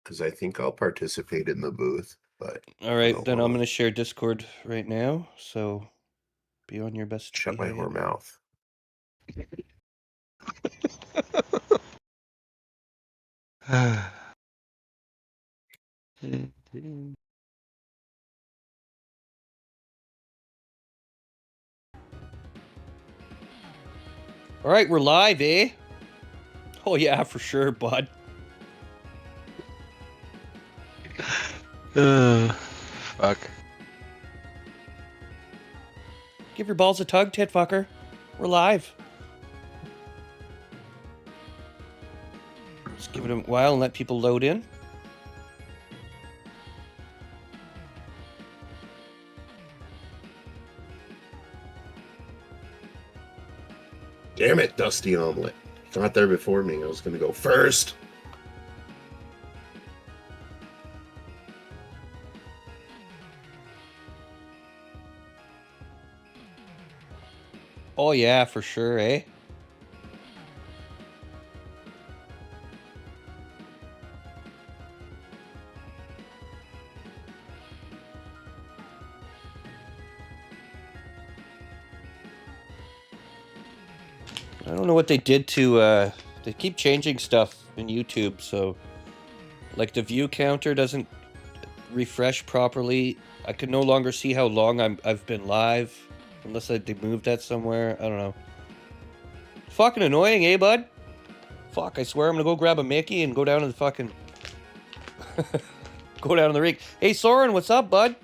because I think I'll participate in the booth, but All I right, don't then I'm wanna going to share Discord right now. So be on your best shut my whore behavior. mouth. All right, we're live, eh? Oh yeah, for sure, bud. Fuck. Give your balls a tug, tit fucker. We're live. Just give it a while and let people load in. Damn it, Dusty Omelet. Got there before me. I was gonna go first. Oh yeah, for sure, eh? I don't know what they did to, they keep changing stuff in YouTube, so, like, the view counter doesn't refresh properly. I can no longer see how long I've been live, unless they moved that somewhere. I don't know. Fucking annoying, eh, bud? Fuck, I swear I'm gonna go grab a Mickey and go down to the fucking... go down to the rig. Hey, Soren, what's up, bud?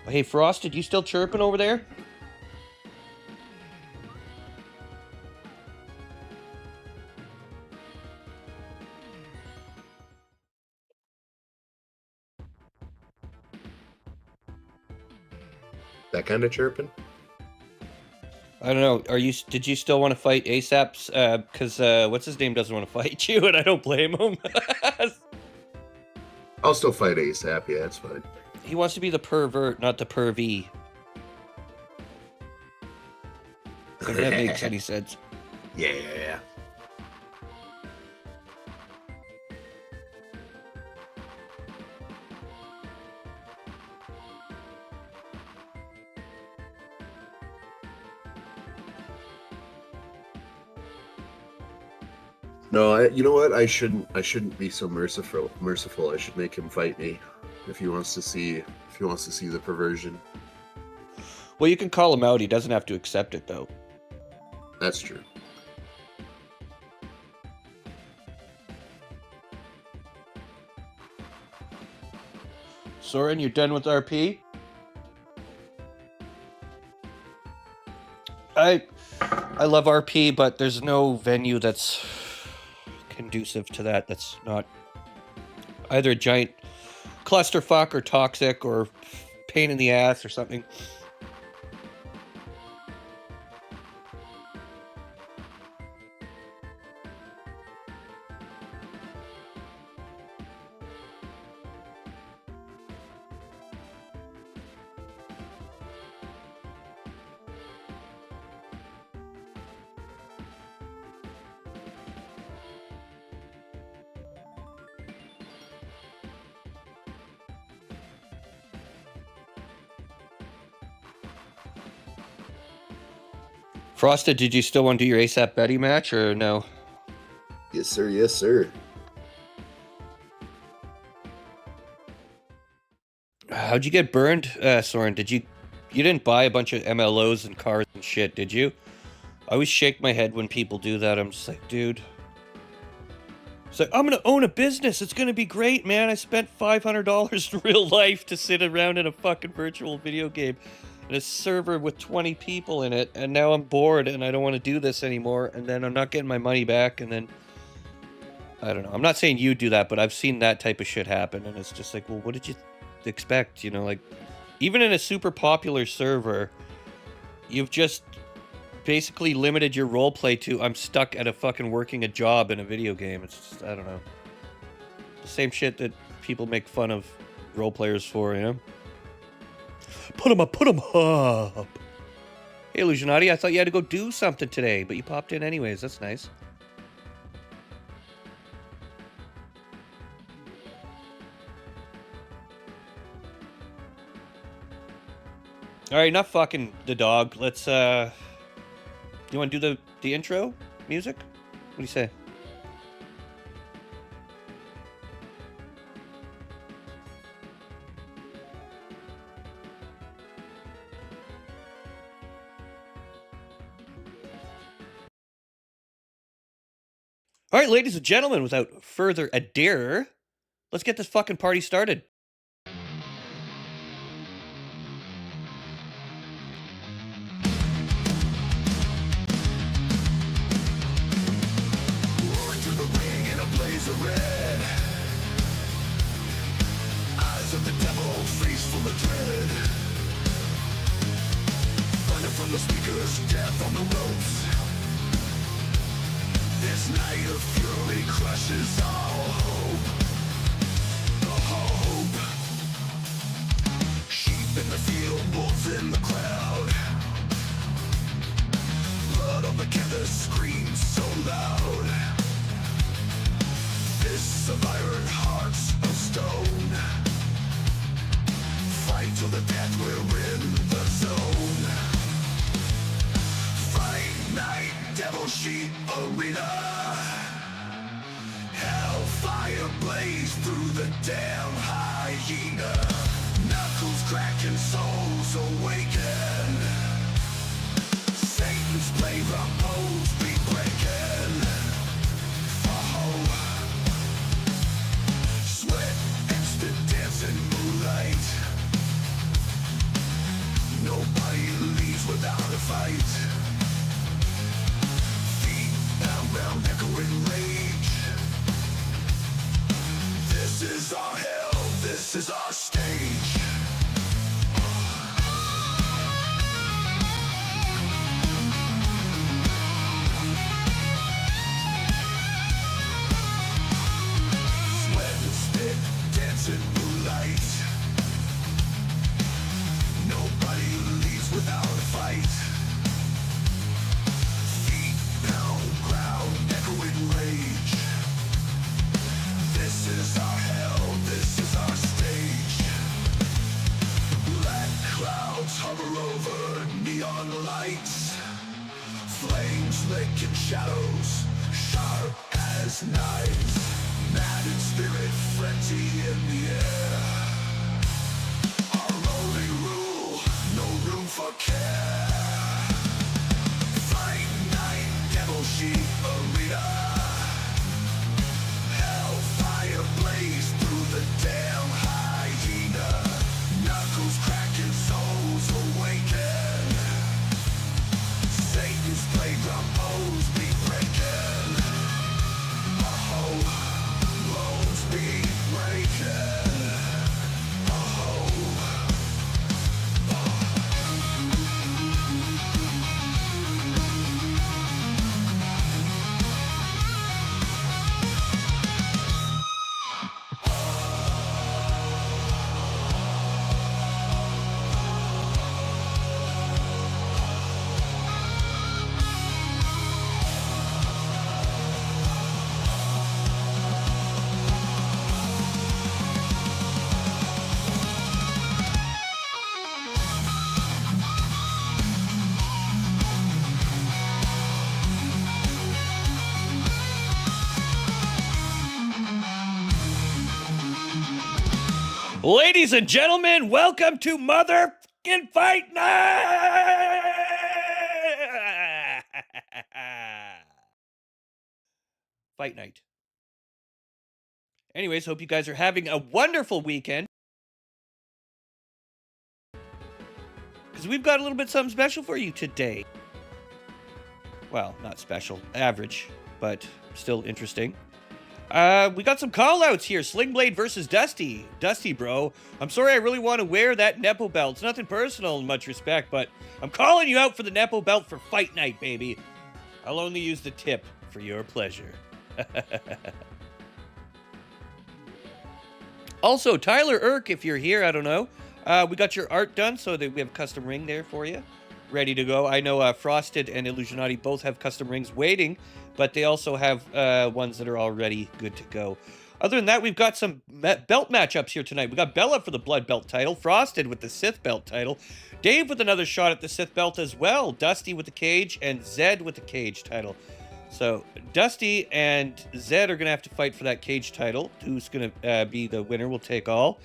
Hey, Frosted, you still chirping over there? That kind of chirping? I don't know. Did you still want to fight ASAP's? Because what's his name doesn't want to fight you, and I don't blame him. I'll still fight ASAP, yeah, it's fine. He wants to be the pervert, not the pervy. If that makes any sense. Yeah. No, you know what? I shouldn't be so merciful. I should make him fight me if he wants to see the perversion. Well, you can call him out. He doesn't have to accept it, though. That's true. Soren, you done with RP? I love RP, but there's no venue that's conducive to that. That's not either a giant clusterfuck or toxic or pain in the ass or something. Frosted, did you still want to do your ASAP Betty match or no? Yes, sir. Yes, sir. How'd you get burned, Soren? You didn't buy a bunch of MLOs and cars and shit, did you? I always shake my head when people do that. I'm just like, dude. It's like, I'm gonna own a business. It's gonna be great, man. I spent $500 in real life to sit around in a fucking virtual video game and a server with 20 people in it, and now I'm bored and I don't want to do this anymore, and then I'm not getting my money back, and then I don't know. I'm not saying you do that, but I've seen that type of shit happen, and it's just like, well, what did you expect? You know, like, even in a super popular server, you've just basically limited your role play to I'm stuck at a fucking working a job in a video game. It's just, I don't know. The same shit that people make fun of role players for, you know? Put 'em up. Hey, Illusionati, I thought you had to go do something today, but you popped in anyways. That's nice. All right, enough fucking the dog. Let's, you want to do the intro music? What do you say? All right, ladies and gentlemen, without further ado, let's get this fucking party started. Red eyes of the devil, face full of dread. Thunder from the speakers, death on the ropes. This night of fury crushes all hope. All hope. Sheep in the field, wolves in the crowd. Blood on the canvas screams so loud. Fists of iron, hearts of stone. Fight till the death, we're in the zone. Fight night, devil sheep arena. Hellfire blaze through the damn hyena. Knuckles cracking, souls awaken. Satan's playground bones be breaking. Sweat, instant dancing moonlight. Nobody leaves without a fight. Feet bound, echoing rage. This is our hell, this is our stage. Dancing moonlight. Nobody leaves without a fight. Feet pound ground, echoing rage. This is our hell, this is our stage. Black clouds hover over neon lights. Flames licking shadows, sharp as knives. Mad in spirit, frenzy in the air. Our only rule, no room for care. Fight night, devil sheep arena. Hellfire blaze through the damn hyena. Knuckles cracking, souls awaken. Satan's playground bones be breaking. Be breaking. Ladies and gentlemen, welcome to Motherfucking Fight Night! Fight Night. Anyways, hope you guys are having a wonderful weekend. Because we've got a little bit something special for you today. Well, not special, average, but still interesting. We got some call-outs here. Slingblade versus Dusty. Dusty, bro. I'm sorry, I really want to wear that Nepo belt. It's nothing personal in much respect, but I'm calling you out for the Nepo belt for fight night, baby. I'll only use the tip for your pleasure. Also, Tyler Irk, if you're here, I don't know. We got your art done, so that we have a custom ring there for you. Ready to go. I know Frosted and Illusionati both have custom rings waiting, but they also have ones that are already good to go. Other than that, we've got some belt matchups here tonight. We got Bella for the Blood Belt title, Frosted with the Sith Belt title, Dave with another shot at the Sith Belt as well, Dusty with the Cage, and Zed with the Cage title. So Dusty and Zed are going to have to fight for that Cage title. Who's going to be the winner will take all.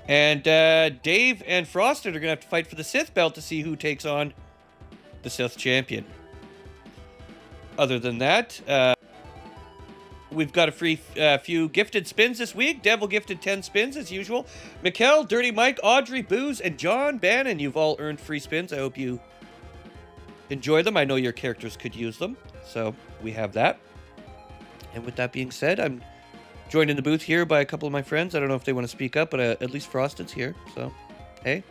And Dave and Frosted are going to have to fight for the Sith Belt to see who takes on the Sith champion. Other than that, we've got a free few gifted spins this week. Devil gifted 10 spins as usual. Mikkel, Dirty Mike, Audrey, Booze, and John Bannon, you've all earned free spins. I hope you enjoy them. I know your characters could use them. So we have that. And with that being said, I'm joined in the booth here by a couple of my friends. I don't know if they want to speak up, but at least Frosted's here. So, hey.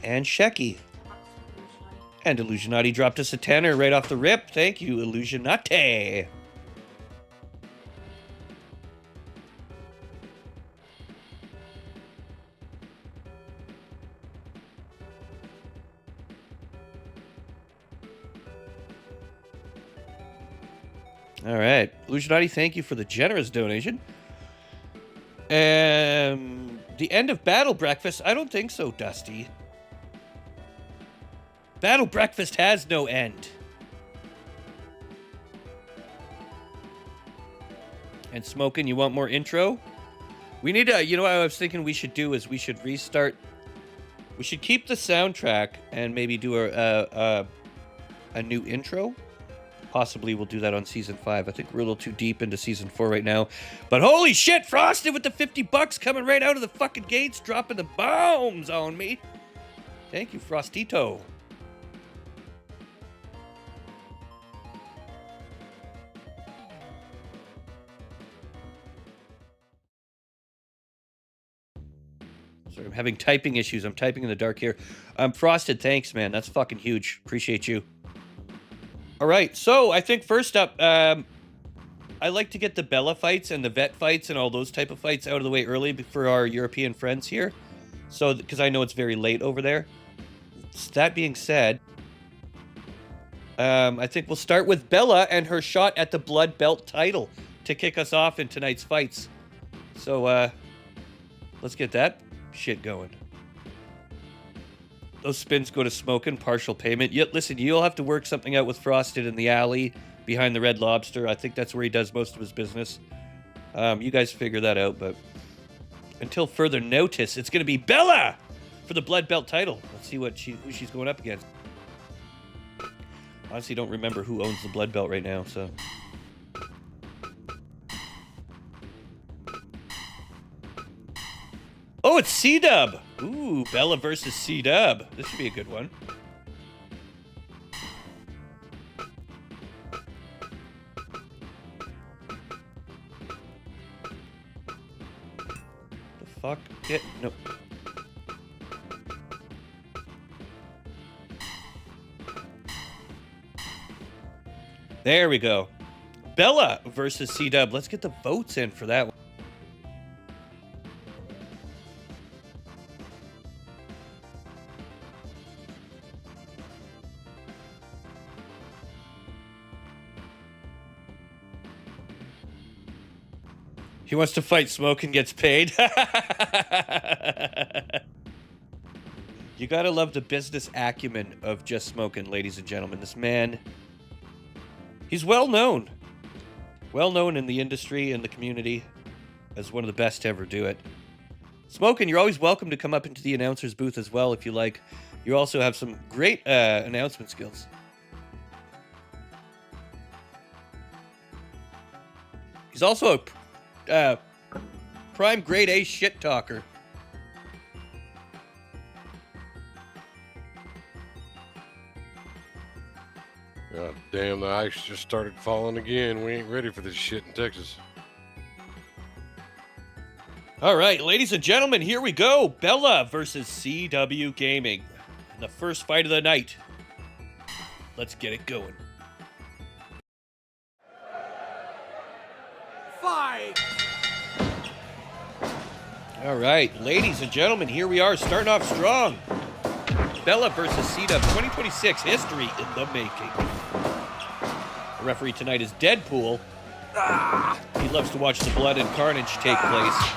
And Shecky. And Illusionati dropped us a tenner right off the rip. Thank you, Illusionati. All right. Illusionati, thank you for the generous donation. The end of Battle Breakfast? I don't think so, Dusty. Battle Breakfast has no end. And Smokin', you want more intro? We need to, you know what I was thinking we should do is we should restart. We should keep the soundtrack and maybe do a new intro. Possibly we'll do that on Season 5. I think we're a little too deep into Season 4 right now. But holy shit, Frosted with the $50 coming right out of the fucking gates, dropping the bombs on me. Thank you, Frostito. Sorry, I'm having typing issues. I'm typing in the dark here. Frosted, thanks, man. That's fucking huge. Appreciate you. All right, so I think first up, I like to get the Bella fights and the vet fights and all those type of fights out of the way early for our European friends here. So, because I know it's very late over there. That being said, I think we'll start with Bella and her shot at the Blood Belt title to kick us off in tonight's fights. So, let's get that shit going. Those spins go to Smokin', partial payment. Yet, listen, you'll have to work something out with Frosted in the alley behind the Red Lobster. I think that's where he does most of his business. You guys figure that out, but until further notice, it's going to be Bella for the Blood Belt title. Let's see who she's going up against. Honestly, don't remember who owns the Blood Belt right now, so... Oh, it's C-Dub! Ooh, Bella versus C-Dub. This should be a good one. The fuck? Nope. There we go. Bella versus C-Dub. Let's get the votes in for that one. He wants to fight Smoke and gets paid. You gotta love the business acumen of Just Smokin', ladies and gentlemen. This man, he's well known. Well known in the industry and the community as one of the best to ever do it. Smokin', you're always welcome to come up into the announcer's booth as well if you like. You also have some great announcement skills. He's also a prime grade A shit talker. Yeah. Damn, the ice just started falling again. We ain't ready for this shit in Texas. All right, ladies and gentlemen, here we go. Bella versus CW Gaming. The first fight of the night. Let's get it going. Fight! All right, ladies and gentlemen, here we are, starting off strong. Bella versus CW 2026, history in the making. The referee tonight is Deadpool. He loves to watch the blood and carnage take place.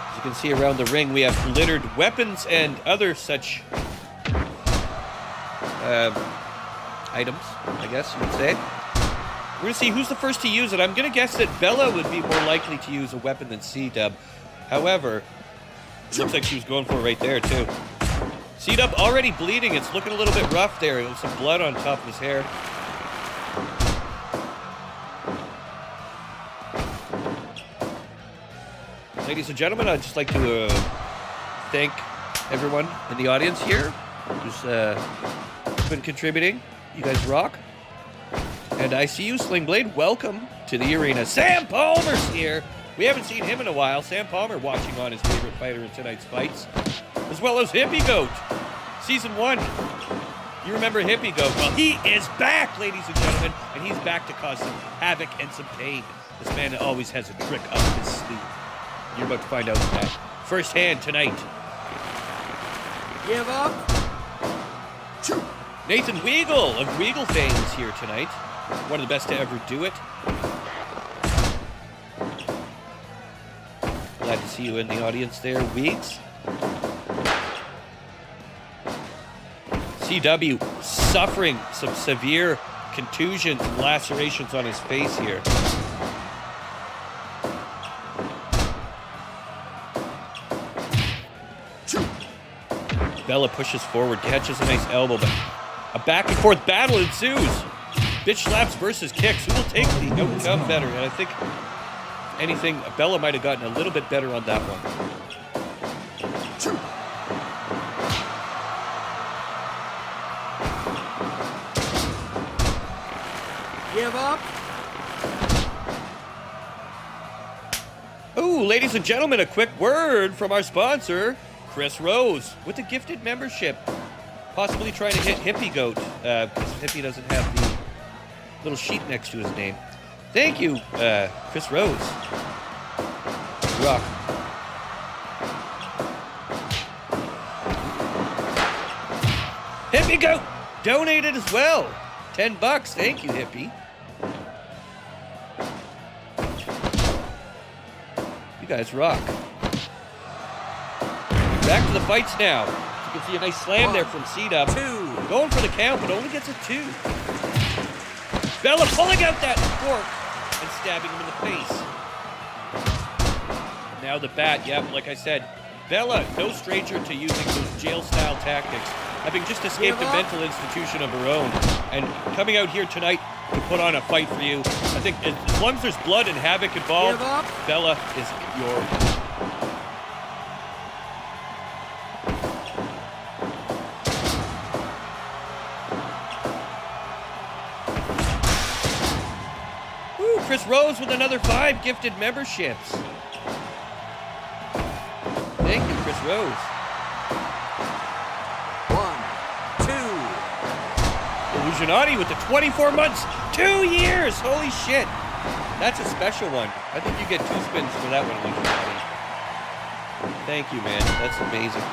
As you can see around the ring, we have littered weapons and other such items, I guess you would say. We're going to see who's the first to use it. I'm going to guess that Bella would be more likely to use a weapon than C-Dub. However, it looks like she was going for it right there, too. C-Dub already bleeding. It's looking a little bit rough there. There's some blood on top of his hair. Ladies and gentlemen, I'd just like to thank everyone in the audience here who's been contributing. You guys rock. And I see you, Sling Blade. Welcome to the arena. Sam Palmer's here. We haven't seen him in a while. Sam Palmer watching on his favorite fighter in tonight's fights, as well as Hippie Goat. Season 1. You remember Hippie Goat? Well, he is back, ladies and gentlemen, and he's back to cause some havoc and some pain. This man always has a trick up his sleeve. You're about to find out that firsthand tonight. Give up. Nathan Weagle of Weagle fame is here tonight. One of the best to ever do it. Glad to see you in the audience there, Weeks. CW suffering some severe contusions and lacerations on his face here. Bella pushes forward, catches a nice elbow, but a back and forth battle ensues. Bitch slaps versus kicks. Who will take the outcome better? And I think, if anything, Bella might have gotten a little bit better on that one. Give up. Ooh, ladies and gentlemen, a quick word from our sponsor, Chris Rose, with a gifted membership. Possibly trying to hit Hippie Goat, because Hippie doesn't have the little sheet next to his name. Thank you, Chris Rose. Rock. Hippie Goat donated as well. $10. Thank you, Hippie. You guys rock. Back to the fights now. You can see a nice slam there from C-Dub. Going for the count, but only gets a 2. Bella pulling out that fork and stabbing him in the face. Now the bat, yep, like I said, Bella, no stranger to using those jail-style tactics, having just escaped a mental institution of her own, and coming out here tonight to put on a fight for you. I think as long as there's blood and havoc involved, Bella is your... Chris Rose with another 5 gifted memberships. Thank you, Chris Rose. 1, 2. Illusionati with the 24 months, 2 years. Holy shit. That's a special one. I think you get 2 spins for that one, Illusionati. Thank you, man. That's amazing.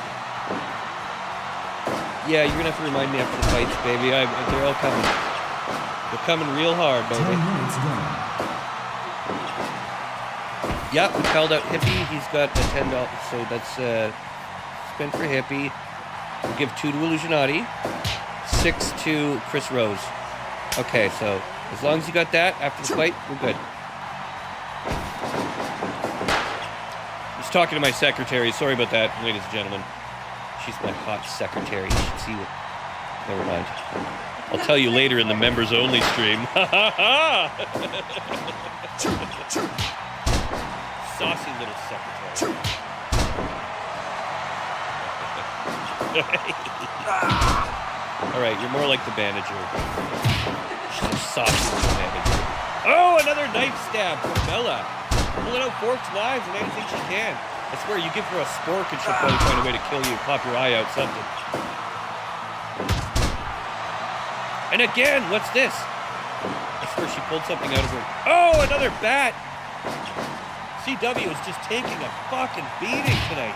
Yeah, you're going to have to remind me after the fights, baby. They're all coming. They're coming real hard, baby. 10 minutes gone. Yeah, we called out Hippie. He's got a $10, so that's spin for Hippie. We'll give 2 to Illusionati, 6 to Chris Rose. Okay, so as long as you got that after the fight, we're good. I was talking to my secretary. Sorry about that, ladies and gentlemen. She's my hot secretary. You should see what... Never mind. I'll tell you later in the members only stream. Ha ha ha! Saucy little secretary. All right, you're more like the manager. She's a soft manager. Oh, another knife stab from Bella. Pulling out forks, knives, and anything she can. I swear, you give her a spork and she'll probably find a way to kill you, pop your eye out, something. And again, what's this? I swear she pulled something out of her. Oh, another bat! CW is just taking a fucking beating tonight.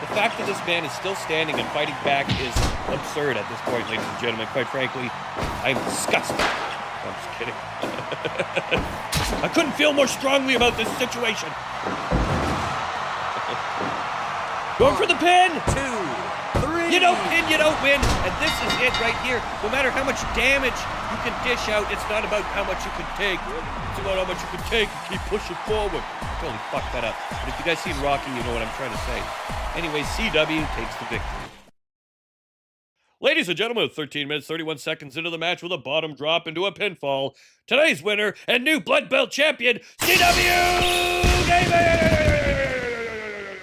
The fact that this man is still standing and fighting back is absurd at this point, ladies and gentlemen. Quite frankly, I'm disgusted. I'm just kidding. I couldn't feel more strongly about this situation. Going for the pin! 2, 3. You don't pin, you don't win. And this is it right here. No matter how much damage you can dish out, it's not about how much you can take. It's about how much you can take and keep pushing forward. Totally fucked that up. But if you guys seen Rocky, you know what I'm trying to say. Anyway, CW takes the victory. Ladies and gentlemen, 13 minutes, 31 seconds into the match with a bottom drop into a pinfall. Today's winner and new Blood Belt champion, CW David!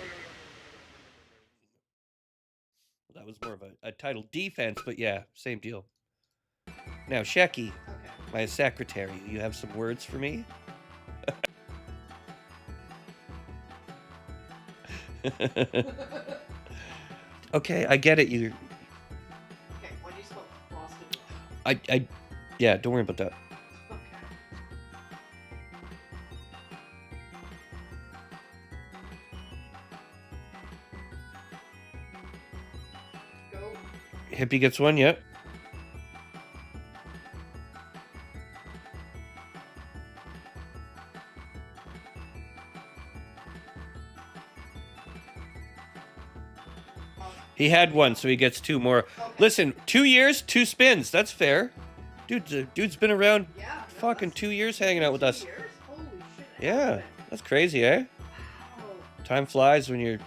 That was more of a title defense, but yeah, same deal. Now, Shecky, my secretary, you have some words for me? Okay, I get it. Okay, why do you spell Boston? Yeah, don't worry about that. Okay. Go. Hippie gets one, yep. He had one, so he gets two more. Okay. Listen, 2 years, 2 spins. That's fair. Dude's been around Yeah. no, fucking that's 2 years hanging out with 2 us. years? Holy shit. I Yeah, love it. that's crazy, eh? Wow. Time flies when you're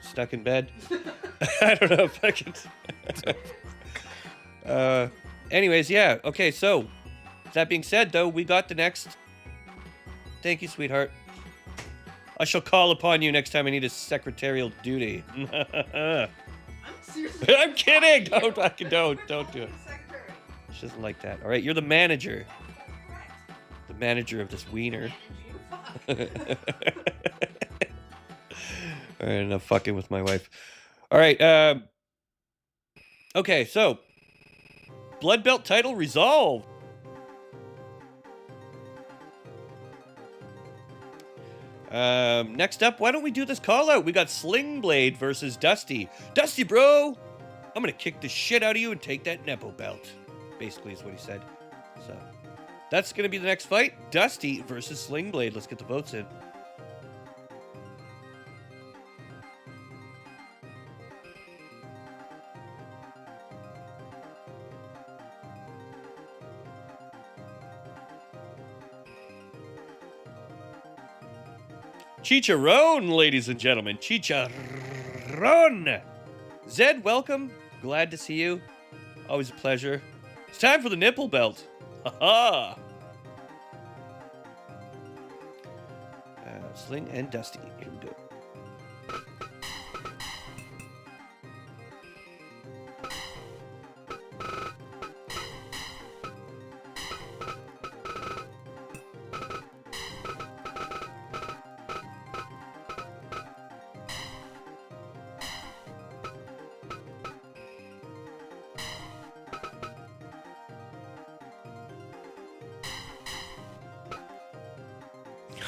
stuck in bed. I don't know if I can. Anyways, yeah. Okay, so that being said, though, we got the next. Thank you, sweetheart. I shall call upon you next time I need a secretarial duty. I'm seriously. I'm kidding. Don't We're do it. calling Don't do you it. the secretary. She doesn't like that. All right, you're the manager. Correct. The manager of this wiener. Manage you. Fuck. All right, enough fucking with my wife. All right. Okay, so Blood Belt title resolved. Next up, why don't we do this call out? We got Sling Blade versus Dusty. Dusty, bro, I'm gonna kick the shit out of you and take that Nepo belt. Basically, is what he said. So that's gonna be the next fight. Dusty versus Sling Blade. Let's get the votes in. Chicharron, ladies and gentlemen. Chicharron. Zed, welcome. Glad to see you. Always a pleasure. It's time for the nipple belt. Ha-ha. Sling and Dusty. Here we go.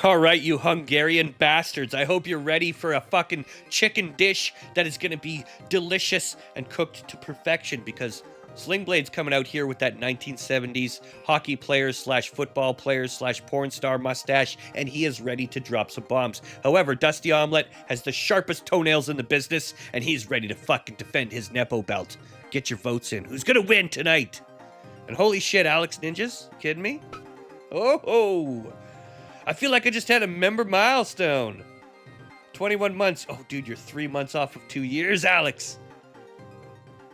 All right, you Hungarian bastards. I hope you're ready for a fucking chicken dish that is going to be delicious and cooked to perfection, because Sling Blade's coming out here with that 1970s hockey players slash football players slash porn star mustache, and he is ready to drop some bombs. However, Dusty Omelette has the sharpest toenails in the business, and he's ready to fucking defend his Nepo belt. Get your votes in. Who's going to win tonight? And holy shit, Alex Ninjas? You kidding me? Oh, I feel like I just had a member milestone. 21 months. Oh, dude, you're 3 months off of 2 years, Alex.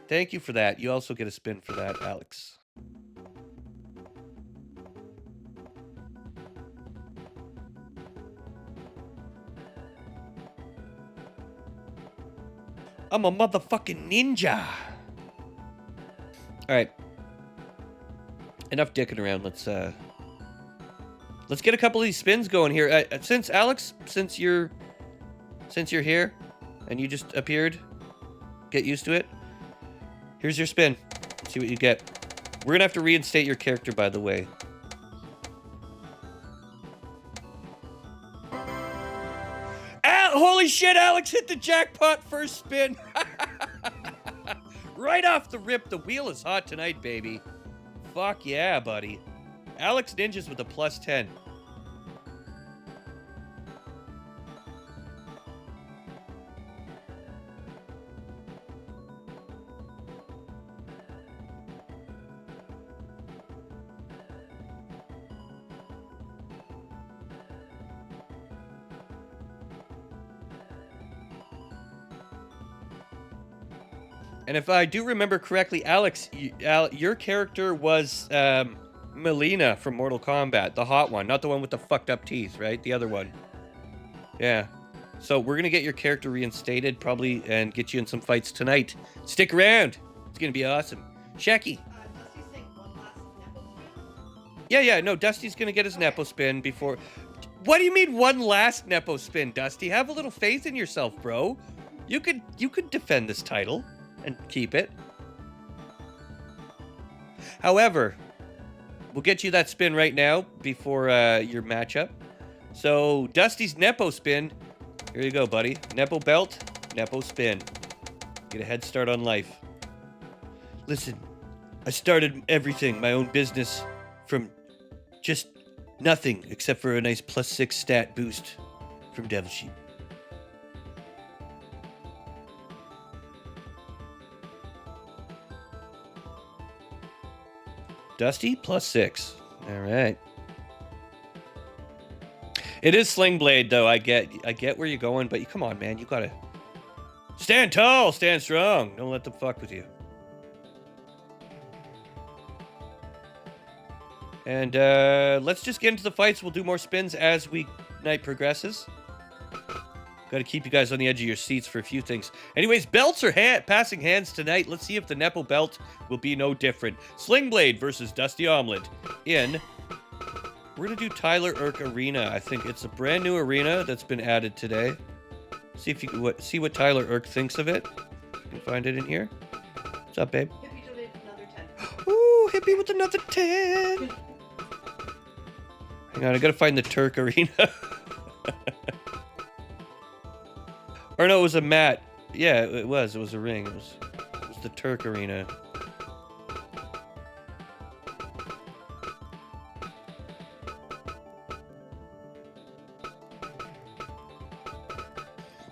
Thank you for that. You also get a spin for that, Alex. I'm a motherfucking ninja. All right. Enough dicking around. Let's get a couple of these spins going here. Since Alex, since you're here, and you just appeared, get used to it. Here's your spin. Let's see what you get. We're gonna have to reinstate your character, by the way. Holy shit, Alex hit the jackpot first spin. Right off the rip, the wheel is hot tonight, baby. Fuck yeah, buddy. Alex Ninjas with a +10. And if I do remember correctly, Alex, your character was Melina from Mortal Kombat, the hot one, not the one with the fucked up teeth, right? The other one. Yeah. So we're gonna get your character reinstated probably and get you in some fights tonight. Stick around. It's gonna be awesome. Shecky. Dusty's saying one last Nepo spin? Yeah. No, Dusty's gonna get his Nepo spin before. What do you mean one last Nepo spin, Dusty? Have a little faith in yourself, bro. You could defend this title and keep it. However, we'll get you that spin right now before your matchup. So Dusty's Nepo spin. Here you go, buddy. Nepo belt, Nepo spin. Get a head start on life. Listen, I started everything, my own business, from just nothing except for a nice +6 stat boost from Devil Sheep. Dusty +6. All right. It is Sling Blade, though. I get where you're going, but come on, man. You gotta stand tall, stand strong. Don't let them fuck with you. And let's just get into the fights. We'll do more spins as night progresses. Got to keep you guys on the edge of your seats for a few things. Anyways, belts are passing hands tonight. Let's see if the Nepo belt will be no different. Sling Blade versus Dusty Omelet in... We're going to do Tyler Irk Arena. I think it's a brand new arena that's been added today. See if you see what Tyler Irk thinks of it. You can find it in here. What's up, babe? Hippie donated another 10. Ooh, Hippie with another 10. Hang on, I got to find the Turk Arena. Or no, it was a mat. Yeah, it was. It was a ring. It was the Turk Arena.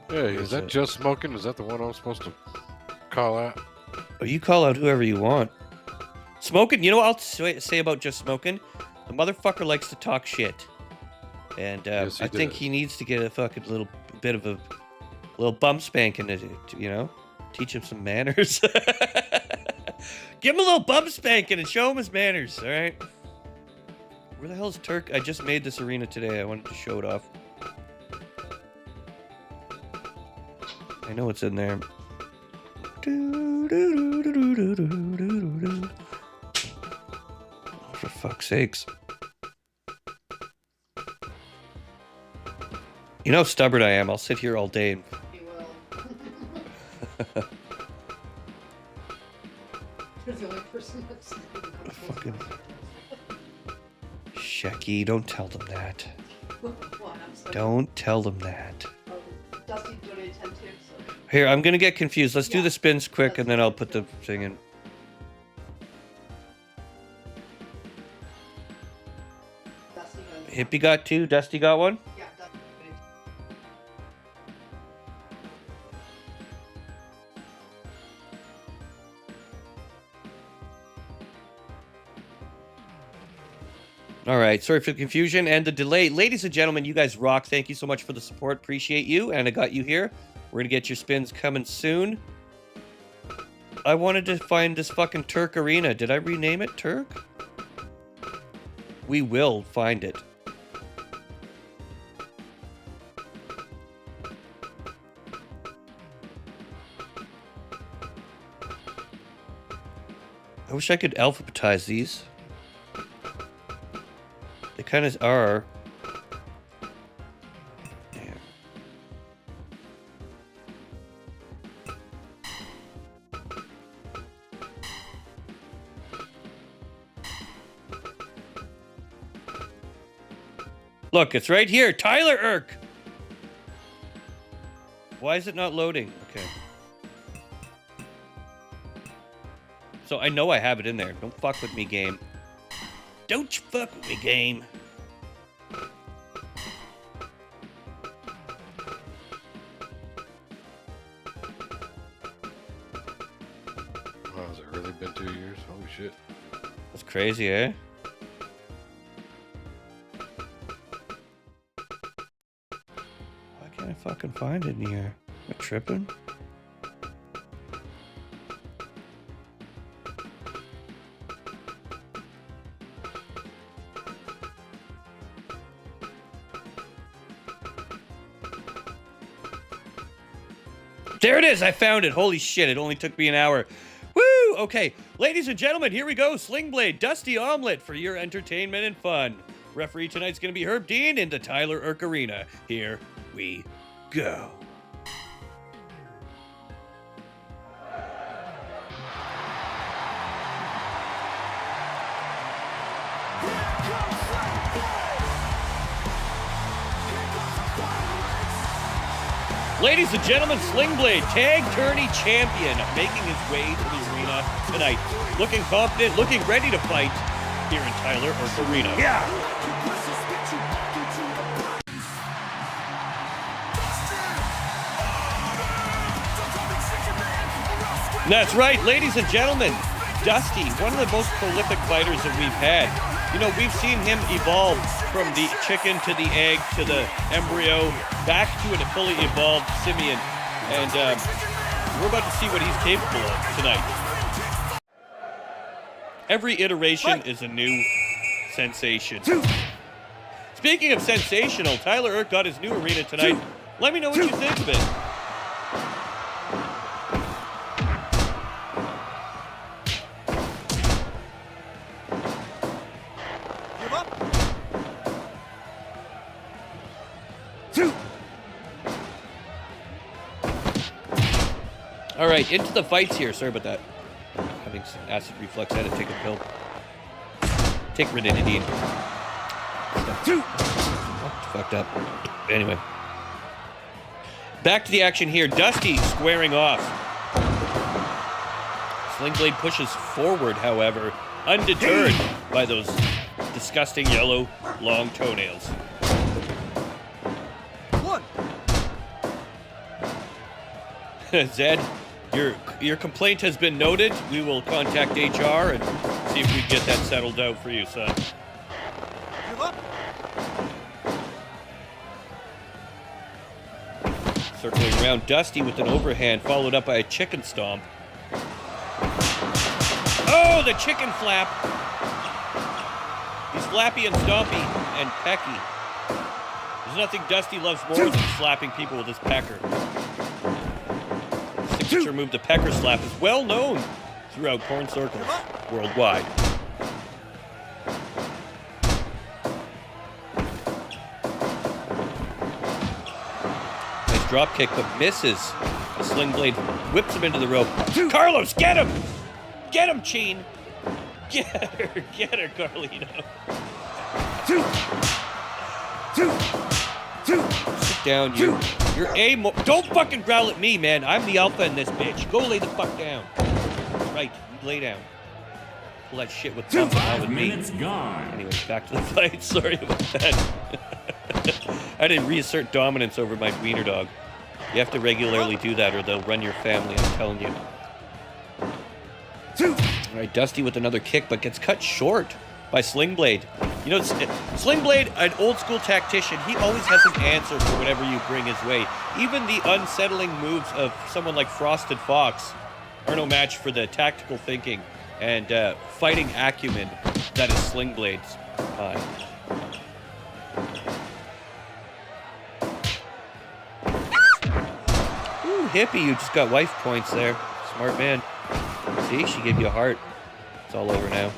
Hey, is that Just Smoking? Is that the one I'm supposed to call out? Oh, you call out whoever you want. Smoking, you know what I'll say about Just Smoking? The motherfucker likes to talk shit. And Yes, he I think does. he needs to get a fucking little bit of a little bump spanking to you know? Teach him some manners. Give him a little bump spanking and show him his manners, alright? Where the hell is Turk? I just made this arena today. I wanted to show it off. I know it's in there. For fuck's sakes. You know how stubborn I am. I'll sit here all day and... He will. You're the only person that's Fucking... Shecky, don't tell them that. What? I'm sorry. Don't tell them that. Dusty donated 10 too, so. Here, I'm gonna get confused. Let's do Yeah. the spins quick and then I'll put the That's thing in. Dusty goes. Hippie got 2, Dusty got 1. Yeah, Dusty donated. All right, sorry for the confusion and the delay. Ladies and gentlemen, you guys rock. Thank you so much for the support. Appreciate you. And I got you here. We're going to get your spins coming soon. I wanted to find this fucking Turk Arena. Did I rename it Turk? We will find it. I wish I could alphabetize these. They kind of are. Damn. Look, it's right here. Tyler Irk. Why is it not loading? Okay. So I know I have it in there. Don't fuck with me, game. Don't you fuck with me, game. Wow, has it really been 2 years? Holy shit. That's crazy, eh? Why can't I fucking find it in here? Am I tripping? There it is. I found it. Holy shit. It only took me an hour. Woo! Okay. Ladies and gentlemen, here we go. Sling Blade, Dusty Omelet for your entertainment and fun. Referee tonight's going to be Herb Dean in the Tyler Irk Arena. Here we go. Ladies and gentlemen, Sling Blade, tag tourney champion, making his way to the arena tonight. Looking confident, looking ready to fight here in Tyler Irk Arena. Yeah! That's right, ladies and gentlemen, Dusty, one of the most prolific fighters that we've had. You know, we've seen him evolve from the chicken to the egg to the embryo back to a fully evolved simian. And we're about to see what he's capable of tonight. Every iteration is a new sensation. Speaking of sensational, Tyler Irk got his new arena tonight. Let me know what you think of it. All right, into the fights here. Sorry about that. Having some acid reflux, I had to take a pill. Take ranitidine. Fucked up. Anyway. Back to the action here. Dusty squaring off. Sling Blade pushes forward, however, undeterred by those disgusting yellow long toenails. Zed, your complaint has been noted. We will contact HR and see if we can get that settled out for you, son. Circling around Dusty with an overhand, followed up by a chicken stomp. Oh, the chicken flap! He's flappy and stompy and pecky. There's nothing Dusty loves more than slapping people with his pecker. Signature move, the pecker slap, is well known throughout porn circles worldwide. Nice drop kick, but misses. The Sling Blade whips him into the rope. Carlos, get him! Get him, Cheen! Get her, Carlito. Sit down, you're don't fucking growl at me, man. I'm the alpha in this bitch. Go lay the fuck down. Right, you lay down. Pull that shit with thumbs out with me. Anyway, back to the fight. Sorry about that. I didn't reassert dominance over my wiener dog. You have to regularly do that or they'll run your family, I'm telling you. All right, Dusty with another kick, but gets cut short by Sling Blade. You know, Sling Blade, an old school tactician, he always has an answer for whatever you bring his way. Even the unsettling moves of someone like Frosted Fox are no match for the tactical thinking and fighting acumen that is Sling Blade's. Ooh, hippie, you just got wife points there. Smart man. See, she gave you a heart. It's all over now.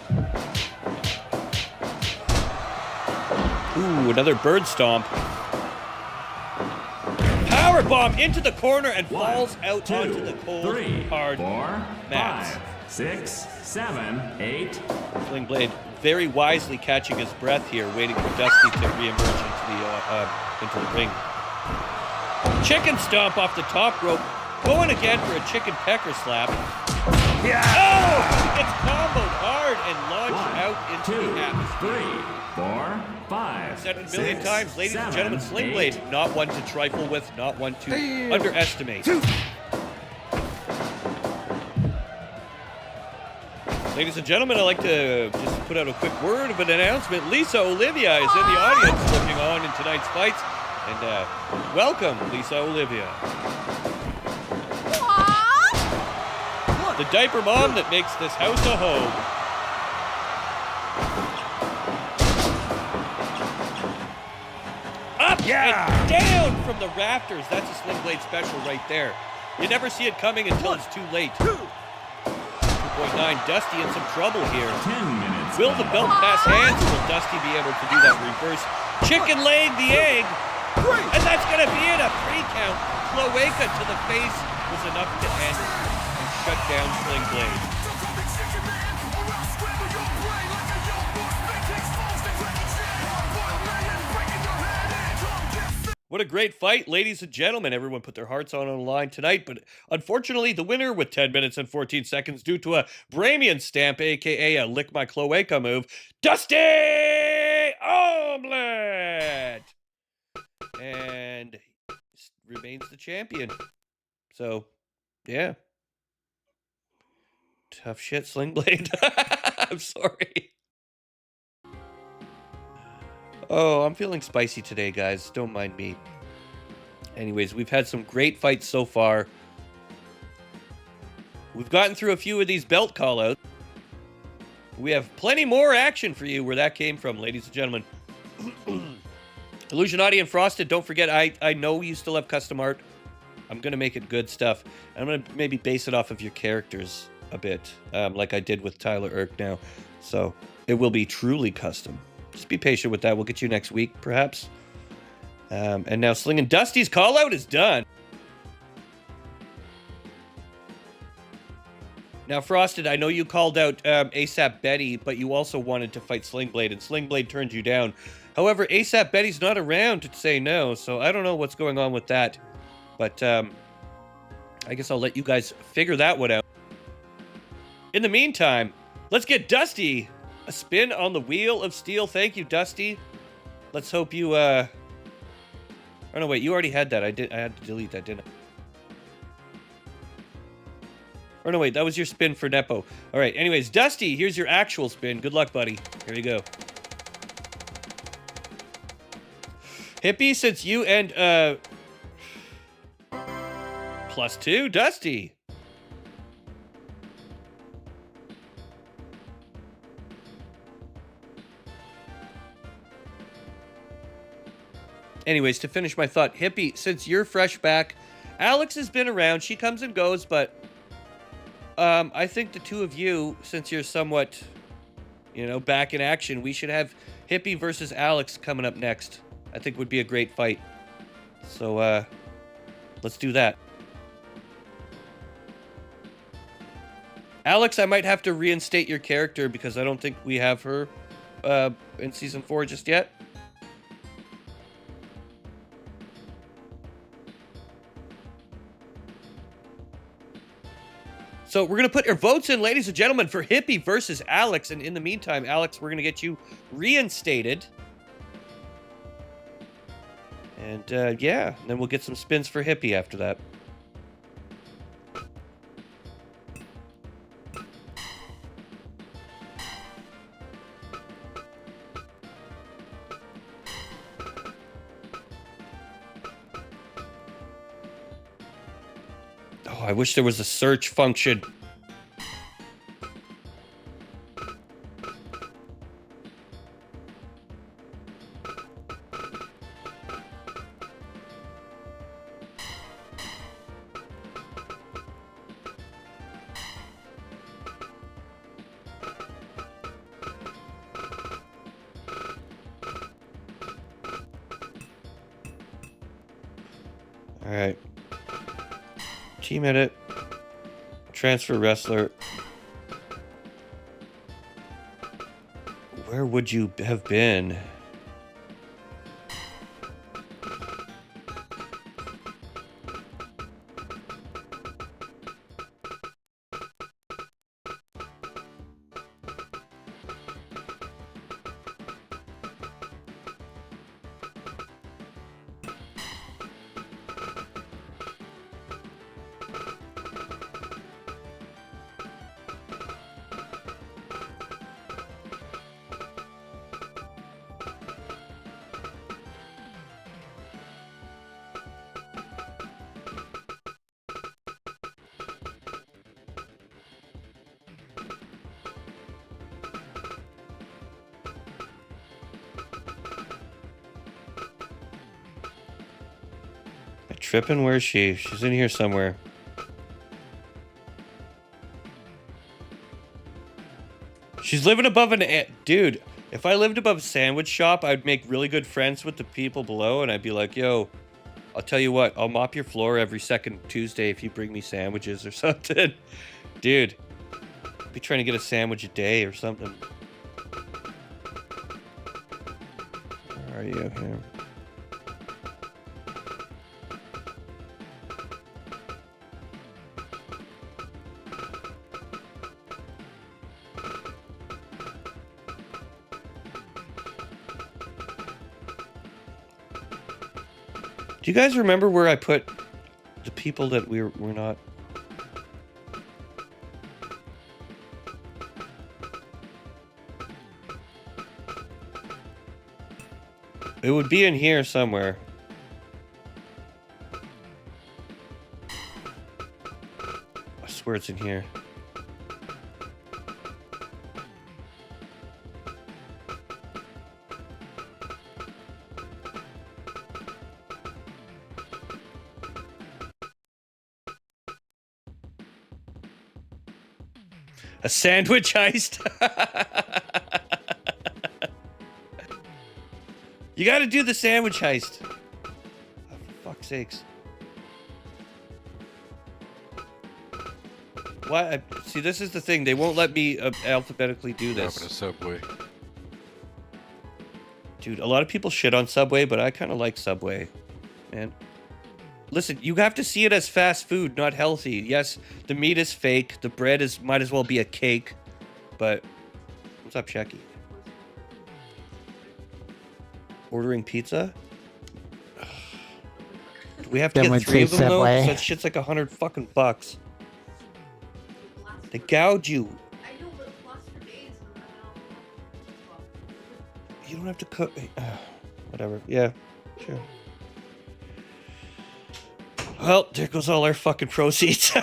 Ooh, another bird stomp. Power bomb into the corner and falls out onto the cold, hard 4, mats. 5, 6, 7, 8. Sling Blade very wisely catching his breath here, waiting for Dusty to reemerge into the ring. Chicken stomp off the top rope, going again for a chicken pecker slap. Yeah! Oh! He gets comboed hard and launched out into 2, the atmosphere. 3, 4, 5. Said it a million times, ladies and gentlemen, Sling 8. Blade, not one to trifle with, not one to underestimate. Ladies and gentlemen, I'd like to just put out a quick word of an announcement. Lisa Olivia is in the audience looking on in tonight's fights. And welcome, Lisa Olivia. The diaper mom that makes this house a home. Up and down from the rafters. That's a Sling Blade special right there. You never see it coming until it's too late. 2.9, Dusty in some trouble here. 10 minutes. Will the belt pass hands, or will Dusty be able to do that reverse chicken laying the egg? And that's going to be it, a 3 count. Cloaca to the face was enough to end and shut down Sling Blade. What a great fight, ladies and gentlemen. Everyone put their hearts on the line tonight, but unfortunately the winner with 10 minutes and 14 seconds due to a Bramian stamp, aka a lick my cloaca move, Dusty Omelette! And remains the champion. So, yeah. Tough shit, Sling Blade. I'm sorry. Oh, I'm feeling spicy today, guys. Don't mind me. Anyways, we've had some great fights so far. We've gotten through a few of these belt callouts. We have plenty more action for you where that came from, ladies and gentlemen. Illusionati and Frosted, don't forget, I know you still have custom art. I'm going to make it good stuff. I'm going to maybe base it off of your characters a bit, like I did with Tyler Irk now. So it will be truly custom. Just be patient with that. We'll get you next week, perhaps. And now Sling and Dusty's call-out is done. Now, Frosted, I know you called out ASAP Betty, but you also wanted to fight Sling Blade, and Sling Blade turned you down. However, ASAP Betty's not around to say no, so I don't know what's going on with that. But I guess I'll let you guys figure that one out. In the meantime, let's get Dusty a spin on the Wheel of Steel. Thank you, Dusty. Let's hope you, Oh, no, wait, you already had that. I had to delete that, didn't I? Or no, wait, that was your spin for Nepo. All right, anyways, Dusty, here's your actual spin. Good luck, buddy. Here you go. Hippie, since you and, +2, Dusty. Anyways, to finish my thought, Hippie, since you're fresh back, Alex has been around. She comes and goes, but I think the two of you, since you're somewhat, back in action, we should have Hippie versus Alex coming up next. I think would be a great fight. So, let's do that. Alex, I might have to reinstate your character because I don't think we have her in Season 4 just yet. So we're going to put your votes in, ladies and gentlemen, for Hippie versus Alex. And in the meantime, Alex, we're going to get you reinstated. And, yeah, then we'll get some spins for Hippie after that. Oh, I wish there was a search function. Alright. Team edit. Transfer wrestler. Where would you have been? Trippin'? Where is she? She's in here somewhere. She's living above an... Dude, if I lived above a sandwich shop, I'd make really good friends with the people below, and I'd be like, yo, I'll tell you what, I'll mop your floor every second Tuesday if you bring me sandwiches or something. Dude, I'd be trying to get a sandwich a day or something. Where are you here? Do you guys remember where I put the people that we're not? It would be in here somewhere. I swear it's in here. A sandwich heist? You gotta do the sandwich heist. Oh, for fuck's sakes. Why? See, this is the thing. They won't let me alphabetically do Up in a this. Subway. Dude, a lot of people shit on Subway, but I kind of like Subway. Man. Listen, you have to see it as fast food, not healthy. Yes, the meat is fake. The bread is might as well be a cake. But what's up, Shecky? Ordering pizza? Do we have to Someone get 3 of say them though? Subway. So that shit's like $100 fucking. They gouge you. I know, but it lasts for days. And You don't have to cook. Whatever. Yeah, sure. Well, there goes all our fucking proceeds.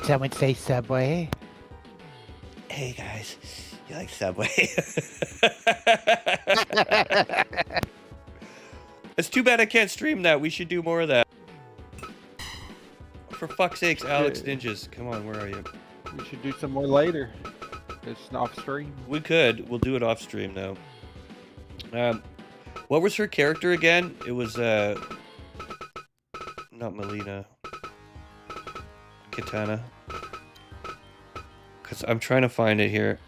Someone say Subway. Hey guys, you like Subway? It's too bad I can't stream that. We should do more of that. For fuck's sakes, Alex Ninjas. Come on, where are you? We should do some more later. It's off stream. We could. We'll do it off stream though. What was her character again? It was not Melina. Katana. Cause I'm trying to find it here.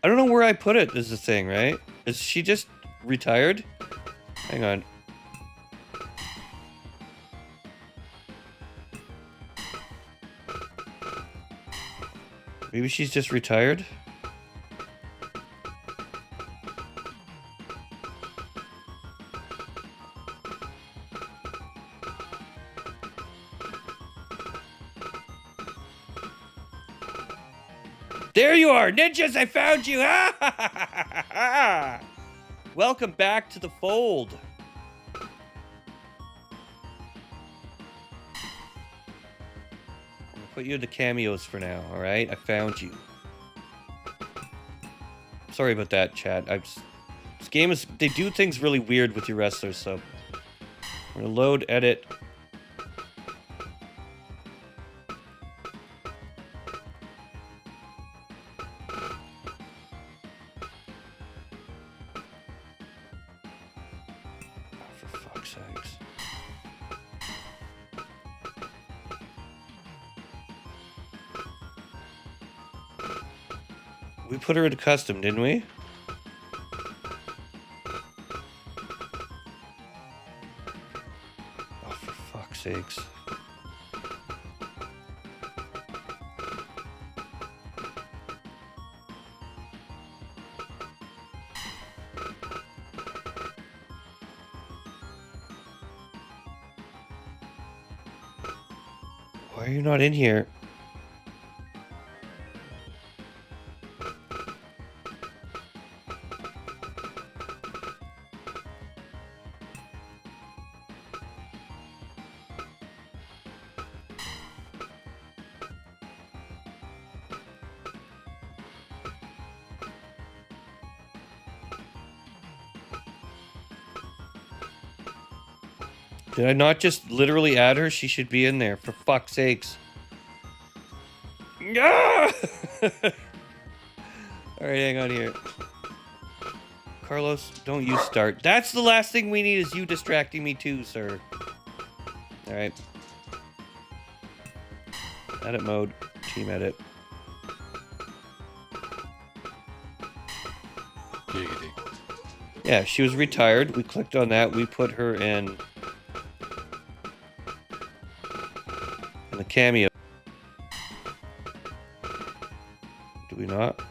I don't know where I put it is the thing, right? Is she just retired? Hang on. Maybe she's just retired? There you are, ninjas! I found you! Welcome back to the fold. I'm gonna put you into cameos for now, all right? I found you. Sorry about that, chat. This game is... They do things really weird with your wrestlers, so... We're gonna load, edit... We put her into custom, didn't we? Oh, for fuck's sakes. Why are you not in here? Did I not just literally add her? She should be in there, for fuck's sakes. Ah! Alright, hang on here. Carlos, don't you start. That's the last thing we need is you distracting me too, sir. Alright. Edit mode. Team edit. Giggity. Yeah, she was retired. We clicked on that. We put her in the cameo. Do we not?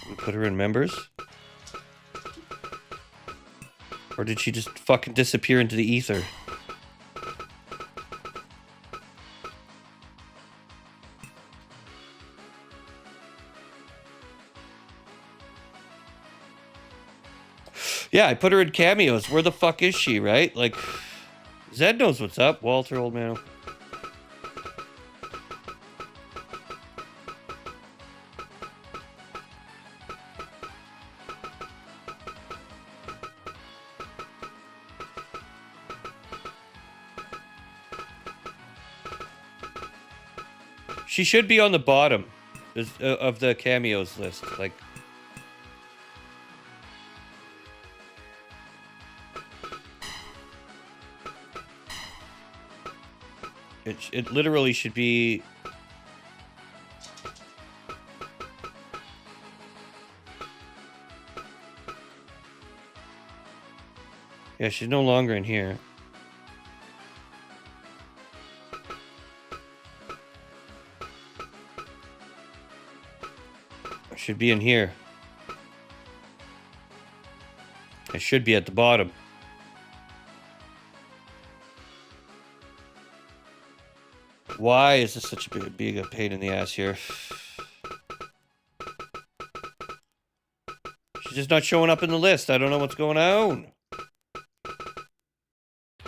We put her in members? Or did she just fucking disappear into the ether? Yeah, I put her in cameos. Where the fuck is she, right? Like, Zed knows what's up. Walter, old man. She should be on the bottom of the cameos list. Like, it literally should be. Yeah, she's no longer in here. Should be in here. It should be at the bottom. Why is this such a big pain in the ass here? She's just not showing up in the list. I don't know what's going on.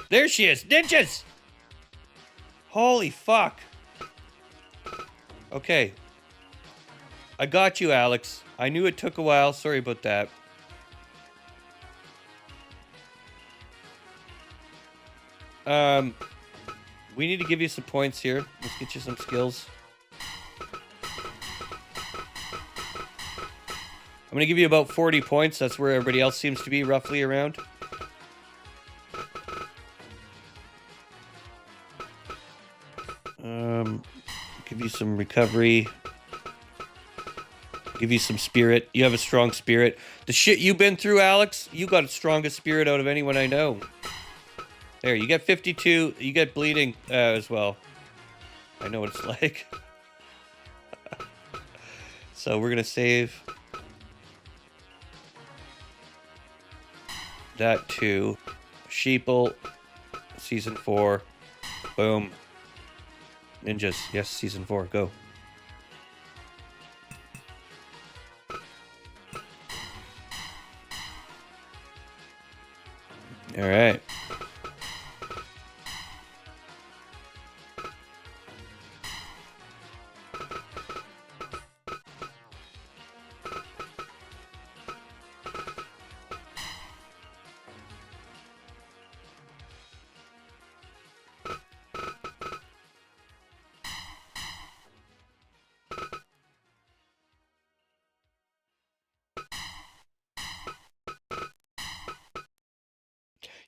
There she is. Ninjas! Holy fuck. Okay. I got you, Alex. I knew it took a while. Sorry about that. We need to give you some points here. Let's get you some skills. I'm going to give you about 40 points. That's where everybody else seems to be roughly around. Give you some recovery. Give you some spirit. You have a strong spirit. The shit you've been through, Alex, you got the strongest spirit out of anyone I know. There, you get 52. You get bleeding as well. I know what it's like. So we're going to save that to Sheeple, Season 4. Boom. Ninjas. Yes, Season 4. Go. All right.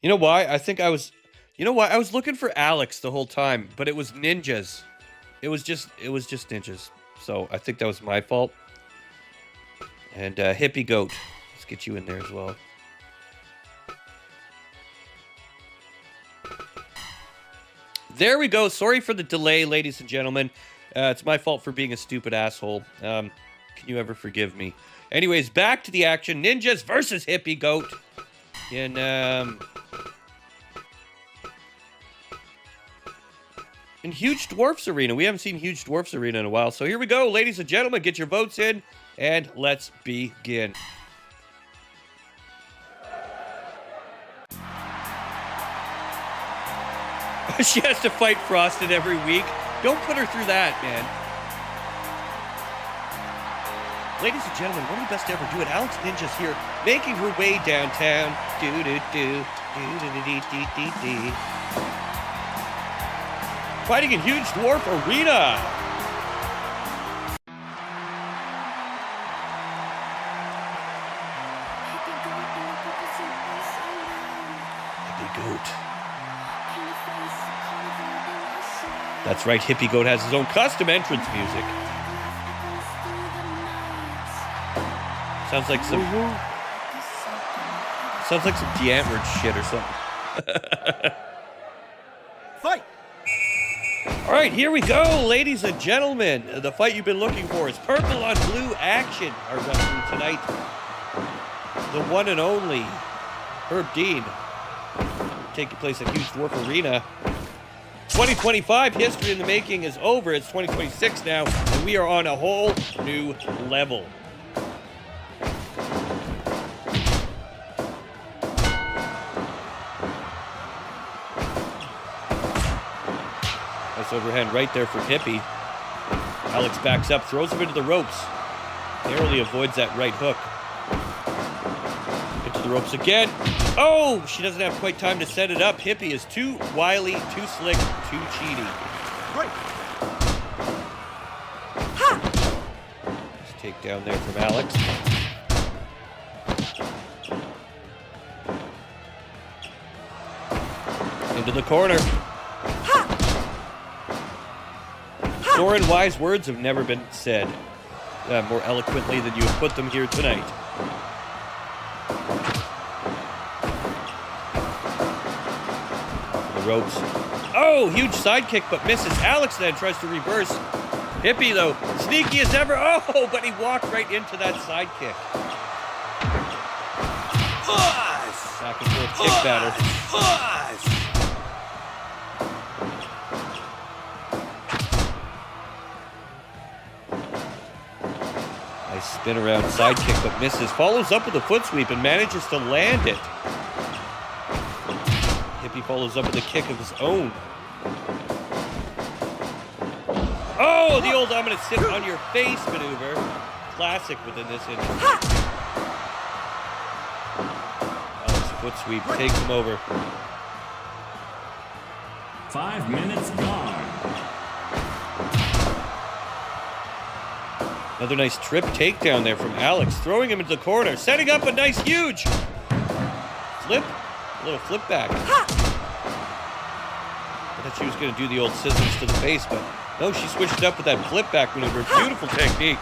You know why? I think I was... You know why? I was looking for Alex the whole time, but it was ninjas. It was just ninjas. So I think that was my fault. And Hippie Goat, let's get you in there as well. There we go. Sorry for the delay, ladies and gentlemen. It's my fault for being a stupid asshole. Can you ever forgive me? Anyways, back to the action. Ninjas versus Hippie Goat. In, in Huge Dwarfs Arena. We haven't seen Huge Dwarfs Arena in a while. So here we go, ladies and gentlemen. Get your votes in, and let's begin. She has to fight Frosted every week. Don't put her through that, man. Ladies and gentlemen, one of the best to ever do it. Alex Ninja's here, making her way downtown. Fighting in Huge Dwarf Arena. Hippie Goat. That's right, Hippie Goat has his own custom entrance music. Sounds like some D'Antwoord shit or something. Fight! All right, here we go, ladies and gentlemen. The fight you've been looking for is purple on blue action. Our wrestling tonight, the one and only Herb Dean, taking place at Huge Dwarf Arena. 2025 history in the making is over. It's 2026 now, and we are on a whole new level. Nice overhand right there for Hippie. Alex backs up, throws him into the ropes. Narrowly avoids that right hook. Into the ropes again. Oh, she doesn't have quite time to set it up. Hippie is too wily, too slick, too cheaty. Right! Nice takedown there from Alex. Into the corner. Soren, wise words have never been said more eloquently than you have put them here tonight. The ropes. Oh, huge sidekick, but misses. Alex then tries to reverse. Hippie, though, sneaky as ever. Oh, but he walked right into that sidekick. Back and forth kick battle. Nice spin around sidekick, but misses. Follows up with a foot sweep and manages to land it. Hippie follows up with a kick of his own. Oh, the old I'm gonna sit on your face maneuver. Classic within this instance. Alex foot sweep takes him over. 5 minutes gone. Another nice trip takedown there from Alex, throwing him into the corner, setting up a nice huge flip, a little flip back. I thought she was going to do the old scissors to the face, but no, she switched it up with that flip back maneuver. Beautiful technique.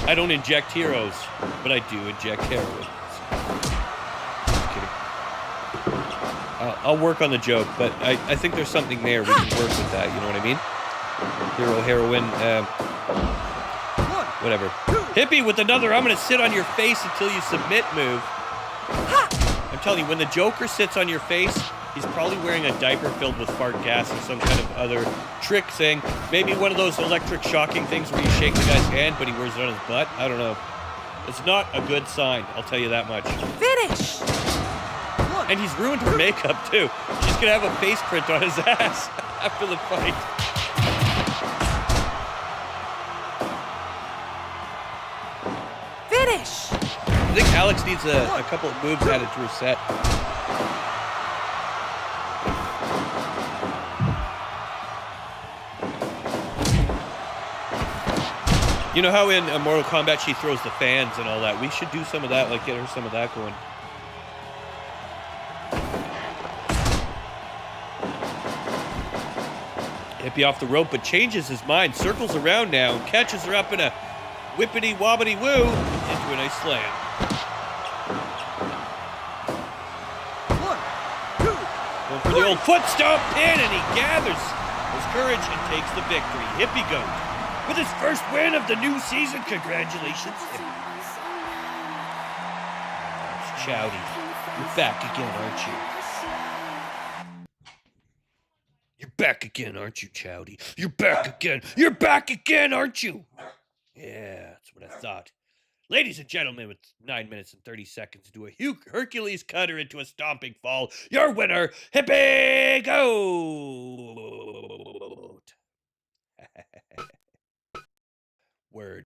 I don't inject heroes, but I do inject heroin. Just kidding. I'll work on the joke, but I think there's something there. We can work with that, you know what I mean? Hero, heroin, whatever. Hippie with another I'm going to sit on your face until you submit move. I'm telling you, when the Joker sits on your face, he's probably wearing a diaper filled with fart gas or some kind of other trick thing. Maybe one of those electric shocking things where you shake the guy's hand, but he wears it on his butt. I don't know. It's not a good sign, I'll tell you that much. Finish! And he's ruined her makeup, too. She's going to have a face print on his ass after the fight. Finish! I think Alex needs a couple of moves added to her set. You know how in Mortal Kombat she throws the fans and all that? We should do some of that, like get her some of that going. Hippie off the rope, but changes his mind, circles around now, and catches her up in a whippity-wobbity-woo into a nice slam. 1, 2. Going for the old foot stomp pin, and he gathers his courage and takes the victory. Hippie Goat with his first win of the new season. Congratulations, Hippie. Chowdy, you're back again, aren't you? You're back again, aren't you, Chowdy? You're back again. You're back again, aren't you? Yeah, that's what I thought. Ladies and gentlemen, with 9 minutes and 30 seconds to do a Hercules cutter into a stomping fall, your winner, Hippie Goat. Word.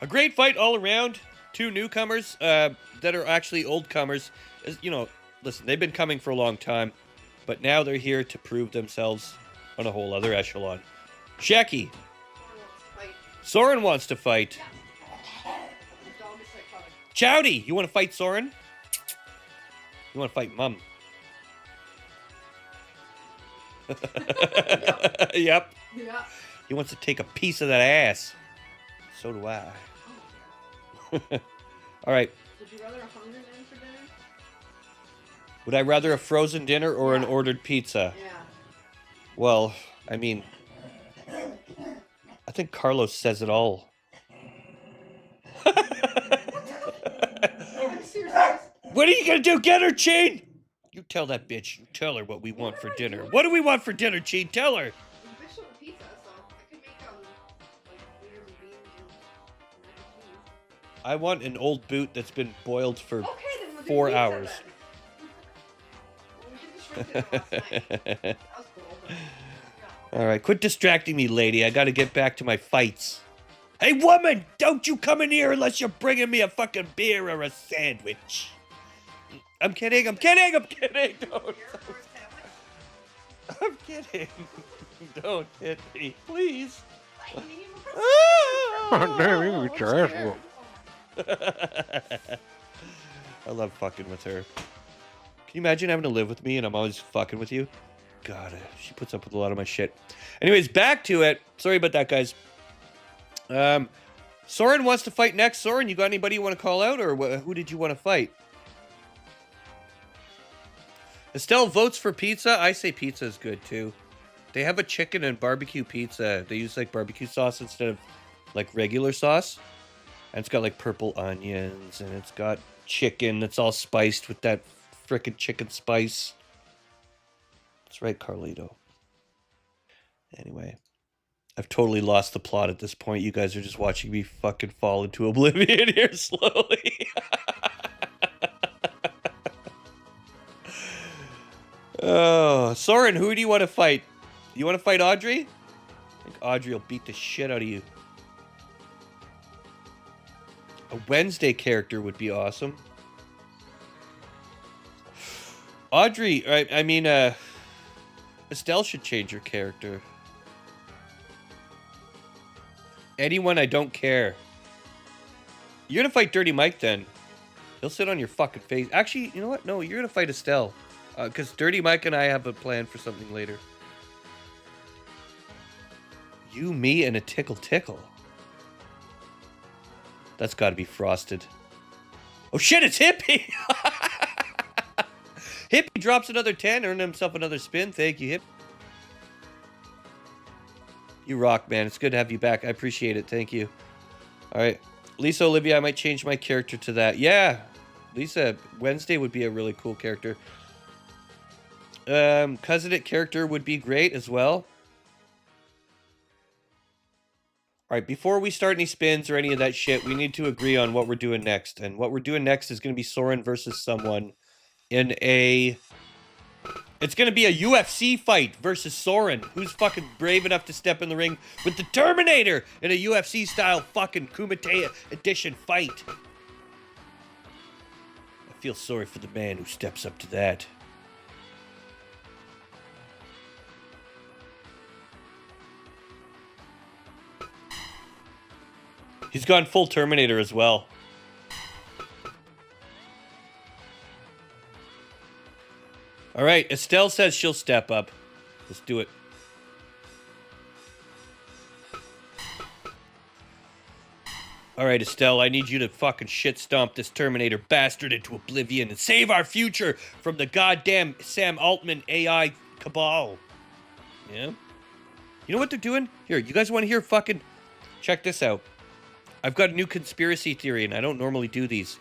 A great fight all around. Two newcomers that are actually old comers. You know, listen, they've been coming for a long time, but now they're here to prove themselves on a whole other echelon. Shecky, Soren wants to fight. Chowdy, you want to fight Soren? You want to fight Mum? Yep. Yeah. He wants to take a piece of that ass. So do I. All right. Would you rather a Hunger Man for dinner? Would I rather a frozen dinner or an Yeah. ordered pizza? Yeah. Well, I mean, I think Carlos says it all. I'm serious. What are you gonna do? Get her, Cheen? You tell that bitch. You tell her what we want for dinner. What do we want for dinner, Cheen? Tell her. The bitch on the pizza, so I could make like beers and beans and mac and cheese. I want an old boot that's been boiled for Okay, then we'll do 4 pizza hours. Then. Well, we did the shrimp dinner last night. That was cool. But, yeah. All right, quit distracting me, lady. I got to get back to my fights. Hey, woman, don't you come in here unless you're bringing me a fucking beer or a sandwich. I'm kidding. I'm kidding. I'm kidding. Don't. Beer or a sandwich? I'm kidding. Don't hit me, please. Like, you need more Oh, damn, you get your ass scared. whooped. I love fucking with her. Can you imagine having to live with me and I'm always fucking with you? God, she puts up with a lot of my shit. Anyways, back to it. Sorry about that, guys. Soren wants to fight next. Soren, you got anybody you want to call out, or who did you want to fight? Estelle votes for pizza. I say pizza is good too. They have a chicken and barbecue pizza. They use like barbecue sauce instead of like regular sauce. And it's got like purple onions and it's got chicken that's all spiced with that frickin' chicken spice. That's right, Carlito. Anyway, I've totally lost the plot at this point. You guys are just watching me fucking fall into oblivion here slowly. Oh, Soren, who do you want to fight? You want to fight Audrey? I think Audrey will beat the shit out of you. A Wednesday character would be awesome. Audrey, I mean, Estelle should change her character. Anyone, I don't care. You're gonna fight Dirty Mike then. He'll sit on your fucking face. Actually, you know what? No, you're gonna fight Estelle. Because Dirty Mike and I have a plan for something later. You, me, and a tickle tickle. That's got to be Frosted. Oh shit, it's Hippie! Hippie drops another 10, earned himself another spin. Thank you, Hippie. You rock, man. It's good to have you back. I appreciate it. Thank you. All right. Lisa Olivia, I might change my character to that. Yeah. Lisa, Wednesday would be a really cool character. Cousinate character would be great as well. Alright, before we start any spins or any of that shit, we need to agree on what we're doing next. And what we're doing next is going to be Soren versus someone in a... It's going to be a UFC fight versus Soren. Who's fucking brave enough to step in the ring with the Terminator in a UFC-style fucking Kumite edition fight? I feel sorry for the man who steps up to that. He's gone full Terminator as well. All All right, Estelle says she'll step up. Let's do it. All right, Estelle, I need you to fucking shit stomp this Terminator bastard into oblivion and save our future from the goddamn Sam Altman AI cabal. Yeah? You know what they're doing? Here, you guys want to hear fucking... Check this out. I've got a new conspiracy theory, and I don't normally do these.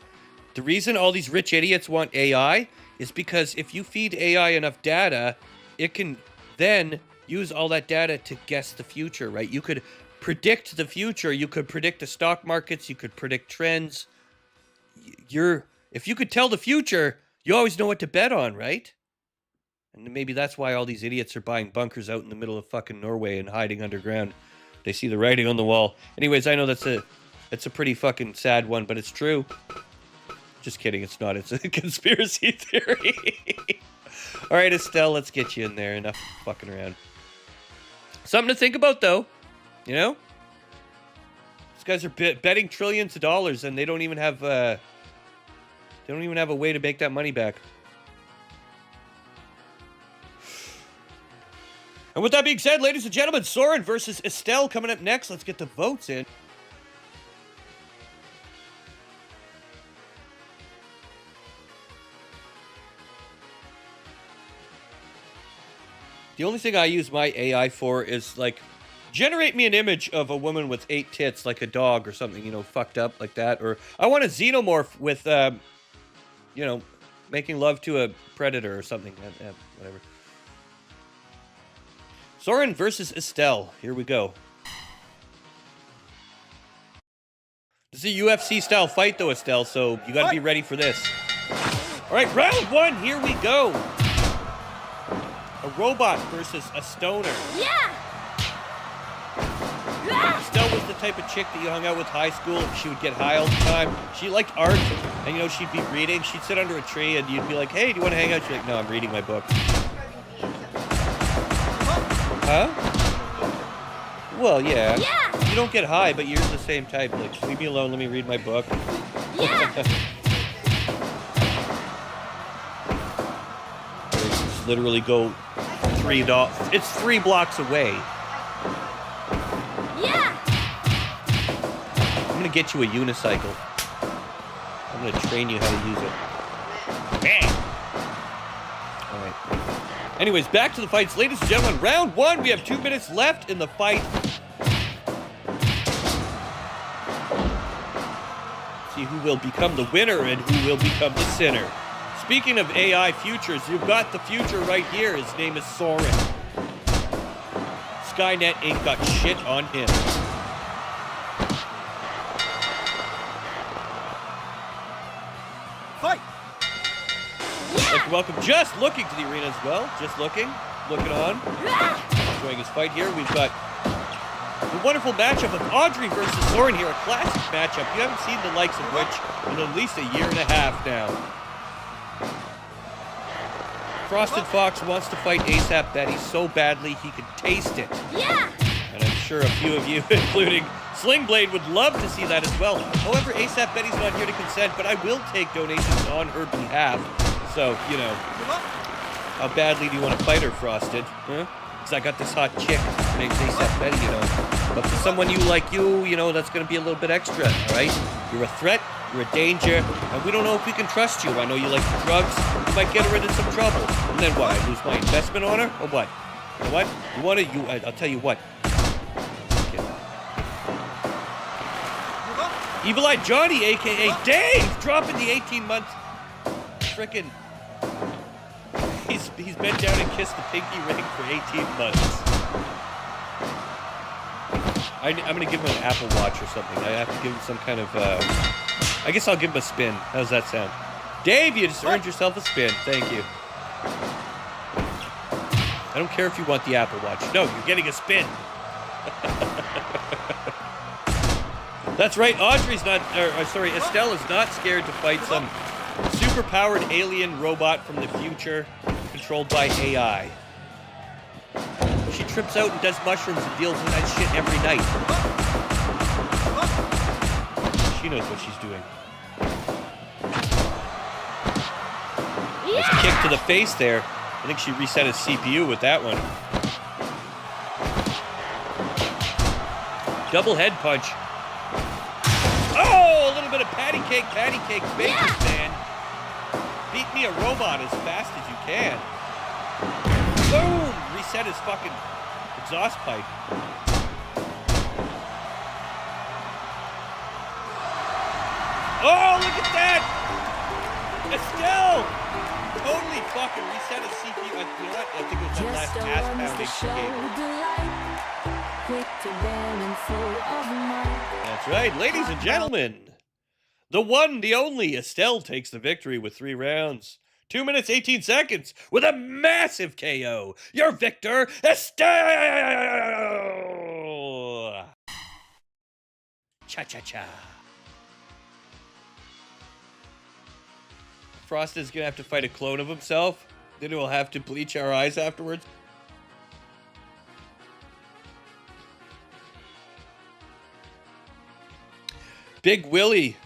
The reason all these rich idiots want AI is because if you feed AI enough data, it can then use all that data to guess the future, right? You could predict the future. You could predict the stock markets. You could predict trends. If you could tell the future, you always know what to bet on, right? And maybe that's why all these idiots are buying bunkers out in the middle of fucking Norway and hiding underground. They see the writing on the wall. Anyways, I know that's a pretty fucking sad one, but it's true. Just kidding, it's not. It's a conspiracy theory. All right, Estelle, let's get you in there. Enough fucking around. Something to think about, though. You know? These guys are betting trillions of dollars, and they don't even have a way to make that money back. And with that being said, ladies and gentlemen, Soren versus Estelle coming up next. Let's get the votes in. The only thing I use my AI for is, like, generate me an image of a woman with 8 tits, like a dog or something, you know, fucked up like that. Or I want a xenomorph with, you know, making love to a predator or something. Whatever. Soren versus Estelle. Here we go. This is a UFC-style fight, though, Estelle, so you gotta be ready for this. All right, round 1, here we go. A robot versus a stoner. Yeah! Estelle was the type of chick that you hung out with high school. She would get high all the time. She liked art, and, you know, she'd be reading. She'd sit under a tree, and you'd be like, hey, do you want to hang out? She'd be like, no, I'm reading my book. Huh? Well, yeah. Yeah! You don't get high, but you're the same type. Like, leave me alone, let me read my book. Yeah! Just literally go it's 3 blocks away. Yeah! I'm gonna get you a unicycle. I'm gonna train you how to use it. Bang! Alright. Anyways, back to the fights. Ladies and gentlemen, round 1. We have 2 minutes left in the fight. See who will become the winner and who will become the sinner. Speaking of AI futures, you've got the future right here. His name is Soren. Skynet ain't got shit on him. Fight! I'd like to welcome Just Looking to the arena as well. Just Looking on. Enjoying his fight here. We've got the wonderful matchup of Audrey versus Soren here. A classic matchup. You haven't seen the likes of which in at least a year and a half now. Frosted Fox wants to fight ASAP Betty so badly he could taste it. Yeah! And I'm sure a few of you, including Slingblade, would love to see that as well. However, ASAP Betty's not here to consent, but I will take donations on her behalf. So, you know, how badly do you want to fight her, Frosted? Huh? Because I got this hot chick named ASAP Betty, you know. But for someone you know, that's going to be a little bit extra, all right? You're a threat. You're a danger, and we don't know if we can trust you. I know you like the drugs. You might get her into some trouble. And then what? I lose my investment on her? Or what? You know what? You want to? I'll tell you what. Okay. Evil Eye Johnny, a.k.a. Dave, dropping the 18-month frickin'... He's bent down and kissed the pinky ring for 18 months. I'm going to give him an Apple Watch or something. I have to give him some kind of... I guess I'll give him a spin. How's that sound? Dave, you just earned yourself a spin. Thank you. I don't care if you want the Apple Watch. No, you're getting a spin. That's right. Estelle is not scared to fight some super-powered alien robot from the future controlled by AI. She trips out and does mushrooms and deals with that shit every night. She knows what she's doing. Yeah! Nice kick to the face there. I think she reset his CPU with that one. Double head punch. Oh, a little bit of patty cake, bacon, man. Beat me a robot as fast as you can. Boom! Reset his fucking exhaust pipe. Oh, look at that! Estelle! Totally fucking reset his CPU. You know what? I think it was that last ass pounding she gave. That's right, ladies and gentlemen. The one, the only, Estelle takes the victory with 3 rounds. 2 minutes, 18 seconds with a massive KO. Your victor, Estelle! Cha-cha-cha. Frost is gonna have to fight a clone of himself. Then we'll have to bleach our eyes afterwards. Big Willie.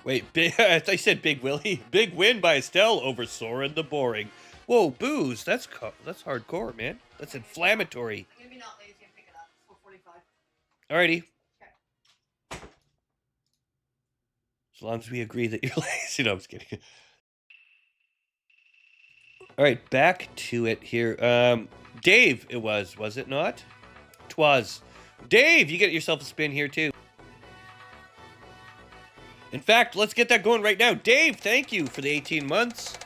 Wait, I thought you said Big Willie. Big win by Estelle over Soren the Boring. Whoa, booze. That's hardcore, man. That's inflammatory. I'm gonna be not lazy and pick it up. It's 4:45. Alrighty. Okay. As long as we agree that you're lazy. No, I'm just kidding. Alright, back to it here. Dave, it was it not? 'Twas. Dave, you get yourself a spin here too. In fact, let's get that going right now. Dave, thank you for the 18 months.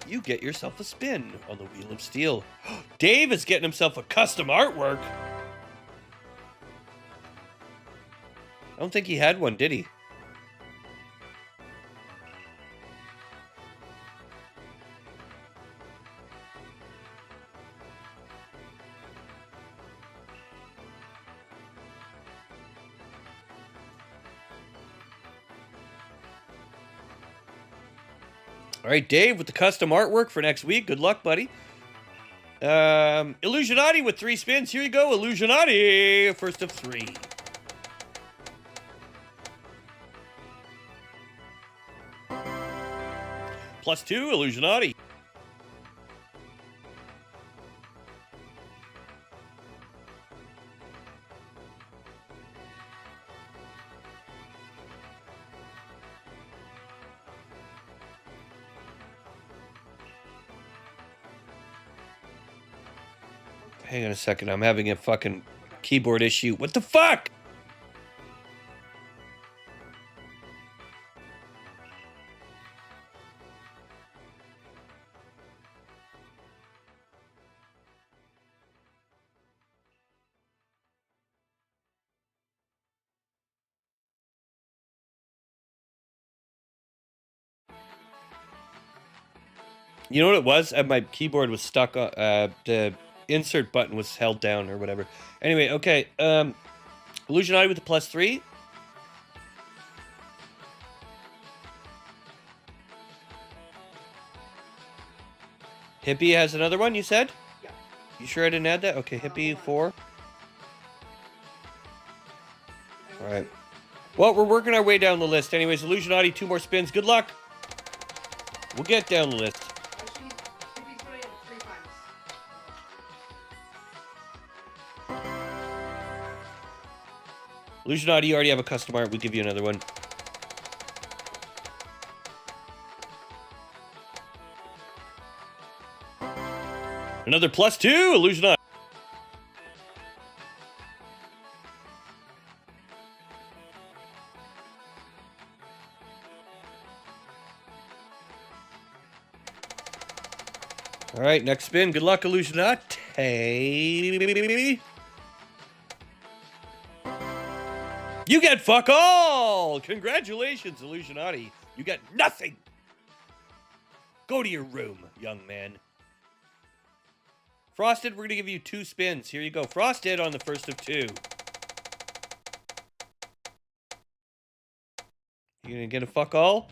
You get yourself a spin on the Wheel of Steel. Dave is getting himself a custom artwork. I don't think he had one, did he? All right, Dave, with the custom artwork for next week. Good luck, buddy. Illusionati with 3 spins. Here you go, Illusionati. First of 3. +2, Illusionati. Hang on a second, I'm having a fucking keyboard issue. What the fuck? You know what it was? My keyboard was stuck on the insert button was held down or whatever. Anyway, okay. Illusionati with the +3. Hippie has another one, you said? Yeah. You sure I didn't add that? Okay, Hippie 4. Alright. Well, we're working our way down the list. Anyways, Illusionati, 2 more spins. Good luck. We'll get down the list. She's put it in 3 times. Illusionati, you already have a custom art. We'll give you another one. Another +2, Illusionati. All right, next spin. Good luck, Illusionati. You get fuck all! Congratulations, Illusionati. You get nothing. Go to your room, young man. Frosted, we're going to give you 2 spins. Here you go. Frosted on the first of 2. You going to get a fuck all?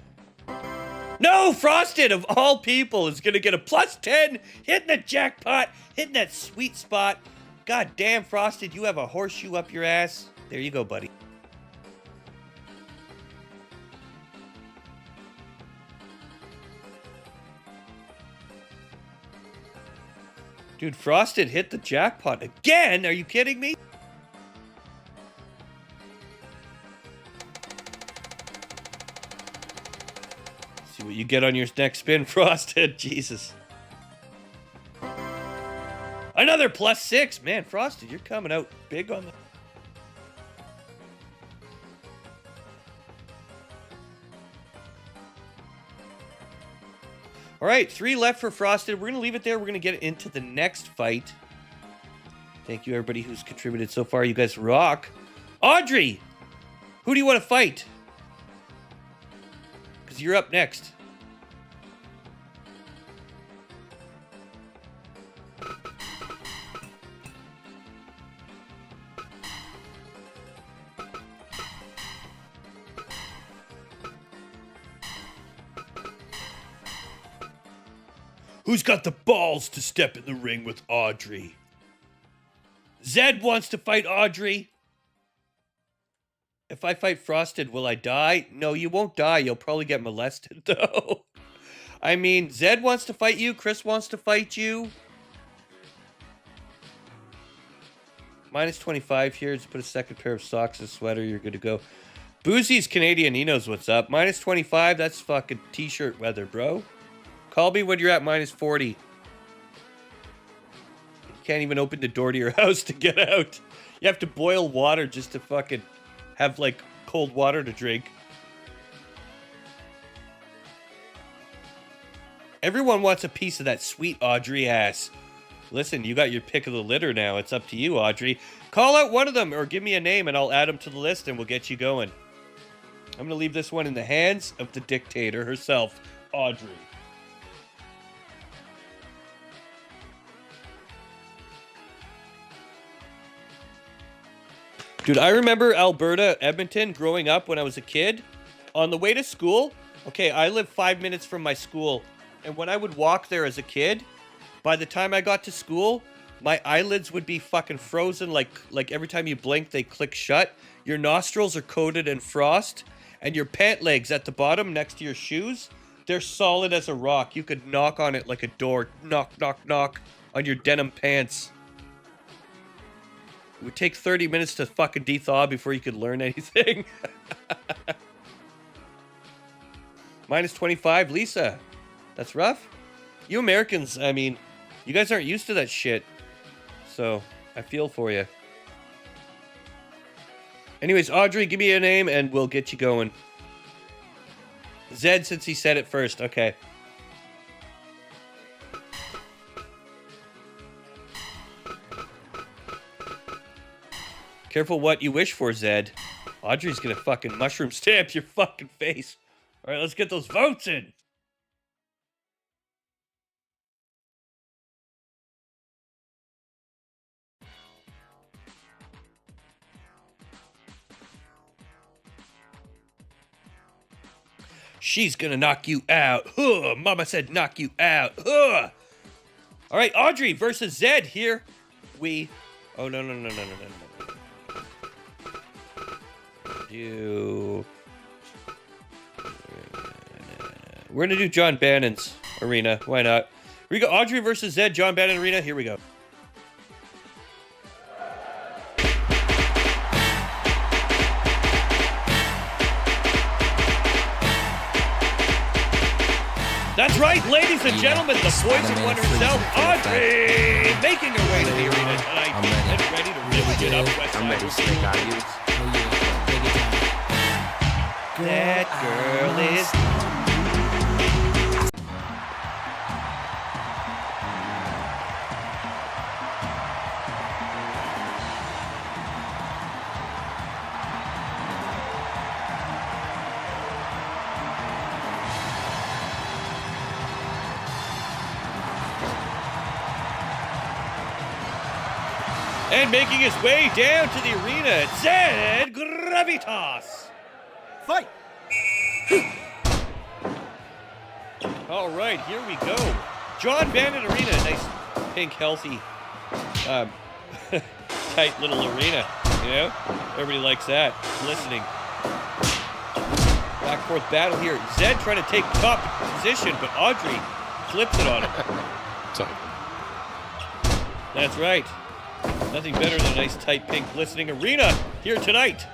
No! Frosted, of all people, is going to get a +10. Hitting the jackpot. Hitting that sweet spot. God damn, Frosted, you have a horseshoe up your ass. There you go, buddy. Dude, Frosted hit the jackpot again. Are you kidding me? See what you get on your next spin, Frosted. Jesus. Another +6. Man, Frosted, you're coming out big on the... All right, 3 left for Frosted. We're going to leave it there. We're going to get into the next fight. Thank you, everybody who's contributed so far. You guys rock. Audrey, who do you want to fight? Because you're up next. Who's got the balls to step in the ring with Audrey? Zed wants to fight Audrey. If I fight Frosted, will I die? No, you won't die. You'll probably get molested, though. I mean, Zed wants to fight you. Chris wants to fight you. -25 here. Just put a second pair of socks and sweater. You're good to go. Boozy's Canadian. He knows what's up. -25. That's fucking t-shirt weather, bro. Call me when you're at -40. You can't even open the door to your house to get out. You have to boil water just to fucking have, like, cold water to drink. Everyone wants a piece of that sweet Audrey ass. Listen, you got your pick of the litter now. It's up to you, Audrey. Call out one of them or give me a name and I'll add them to the list and we'll get you going. I'm going to leave this one in the hands of the dictator herself, Audrey. Dude, I remember Alberta, Edmonton, growing up when I was a kid. On the way to school, okay, I live 5 minutes from my school. And when I would walk there as a kid, by the time I got to school, my eyelids would be fucking frozen. Like every time you blink, they click shut. Your nostrils are coated in frost. And your pant legs at the bottom next to your shoes, they're solid as a rock. You could knock on it like a door. Knock, knock, knock on your denim pants. It would take 30 minutes to fucking de-thaw before you could learn anything. -25, Lisa. That's rough. You Americans, I mean, you guys aren't used to that shit. So, I feel for you. Anyways, Audrey, give me a name and we'll get you going. Zed, since he said it first. Okay. Careful what you wish for, Zed. Audrey's gonna fucking mushroom stamp your fucking face. All right, let's get those votes in. She's gonna knock you out. Huh, Mama said knock you out. Huh. All right, Audrey versus Zed here. Oh, no. We're gonna do John Bannon's arena. Why not? Here we go. Audrey versus Zed, John Bannon arena. Here we go. That's right, ladies and gentlemen, the poison one herself, Audrey, making her way to the arena tonight and ready to really get up West Side. That girl is... And making his way down to the arena, Zed Gravitas. Fight! All right, here we go. John Bannon Arena, nice pink, healthy, tight little arena, you know? Everybody likes that. Listening. Back and forth battle here. Zed trying to take top position, but Audrey flips it on him. That's right. Nothing better than a nice, tight, pink, glistening arena here tonight.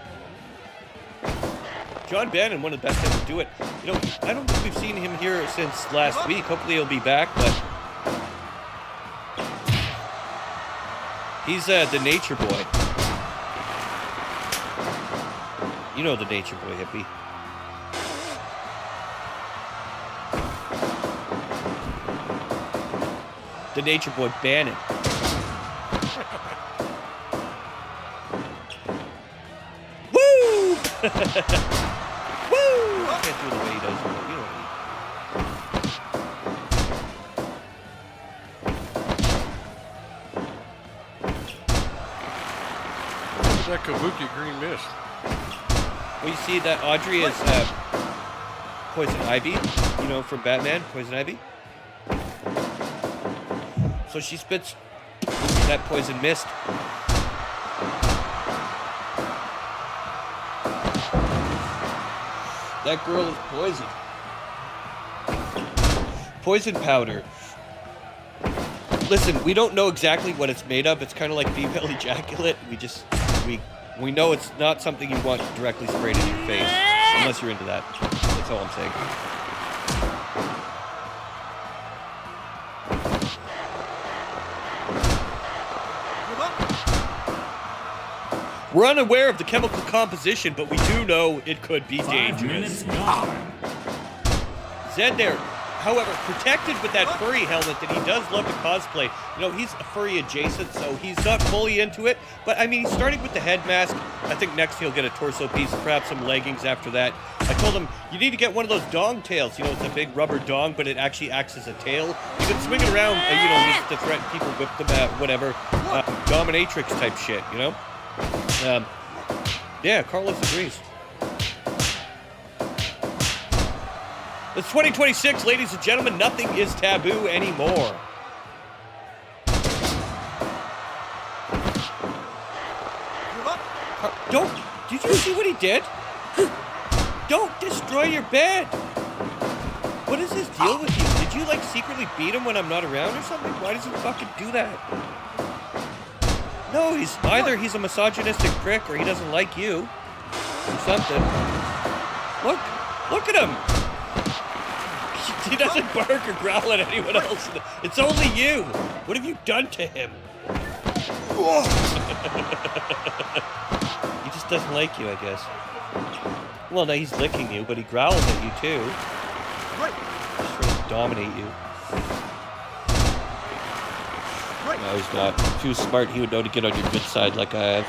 John Bannon, one of the best ever to do it. You know, I don't think we've seen him here since last week. Hopefully he'll be back, but he's the Nature Boy. You know the Nature Boy, hippie. The Nature Boy Bannon. Woo! Woo! I can't do the way he does it, but you know what What's that Kabuki green mist? Well, you see that Audrey is Poison Ivy, you know, from Batman, Poison Ivy. So she spits that poison mist. That girl is poison. Poison powder. Listen, we don't know exactly what it's made of. It's kind of like female ejaculate. We know it's not something you want directly sprayed in your face, unless you're into that. That's all I'm saying. We're unaware of the chemical composition, but we do know it could be 5 dangerous. minutes gone. Zed there, however, protected with that furry helmet that he does love to cosplay. You know, he's a furry adjacent, so he's not fully into it. But, I mean, he's starting with the head mask. I think next he'll get a torso piece, perhaps some leggings after that. I told him, you need to get one of those dong tails. You know, it's a big rubber dong, but it actually acts as a tail. You can swing it around, you know, use it to threaten people, whip them out, whatever. Dominatrix type shit, you know? Yeah, Carlos agrees. It's 2026, ladies and gentlemen. Nothing is taboo anymore. Did you see what he did? Don't destroy your bed. What is his deal with you? Did you, like, secretly beat him when I'm not around or something? Why does he fucking do that? No, either he's a misogynistic prick or he doesn't like you. Or something. Look at him! He doesn't bark or growl at anyone else. It's only you! What have you done to him? He just doesn't like you, I guess. Well, no, he's licking you, but he growls at you too. He's trying to dominate you. No, he's not. If he was smart, he would know to get on your good side like I have.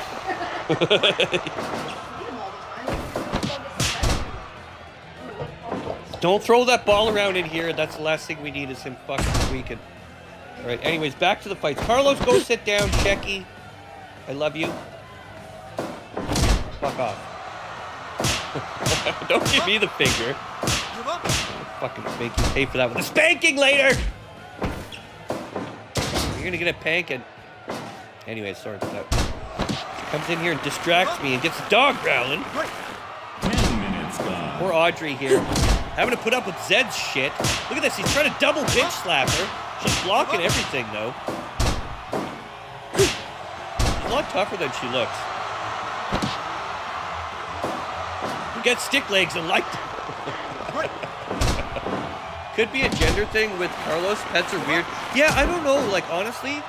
Don't throw that ball around in here. That's the last thing we need is him fucking squeaking. Alright, anyways, back to the fights. Carlos, go sit down. Shecky, I love you. Fuck off. Don't give me the finger. I'll fucking make you pay for that with a spanking later! You're gonna get a panking. Anyways, sorry about that. She comes in here and distracts me and gets the dog growling. 10 minutes gone. Poor Audrey here. Having to put up with Zed's shit. Look at this, he's trying to double bitch slap her. She's blocking everything, though. She's a lot tougher than she looks. You get stick legs and like them. Could be a gender thing with Carlos. Pets are weird. Yeah, I don't know. Like, honestly,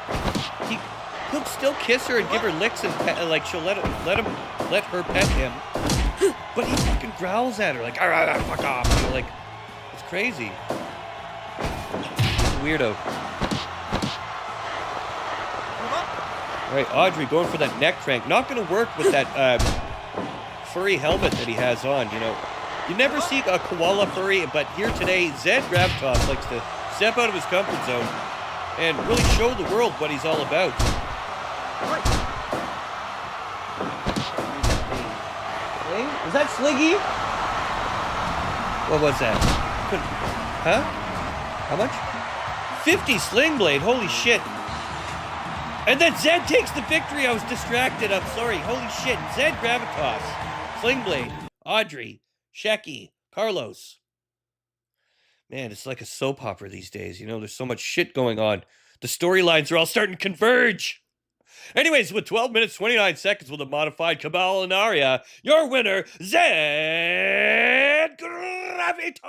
he'll still kiss her and give her licks and pet, like she'll let her pet him. But he fucking growls at her like, fuck off. You know, like, it's crazy. He's a weirdo. All right, Audrey going for that neck crank. Not going to work with that furry helmet that he has on, you know. You never see a koala furry, but here today, Zed Gravitas likes to step out of his comfort zone and really show the world what he's all about. Was that Sliggy? What was that? Huh? How much? 50 Sling Blade, holy shit. And then Zed takes the victory. I was distracted, I'm sorry. Holy shit, Zed Gravitas, Sling Blade, Audrey, Shecky, Carlos. Man, it's like a soap opera these days. You know, there's so much shit going on. The storylines are all starting to converge. Anyways, with 12 minutes, 29 seconds with a modified Cabal and Aria, your winner, Zed Gravitas.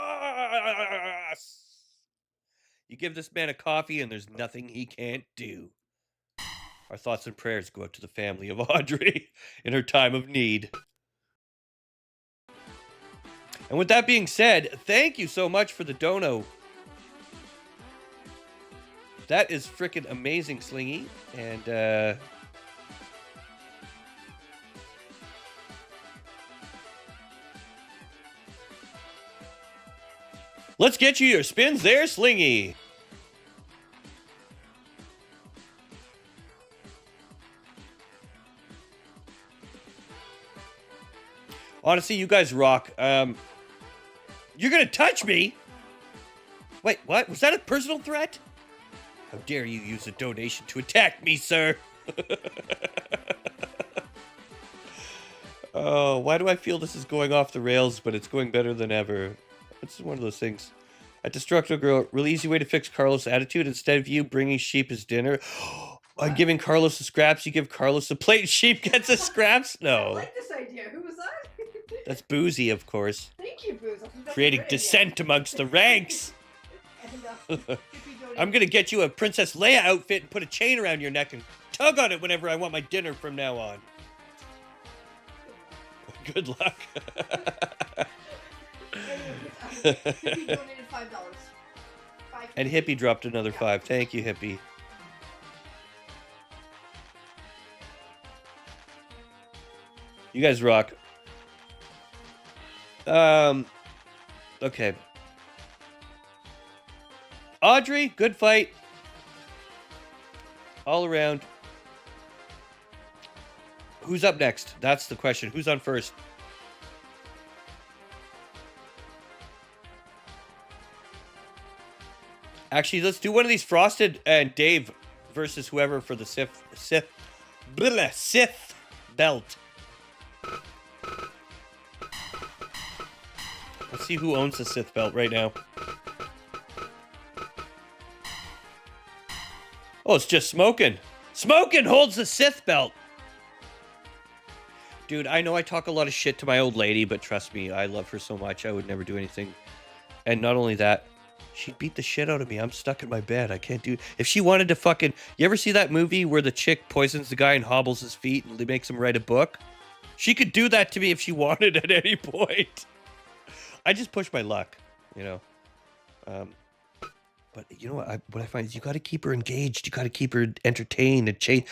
You give this man a coffee and there's nothing he can't do. Our thoughts and prayers go out to the family of Audrey in her time of need. And with that being said, thank you so much for the dono. That is freaking amazing, Slingy. And, let's get you your spins there, Slingy. Honestly, you guys rock. You're gonna touch me? Wait, what? Was that a personal threat? How dare you use a donation to attack me, sir? Oh, why do I feel this is going off the rails, but it's going better than ever? It's one of those things. At Destructo Girl, really easy way to fix Carlos' attitude. Instead of you bringing sheep as dinner, I'm giving Carlos the scraps. You give Carlos a plate. Sheep gets the scraps. I No, like this idea. Who was that? that's Boozy, of course. Thank you, Booze. I think that's a Creating great idea. dissent amongst the ranks. And, Hippie donated- I'm gonna get you a Princess Leia outfit and put a chain around your neck and tug on it whenever I want my dinner from now on. Good luck. Hippie donated $5. And Hippie dropped another 5. Thank you, Hippie. You guys rock. Okay. Audrey, good fight. All around. Who's up next? That's the question. Who's on first? Actually, let's do one of these. Frosted and Dave versus whoever for the Sith belt. Let's see who owns the Sith belt right now. Oh, it's just Smokin'. Smokin' holds the Sith belt. Dude, I know I talk a lot of shit to my old lady, but trust me, I love her so much, I would never do anything. And not only that, she'd beat the shit out of me. I'm stuck in my bed. I can't do... If she wanted to fucking... You ever see that movie where the chick poisons the guy and hobbles his feet and makes him write a book? She could do that to me if she wanted at any point. I just push my luck, you know. But you know what I find is you got to keep her engaged. You got to keep her entertained and change.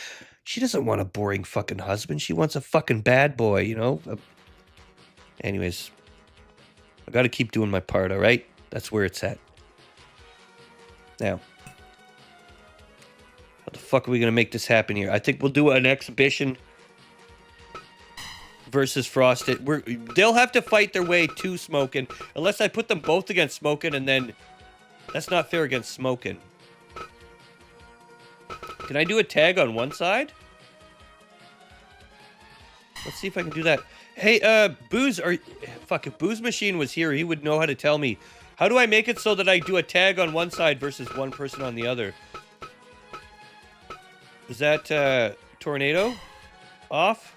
She doesn't want a boring fucking husband. She wants a fucking bad boy, you know? Anyways, I got to keep doing my part, all right? That's where it's at. Now, how the fuck are we going to make this happen here? I think we'll do an exhibition versus Frosted. They'll have to fight their way to Smokin', unless I put them both against Smokin', and then that's not fair against Smokin'. Can I do a tag on one side? Let's see if I can do that. Hey, Booze, if Booze Machine was here, he would know how to tell me. How do I make it so that I do a tag on one side versus one person on the other? Is that, Tornado? Off?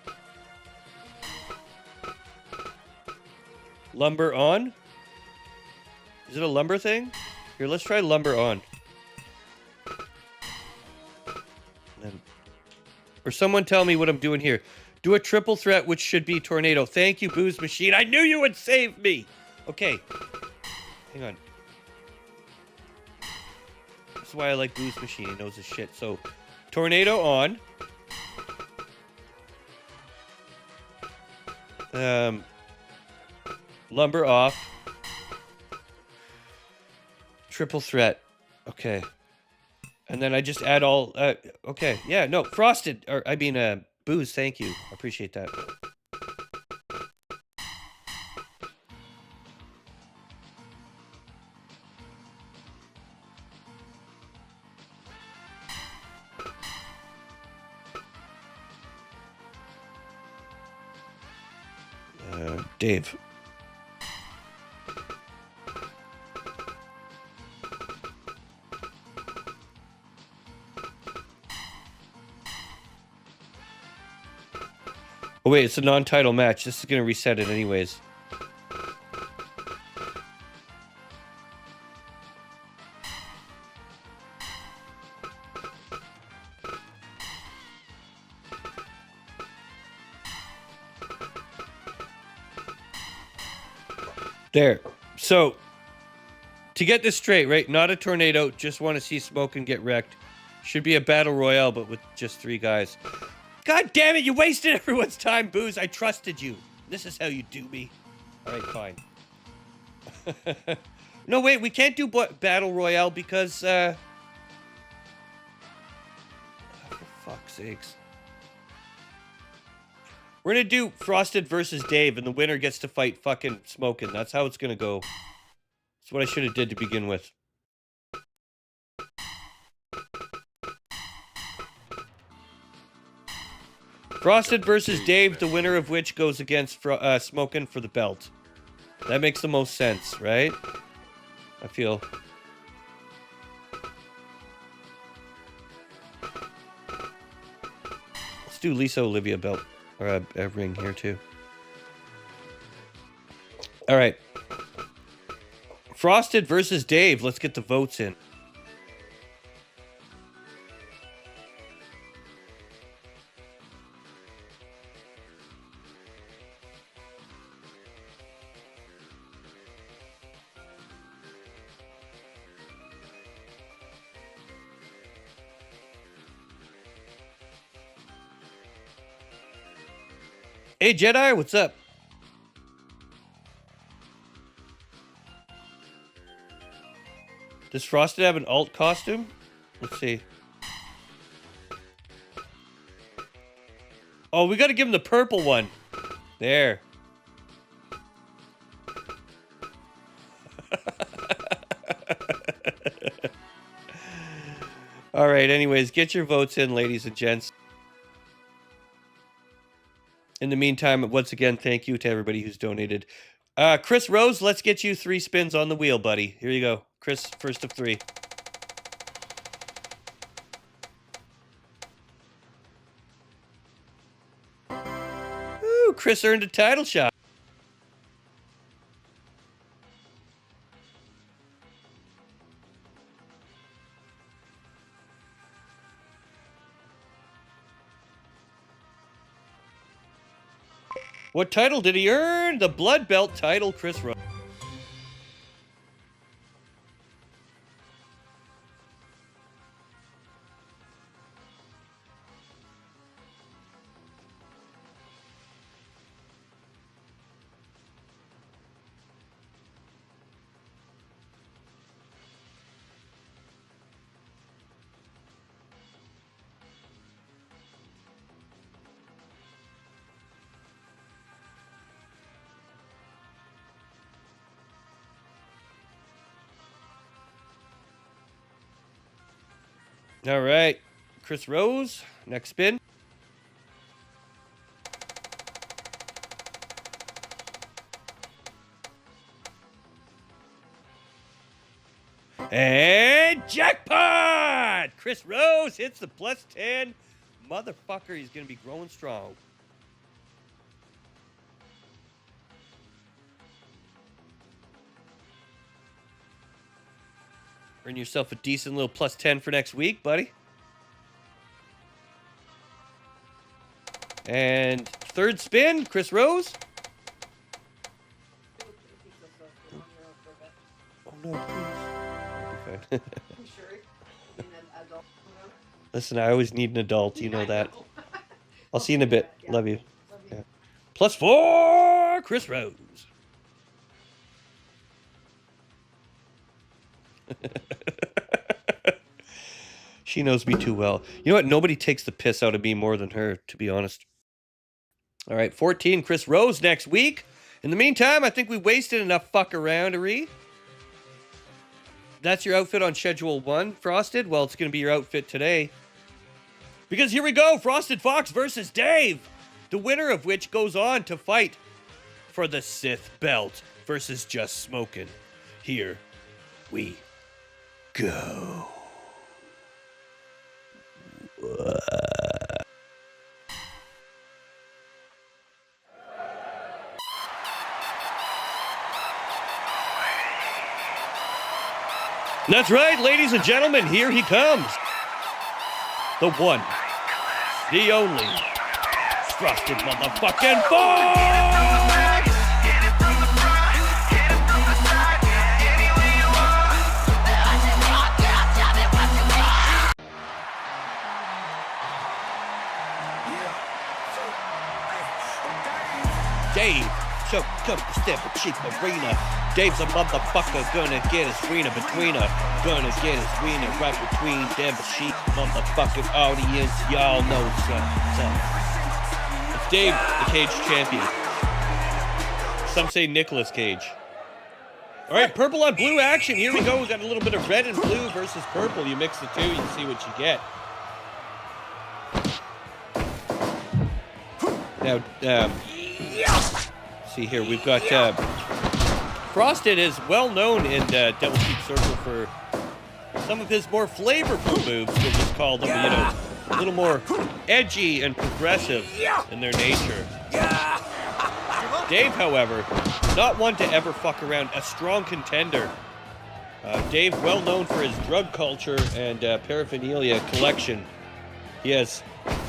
Lumber on? Is it a lumber thing? Here, let's try lumber on. Or someone tell me what I'm doing here. Do a triple threat, which should be Tornado. Thank you, Booze Machine. I knew you would save me. Okay. Hang on. That's why I like Booze Machine. He knows his shit. So, Tornado on. Lumber off. Triple threat. Okay. And then I just add all... okay. Yeah, no. Frosted. Or, I mean, Booze. Thank you. I appreciate that. Dave. Oh wait, it's a non-title match. This is gonna reset it anyways. There. So, to get this straight, right? Not a tornado. Just want to see smoke and get wrecked. Should be a battle royale, but with just 3 guys. God damn it! You wasted everyone's time, Booze. I trusted you. This is how you do me. All right, fine. No, wait. We can't do battle royale because. For fuck's sakes. We're gonna do Frosted versus Dave, and the winner gets to fight fucking Smokin'. That's how it's gonna go. That's what I should have did to begin with. Frosted versus Dave, the winner of which goes against Smokin' for the belt. That makes the most sense, right? I feel. Let's do Lisa Olivia belt. Or a ring here too. All right. Frosted versus Dave. Let's get the votes in. Hey, Jedi, what's up? Does Frosted have an alt costume? Let's see. Oh, we gotta give him the purple one. There. All right, anyways, get your votes in, ladies and gents. In the meantime, once again, thank you to everybody who's donated. Chris Rose, let's get you 3 spins on the wheel, buddy. Here you go. Chris, first of 3. Ooh, Chris earned a title shot. What title did he earn? The Blood Belt title, Chris Rose. All right, Chris Rose, next spin. And jackpot! Chris Rose hits the +10. Motherfucker, he's going to be growing strong. Earn yourself a decent little +10 for next week, buddy. And third spin, Chris Rose. Oh no, please. I'll be fine. Listen, I always need an adult, you know that. I'll see you in a bit. Love you. Yeah. +4, Chris Rose. She knows me too well. You know what? Nobody takes the piss out of me more than her, to be honest. All right, 14, Chris Rose next week. In the meantime, I think we wasted enough fuck-aroundery. That's your outfit on Schedule 1, Frosted? Well, it's going to be your outfit today. Because here we go, Frosted Fox versus Dave. The winner of which goes on to fight for the Sith belt versus Just Smokin'. Here we go. That's right, ladies and gentlemen, here he comes. The one, the only, Frosted motherfucking Fox! Dave, so come to Step Cheek Arena. Dave's a motherfucker, gonna get his wiener between her. Gonna get his wiener right between them sheep motherfucking audience. Y'all know something. It's Dave, the Cage champion. Some say Nicolas Cage. All right, purple on blue action. Here we go. We got a little bit of red and blue versus purple. You mix the two, you see what you get. Now, see here, we've got Frosted is well known in Devil Sheep Circle for some of his more flavorful moves. We'll just call them, you know, a little more edgy and progressive in their nature. Dave, however, not one to ever fuck around, a strong contender. Dave, well known for his drug culture and paraphernalia collection. He has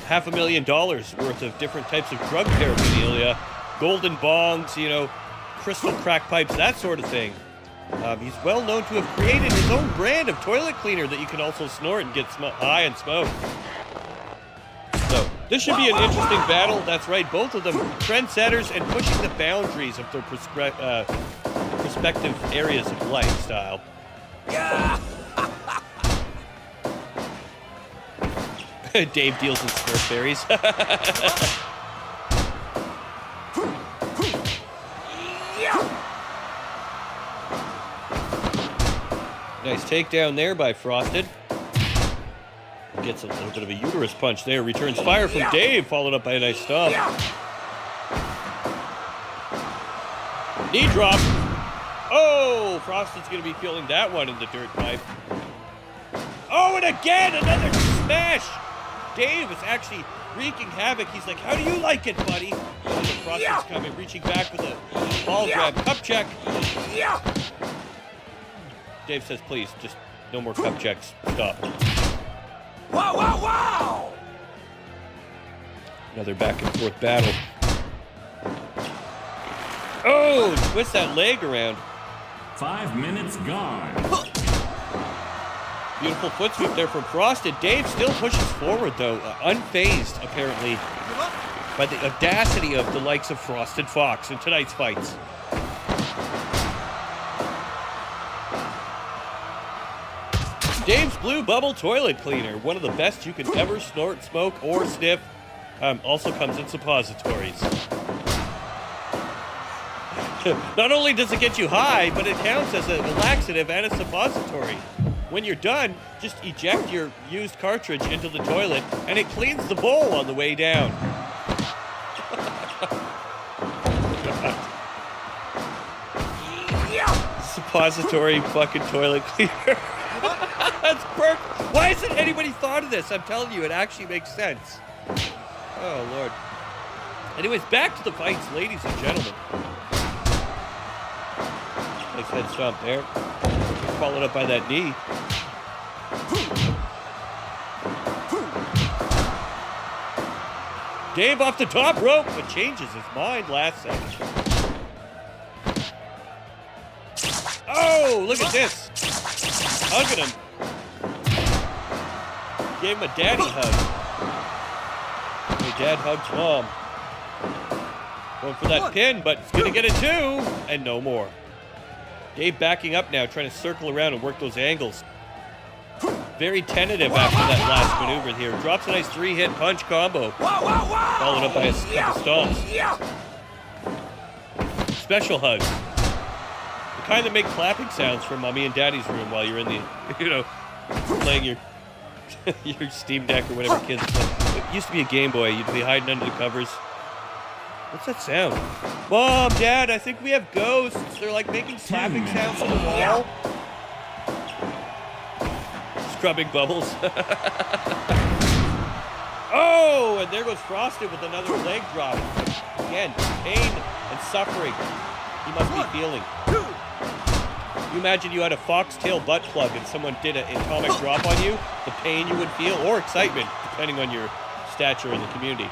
$500,000 worth of different types of drug paraphernalia, golden bongs, you know, crystal crack pipes, that sort of thing. He's well known to have created his own brand of toilet cleaner that you can also snort and get high and smoke. So this should be an interesting battle. That's right, both of them trendsetters and pushing the boundaries of their respective areas of lifestyle. Dave deals in Smurf berries. Nice takedown there by Frosted. Gets a little bit of a uterus punch there. Returns fire from Dave, followed up by a nice stomp. Knee drop. Oh, Frosted's going to be feeling that one in the dirt pipe. Oh, and again, another smash. Dave is actually wreaking havoc. He's like, how do you like it, buddy? And the Frosted's coming, reaching back with a ball grab. Cup check. Dave says, please, just no more cup checks. Stop. Wow, wow, wow! Another back and forth battle. Oh, twist that leg around. 5 minutes gone. Beautiful foot sweep there from Frosted. Dave still pushes forward, though, unfazed, apparently, by the audacity of the likes of Frosted Fox in tonight's fights. Dave's Blue Bubble Toilet Cleaner, one of the best you can ever snort, smoke, or sniff. Also comes in suppositories. Not only does it get you high, but it counts as a laxative and a suppository. When you're done, just eject your used cartridge into the toilet, and it cleans the bowl on the way down. Suppository fucking toilet cleaner. That's perfect. Why hasn't anybody thought of this? I'm telling you, it actually makes sense. Oh, Lord. Anyways, back to the fights, ladies and gentlemen. Nice head stomp there. Followed up by that knee. Dave off the top rope, but changes his mind last second. Oh, look at this. Hugging him. Gave him a daddy hug. My dad hugs mom. Going for that pin, but he's gonna get it too, and no more. Dave backing up now, trying to circle around and work those angles. Very tentative after that last maneuver here. Drops a nice 3-hit punch combo. Followed up by a couple stomps. Special hugs. The kind that make clapping sounds from mommy and daddy's room while you're in the, you know, playing your your Steam Deck or whatever kids play. It used to be a Game Boy. You'd be hiding under the covers. What's that sound? Mom, Dad, I think we have ghosts. They're like making slapping sounds on the wall. Scrubbing bubbles. Oh, and there goes Frosted with another leg drop. Again, pain and suffering he must be feeling. You imagine you had a foxtail butt plug and someone did an atomic drop on you, the pain you would feel, or excitement, depending on your stature in the community.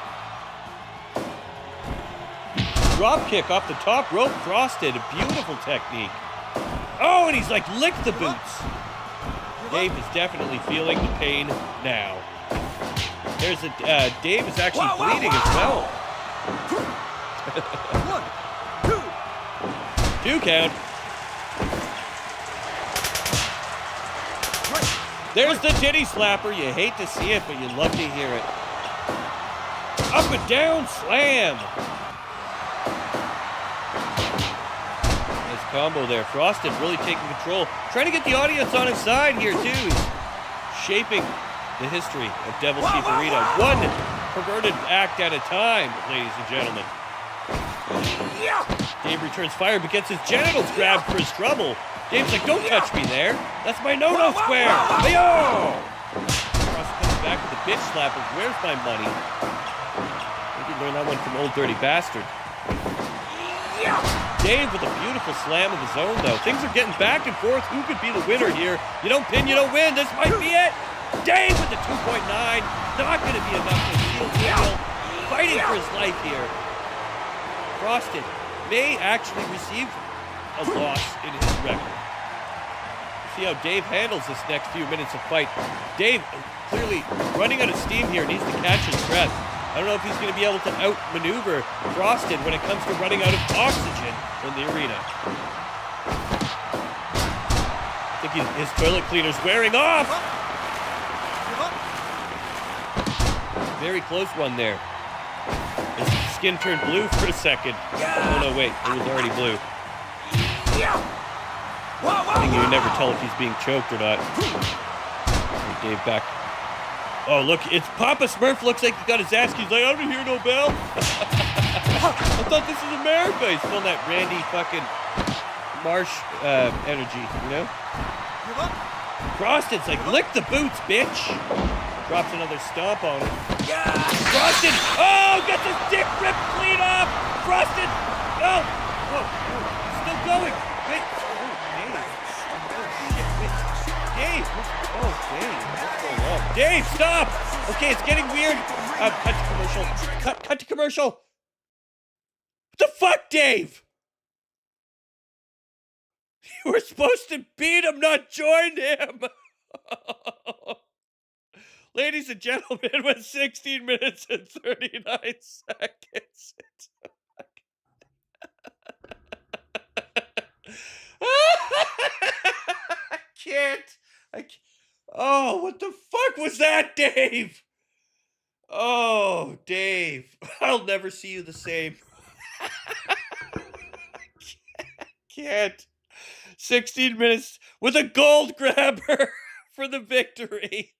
Drop kick off the top rope, Frosted, a beautiful technique. Oh, and he's like licked the boots. Dave is definitely feeling the pain now. There's a Dave is actually bleeding as well. 1, 2. 2 count. There's the titty slapper. You hate to see it, but you love to hear it. Up and down slam. Nice combo there. Frosted really taking control. Trying to get the audience on his side here, too. He's shaping the history of Devil's Teeth Arena. One perverted act at a time, ladies and gentlemen. Dave returns fire, but gets his genitals grabbed for his trouble. Dave's like, don't touch me there. That's my no-no square. Hey-yo! Frost comes back with a bitch slapper. Where's my money? Maybe learn that one from Old Dirty Bastard. Dave with a beautiful slam of his own, though. Things are getting back and forth. Who could be the winner here? You don't pin, you don't win. This might be it. Dave with the 2.9. Not going to be enough to seal the deal. Fighting for his life here. Frosted may actually receive a loss in his record. See how Dave handles this next few minutes of fight. Dave clearly running out of steam here, needs to catch his breath. I don't know if he's going to be able to outmaneuver Frosted when it comes to running out of oxygen in the arena. I think his toilet cleaner's wearing off. Very close one there. His skin turned blue for a second. Oh no, wait, it was already blue. I think you can never tell if he's being choked or not. Dave back. Oh, look, it's Papa Smurf. Looks like he got his ass. He's like, I don't hear no bell. I thought this was America. He's feeling that Randy fucking Marsh energy, you know? Frosted's like, lick the boots, bitch. Drops another stomp on him. Frosted! Oh, got the dick ripped clean off! Frosted! Oh! Oh, he's still going! Wait! Oh, Dave! Oh, shit, wait. Dave! Oh, Dave, what's going on? Dave, stop! Okay, it's getting weird. Cut to commercial. Cut to commercial! What the fuck, Dave? You were supposed to beat him, not join him! Ladies and gentlemen, with 16 minutes and 39 seconds. I can't. Oh, what the fuck was that, Dave? Oh, Dave. I'll never see you the same. Can't. 16 minutes with a gold grabber for the victory.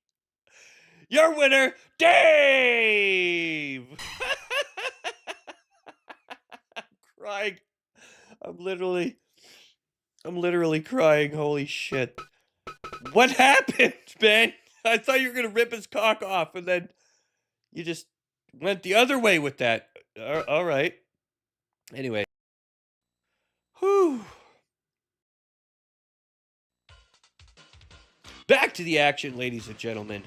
Your winner, Dave! I'm crying. I'm literally crying. Holy shit. What happened, man? I thought you were going to rip his cock off, and then you just went the other way with that. All right. Anyway. Whew. Back to the action, ladies and gentlemen.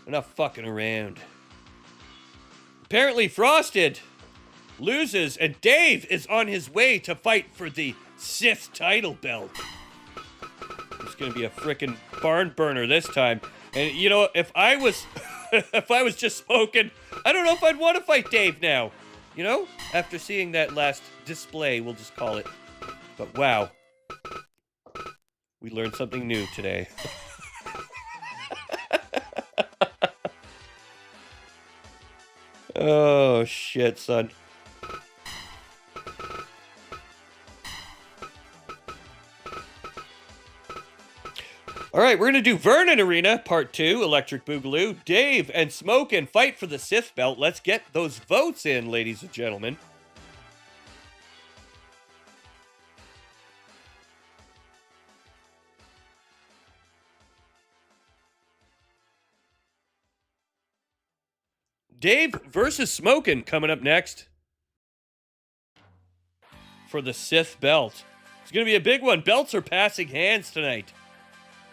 We're not fucking around. Apparently, Frosted loses, and Dave is on his way to fight for the Sith title belt. It's gonna be a frickin' barn burner this time. And you know, if I was, if I was just smoking, I don't know if I'd want to fight Dave now. You know, after seeing that last display, we'll just call it. But wow, we learned something new today. Oh, shit, son. All right, we're going to do Vernon Arena, Part 2, Electric Boogaloo. Dave and Smokin' fight for the Sith belt. Let's get those votes in, ladies and gentlemen. Dave versus Smokin' coming up next for the Sith belt. It's going to be a big one. Belts are passing hands tonight.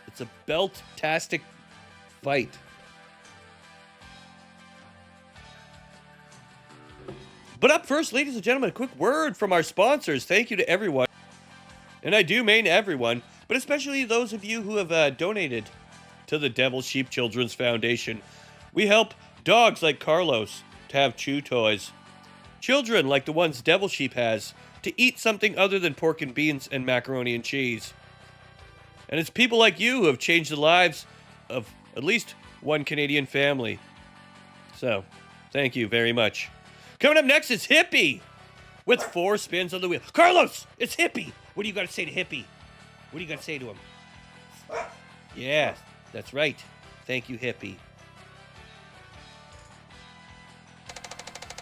It's a belt-tastic fight. But up first, ladies and gentlemen, a quick word from our sponsors. Thank you to everyone. And I do mean everyone, but especially those of you who have donated to the Devil Sheep Children's Foundation. We help dogs like Carlos to have chew toys. Children like the ones Devil Sheep has to eat something other than pork and beans and macaroni and cheese. And it's people like you who have changed the lives of at least one Canadian family. So, thank you very much. Coming up next is Hippie with 4 spins on the wheel. Carlos, it's Hippie. What do you got to say to Hippie? What do you got to say to him? Yeah, that's right. Thank you, Hippie.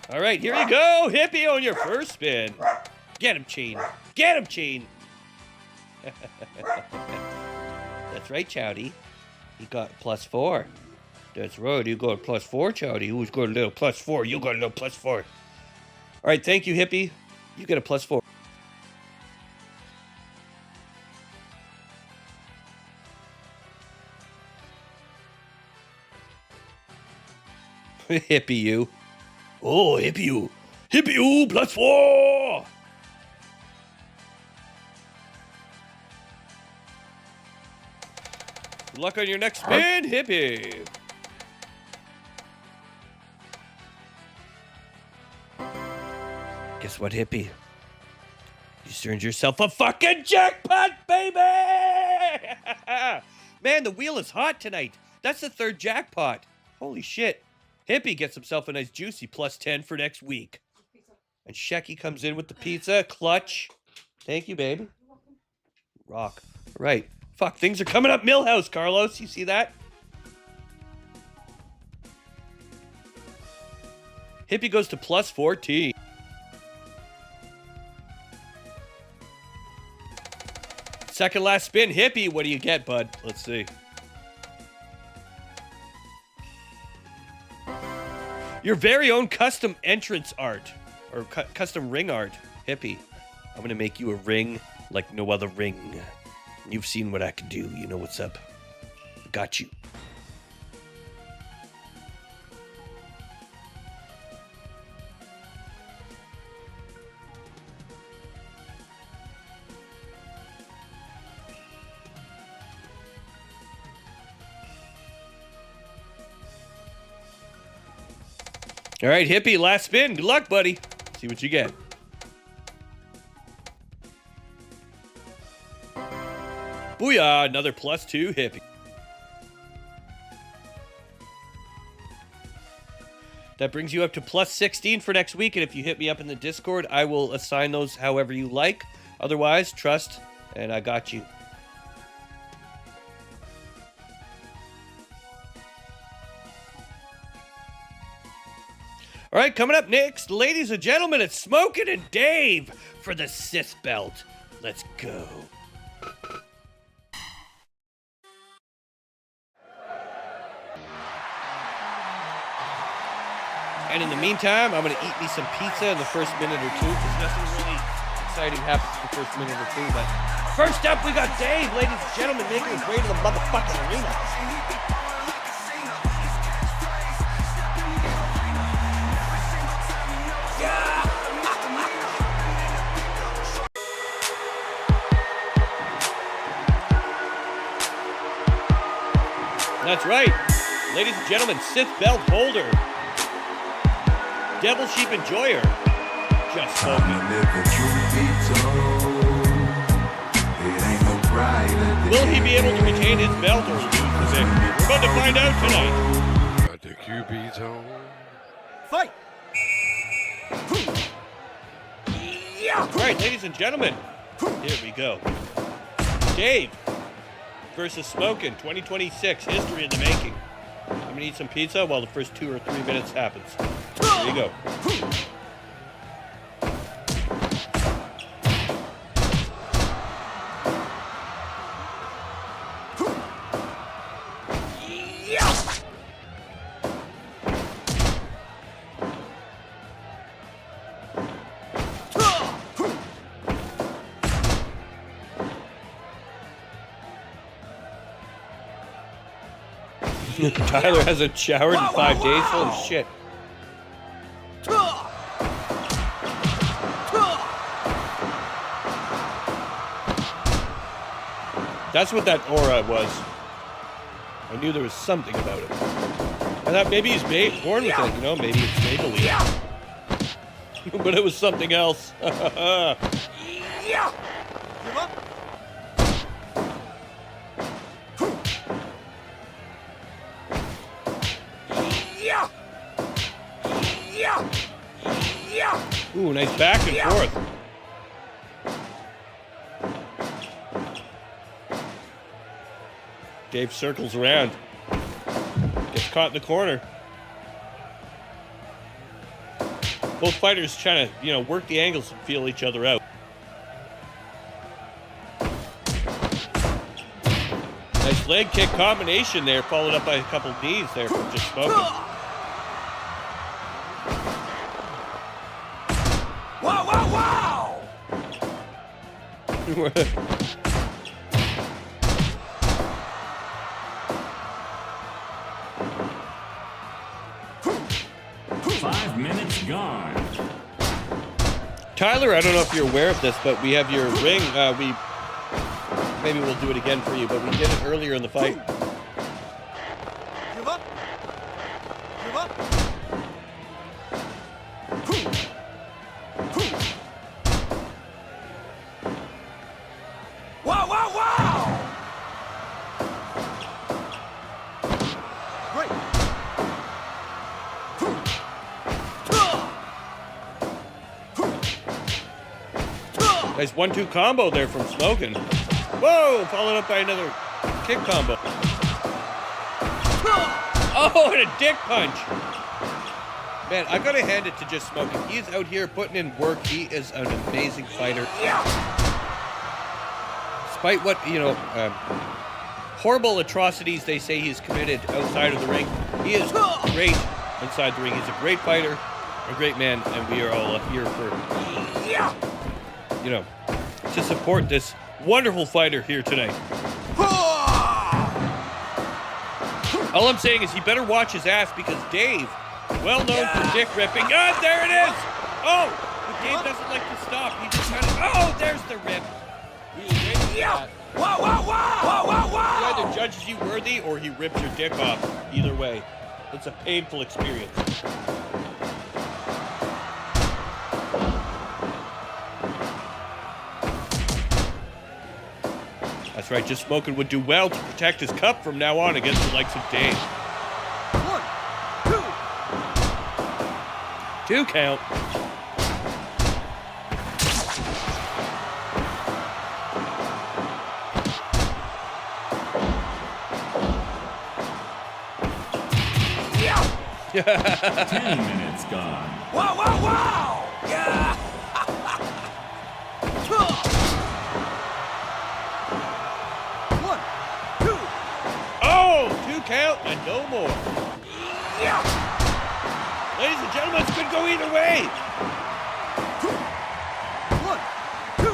All right, here you go. Hippie on your first spin. Get him, Chain. Get him, Chain. That's right, Chowdy. He got +4. That's right, you got +4, Chowdy. Who's got a little +4? You got a little +4. All right, thank you, Hippie. You get a +4. Hippie you. Oh, Hippie you. Hippie you, +4. Good luck on your next spin, Hippie. Guess what, Hippie? You just earned yourself a fucking jackpot, baby! Man, the wheel is hot tonight. That's the 3rd jackpot. Holy shit. Hippie gets himself a nice juicy +10 for next week. And Shecky comes in with the pizza. Clutch. Thank you, baby. Rock. All right. Fuck, things are coming up Millhouse, Carlos. You see that? Hippie goes to +14. Second last spin, Hippie. What do you get, bud? Let's see. Your very own custom entrance art. Or custom ring art. Hippie. I'm going to make you a ring like no other ring. You've seen what I can do. You know what's up. Got you. All right, Hippie, last spin. Good luck, buddy. See what you get. Booyah, another +2, Hippie. That brings you up to +16 for next week, and if you hit me up in the Discord, I will assign those however you like. Otherwise, trust, and I got you. All right, coming up next, ladies and gentlemen, it's Smokin' and Dave for the Sith Belt. Let's go. And in the meantime, I'm going to eat me some pizza in the first minute or two, because nothing really exciting happens in the first minute or two. But first up, we got Dave, ladies and gentlemen, making his way to the motherfucking arena. That's right. Ladies and gentlemen, Sith Belt holder, Devil Sheep enjoyer, just spoken. Will he be able to retain his belt or lose the victory? We're about to find out tonight. Got the QB zone. Fight! All right, ladies and gentlemen, here we go. Dave versus Smokin', 2026, history in the making. I'm gonna eat some pizza while the first 2 or 3 minutes happens. Here you go. Tyler hasn't showered in 5 days. Holy shit. That's what that aura was. I knew there was something about it. I thought maybe he's born with it, you know? Maybe it's Maybelline. But it was something else. Ooh, nice back and forth. Dave circles around. Gets caught in the corner. Both fighters trying to, you know, work the angles and feel each other out. Nice leg kick combination there, followed up by a couple knees there from just smoking. Wow, wow, wow! 5 minutes gone. Tyler, I don't know if you're aware of this, but we have your ring. Maybe we'll do it again for you, but we did it earlier in the fight. Give up! Give up! Wow, wow, wow! Great! Nice 1-2 combo there from Smokin'. Whoa, followed up by another kick combo. Oh, and a dick punch. Man, I gotta hand it to Just Smokin'. He's out here putting in work. He is an amazing fighter. Despite what, you know, horrible atrocities they say he's committed outside of the ring, he is great inside the ring. He's a great fighter, a great man, and we are all here for, you know, to support this wonderful fighter here tonight. All I'm saying is he better watch his ass because Dave, well known for dick ripping. Ah, there it is! Oh, but Dave doesn't like to stop. He just kind of, oh, there's the rip. Wow, wow, wow! Wow, wow, He wow! either judges you worthy or he rips your dick off. Either way, it's a painful experience. That's right, Just Smokin' would do well to protect his cup from now on against the likes of Dave. 1, 2. 2 count. Yeah! 10 minutes gone. Wow, wow, wow! Yeah! Oh, 2 count and no more. Yeah! Ladies and gentlemen, this could go either way. 1, 2.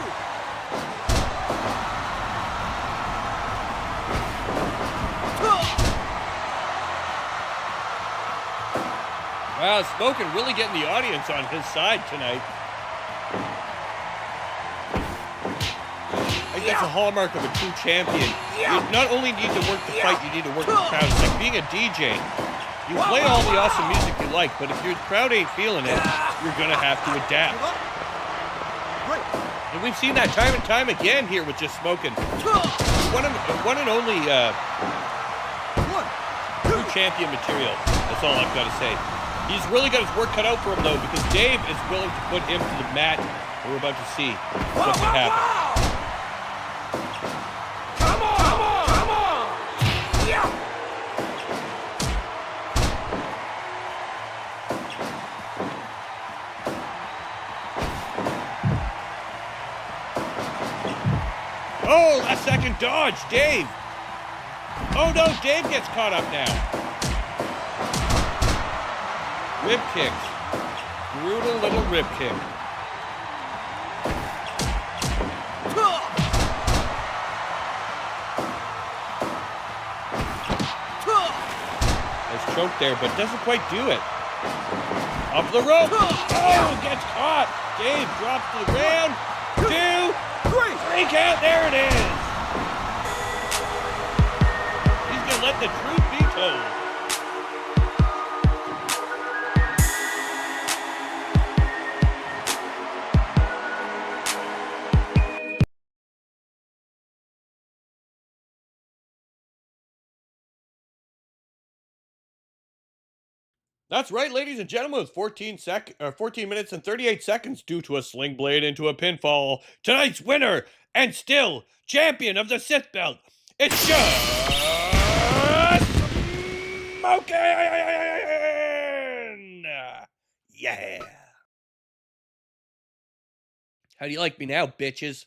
Wow, Smokin' really getting the audience on his side tonight. I think that's a hallmark of a true champion. You not only need to work the fight, you need to work the crowd. It's like being a DJ. You play all the awesome music you like, but if your crowd ain't feeling it, you're gonna have to adapt. And we've seen that time and time again here with Just Smokin'. One and only true champion material. That's all I've got to say. He's really got his work cut out for him, though, because Dave is willing to put him to the mat. And we're about to see what's going to happen. Come on! Come on! Come on! Yeah! Oh, a second dodge, Dave. Oh, no, Dave gets caught up now. Rib kicks. Brutal little rib kick. choke there, but doesn't quite do it. Up the rope. Oh, gets caught. Dave drops to the ground. 2, 3 count. There it is. He's going to let the truth be told. That's right, ladies and gentlemen, with 14 minutes and 38 seconds due to a sling blade into a pinfall. Tonight's winner and still champion of the Sith Belt, it's just Smokin'! Yeah. How do you like me now, bitches?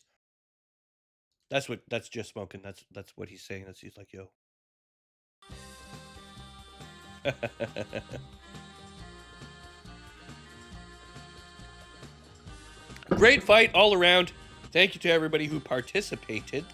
That's just Smokin'. That's what he's saying. He's like, yo. Great fight all around. Thank you to everybody who participated.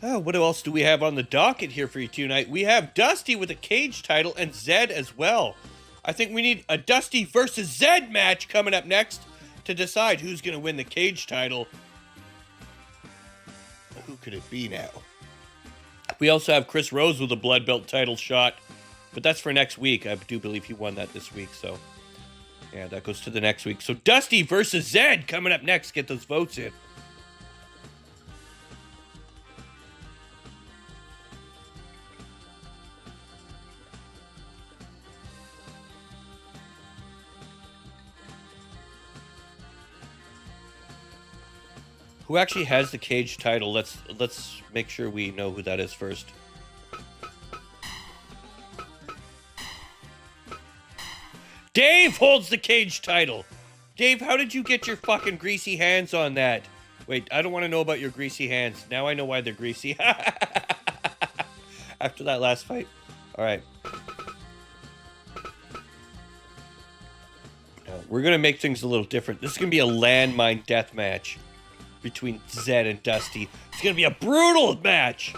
Oh, what else do we have on the docket here for you tonight? We have Dusty with a cage title and Zed as well. I think we need a Dusty versus Zed match coming up next to decide who's going to win the cage title. Who could it be now? We also have Chris Rose with a blood belt title shot. But that's for next week. I do believe he won that this week, so yeah, that goes to the next week. So Dusty versus Zed coming up next. Get those votes in. Who actually has the cage title? Let's make sure we know who that is first. Dave holds the cage title. Dave, how did you get your fucking greasy hands on that? Wait, I don't want to know about your greasy hands. Now I know why they're greasy. After that last fight. All right. We're going to make things a little different. This is going to be a landmine death match between Zed and Dusty. It's going to be a brutal match.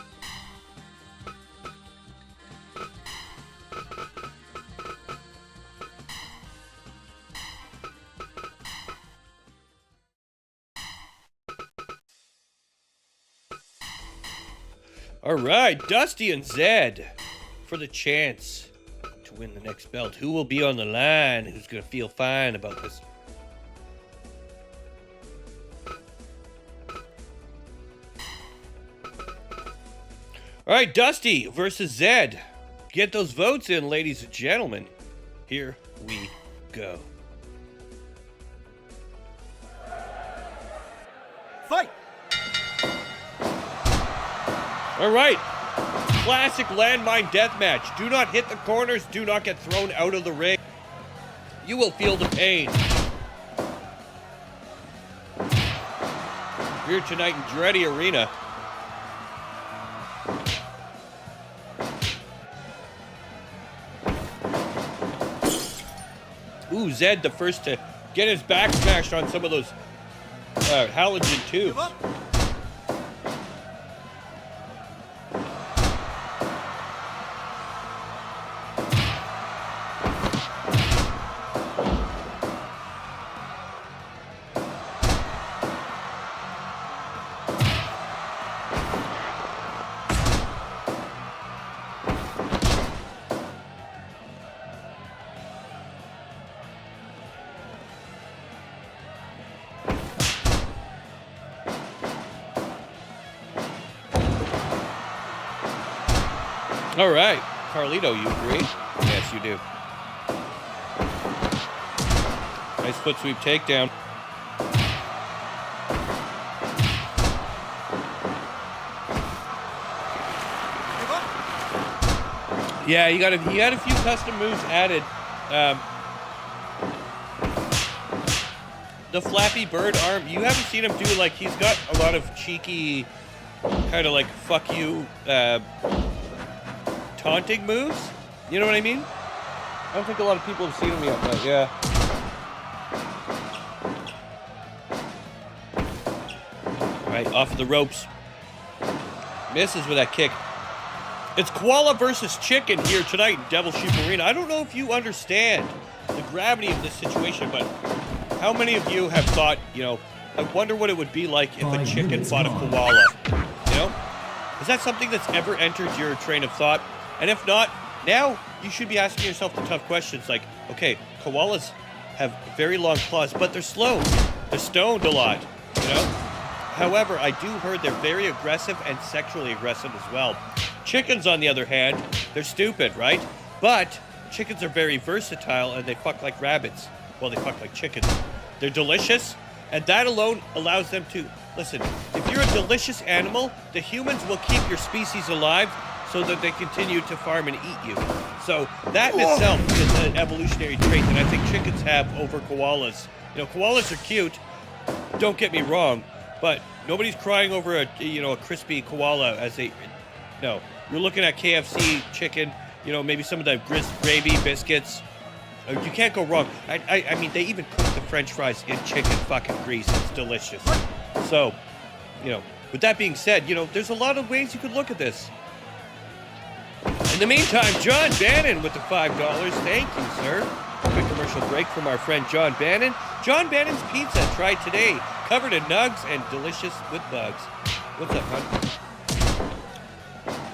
All right, Dusty and Zed for the chance to win the next belt. Who will be on the line? Who's going to feel fine about this? All right, Dusty versus Zed. Get those votes in, ladies and gentlemen. Here we go. Fight! All right, classic landmine death match. Do not hit the corners. Do not get thrown out of the ring. You will feel the pain. Here tonight in Dreddy Arena. Ooh, Zed the first to get his back smashed on some of those halogen tubes. All right, Carlito, you agree? Yes, you do. Nice foot sweep takedown. Yeah, he had a few custom moves added. The Flappy Bird arm, you haven't seen him do, like, he's got a lot of cheeky, kind of like, fuck you, taunting moves. You know what I mean? I don't think a lot of people have seen him yet, but yeah. Right, off of the ropes. Misses with that kick. It's koala versus chicken here tonight in Devil Sheep Arena. I don't know if you understand the gravity of this situation, but how many of you have thought, I wonder what it would be like if a 5 chicken minutes fought a gone. koala? Is that something that's ever entered your train of thought? And if not, now you should be asking yourself the tough questions like, okay, koalas have very long claws, but they're slow. They're stoned a lot, However, I do heard they're very aggressive and sexually aggressive as well. Chickens, on the other hand, they're stupid, right? But chickens are very versatile and they fuck like rabbits. Well, they fuck like chickens. They're delicious, and that alone allows them to... Listen, if you're a delicious animal, the humans will keep your species alive so that they continue to farm and eat you. So that in itself is an evolutionary trait that I think chickens have over koalas. Koalas are cute, don't get me wrong, but nobody's crying over a crispy koala as they... No, you're looking at KFC chicken, maybe some of the gravy biscuits. You can't go wrong. I mean, they even cook the French fries in chicken fucking grease. It's delicious. So, with that being said, there's a lot of ways you could look at this. In the meantime, John Bannon with the $5. Thank you, sir. Quick commercial break from our friend John Bannon. John Bannon's Pizza, tried today. Covered in nugs and delicious with bugs. What's up, hon?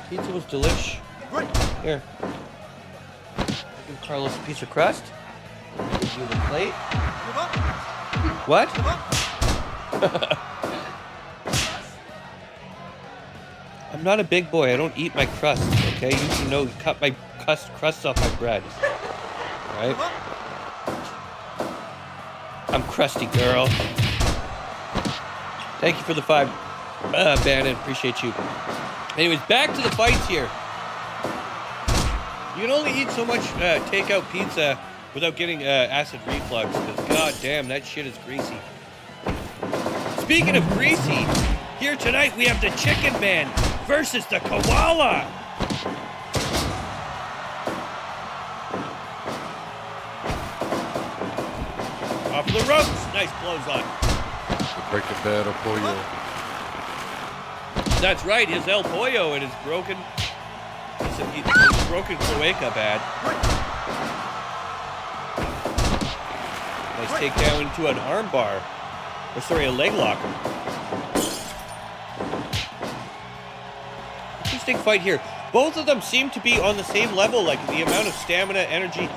Pizza was delish. Here. Give Carlos a piece of crust. Give you the plate. What? I'm not a big boy. I don't eat my crust, okay? You should know, cut my crust off my bread. Alright? I'm crusty, girl. Thank you for the 5, Bannon. Appreciate you. Anyways, back to the fights here. You can only eat so much takeout pizza without getting acid reflux, because goddamn, that shit is greasy. Speaking of greasy, here tonight we have the Chicken Man versus the Koala. Off the ropes, nice clothesline. Breaking Bad El Pollo. That's right, his El Pollo and his broken cloaca bad. Nice takedown into an armbar. Or sorry, a leg lock. Interesting fight here. Both of them seem to be on the same level, like the amount of stamina, energy,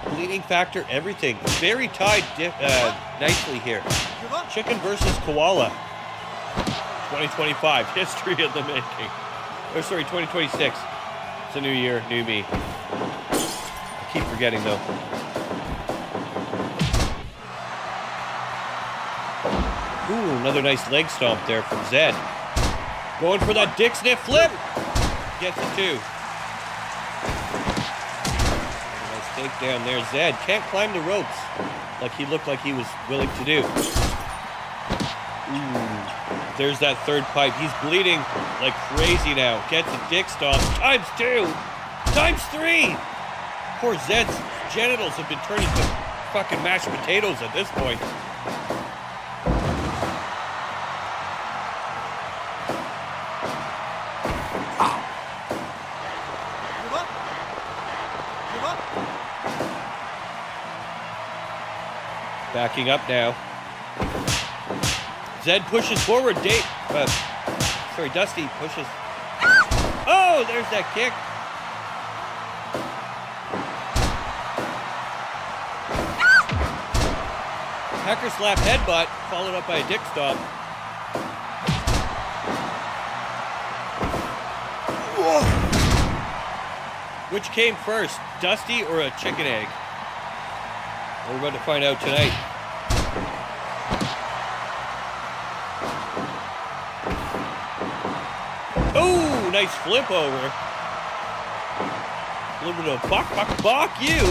bleeding factor, everything. Very tied nicely here. Chicken versus koala. 2025, history of the making. Or sorry, 2026. It's a new year, new me. I keep forgetting though. Ooh, another nice leg stomp there from Zed. Going for that dick sniff flip. Gets it too. Nice takedown there. Zed can't climb the ropes like he looked like he was willing to do. Ooh. There's that third pipe. He's bleeding like crazy now. Gets a dick stomp. ×2. ×3. Poor Zed's genitals have been turned into fucking mashed potatoes at this point. Backing up now. Zed pushes forward. Dusty pushes. Oh, there's that kick. Hacker slap headbutt, followed up by a dick stomp. Which came first, Dusty or a chicken egg? We're about to find out tonight. Oh, nice flip over. A little bit of bok you.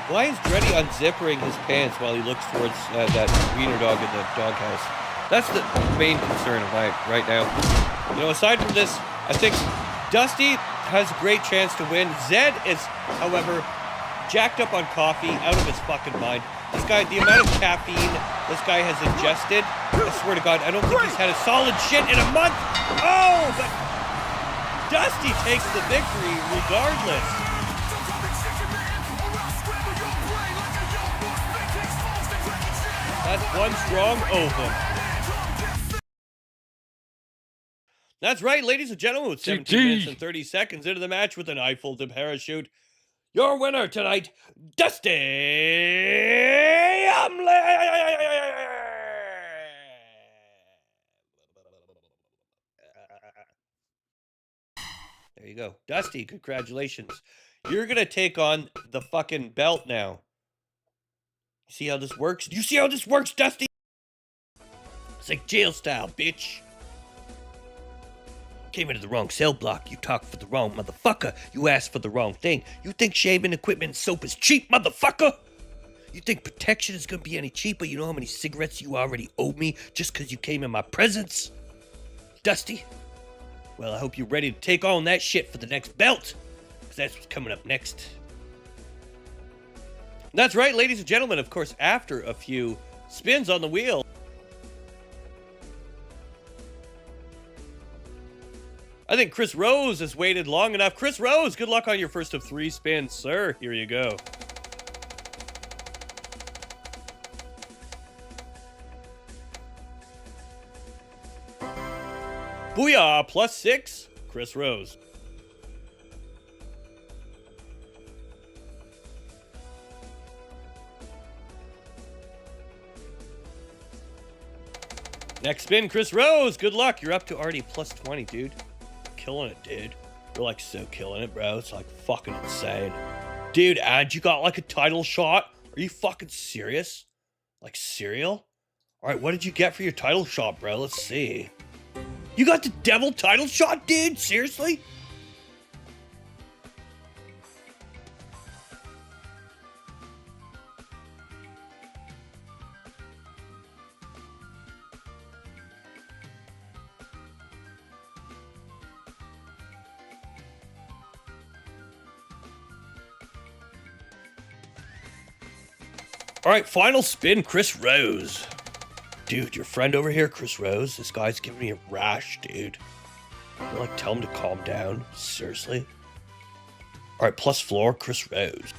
Why is Dreddy unzippering his pants while he looks towards that wiener dog in the doghouse? That's the main concern of mine right now. You know, aside from this, I think Dusty has a great chance to win. Zed is, however, jacked up on coffee, out of his fucking mind. This guy, the amount of caffeine this guy has ingested, I swear to God, I don't think he's had a solid shit in a month. Oh, but Dusty takes the victory regardless. That's one strong ovum. That's right, ladies and gentlemen, with 17 minutes and 30 seconds into the match with an eye-folded parachute, your winner tonight, Dusty There you go. Dusty, congratulations. You're going to take on the fucking belt now. You see how this works? You see how this works, Dusty? It's like jail style, bitch. Came into the wrong cell block. You talk for the wrong motherfucker. You asked for the wrong thing. You think shaving equipment and soap is cheap, motherfucker? You think protection is going to be any cheaper? You know how many cigarettes you already owe me just because you came in my presence? Dusty? Well, I hope you're ready to take on that shit for the next belt. Because that's what's coming up next. That's right, ladies and gentlemen. Of course, after a few spins on the wheel, I think Chris Rose has waited long enough. Chris Rose, good luck on your first of 3 spins, sir. Here you go. Booyah, +6, Chris Rose. Next spin, Chris Rose. Good luck. You're up to already +20, dude. Killing it, dude. You're like so killing it, bro. It's like fucking insane. Dude, and you got like a title shot? Are you fucking serious? Like cereal? Alright, what did you get for your title shot, bro? Let's see. You got the devil title shot, dude? Seriously? All right, final spin, Chris Rose. Dude, your friend over here, Chris Rose, this guy's giving me a rash, dude. You like tell him to calm down? Seriously? All right, plus floor, Chris Rose.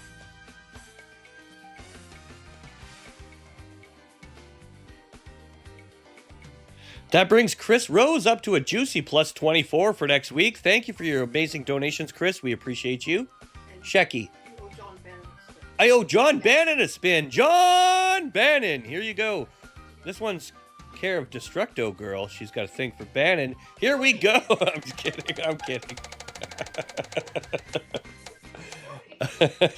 That brings Chris Rose up to a juicy +24 for next week. Thank you for your amazing donations, Chris. We appreciate you. Shecky. I owe John Bannon a spin. John Bannon, here you go. This one's care of Destructo Girl. She's got a thing for Bannon. Here we go. I'm just kidding. I'm kidding. You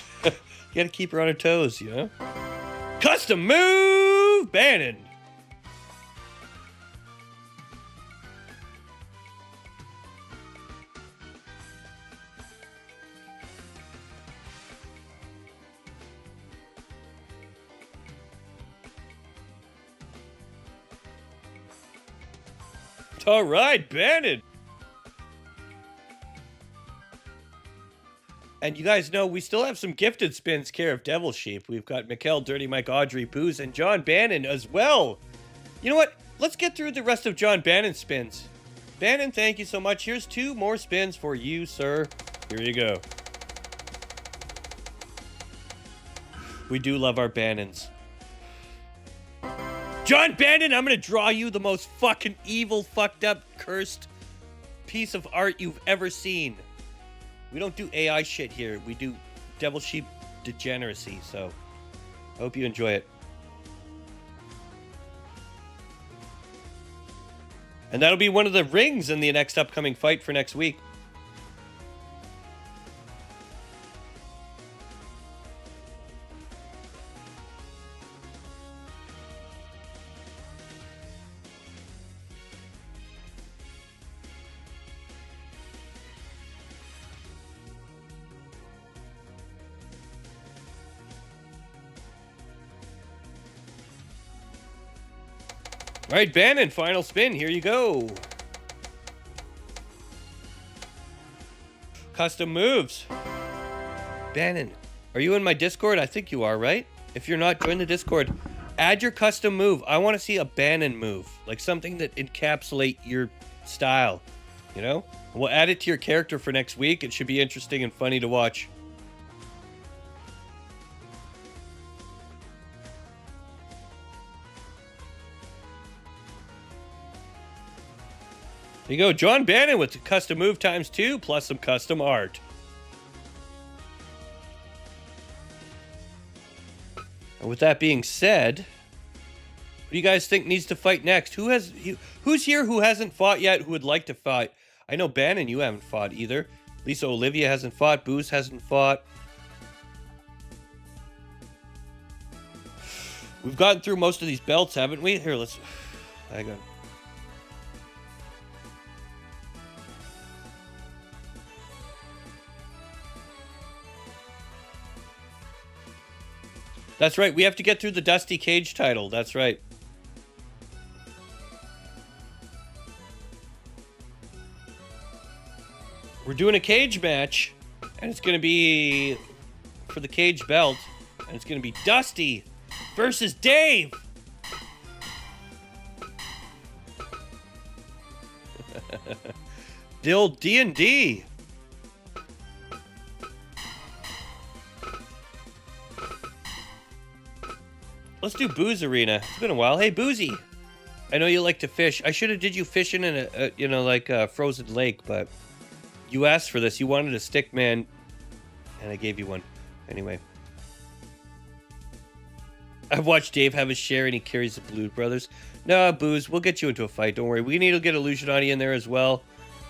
gotta keep her on her toes, you know? Custom move, Bannon. All right, Bannon. And you guys know we still have some gifted spins care of Devil Sheep. We've got Mikkel, Dirty Mike, Audrey, Booze, and John Bannon as well. You know what? Let's get through the rest of John Bannon's spins. Bannon, thank you so much. Here's 2 more spins for you, sir. Here you go. We do love our Bannons. John Bannon, I'm gonna draw you the most fucking evil, fucked up, cursed piece of art you've ever seen. We don't do AI shit here. We do Devil Sheep degeneracy, so I hope you enjoy it. And that'll be one of the rings in the next upcoming fight for next week. All right, Bannon, final spin. Here you go. Custom moves. Bannon, are you in my Discord? I think you are, right? If you're not, join the Discord. Add your custom move. I want to see a Bannon move. Like something that encapsulate your style. You know? We'll add it to your character for next week. It should be interesting and funny to watch. There you go. John Bannon with the custom move ×2 plus some custom art. And with that being said, what do you guys think needs to fight next? Who's here who hasn't fought yet who would like to fight? I know Bannon, you haven't fought either. Lisa Olivia hasn't fought. Booze hasn't fought. We've gotten through most of these belts, haven't we? Here, let's... Hang on. That's right. We have to get through the Dusty Cage title. That's right. We're doing a cage match, and it's going to be for the cage belt, and it's going to be Dusty versus Dave. The old D&D. Let's do Booze Arena. It's been a while. Hey, Boozy. I know you like to fish. I should have did you fishing in a frozen lake, but you asked for this. You wanted a stick man, and I gave you one. Anyway. I've watched Dave have his share, and he carries the Blue Brothers. No, Booze, we'll get you into a fight. Don't worry. We need to get Illusionati in there as well.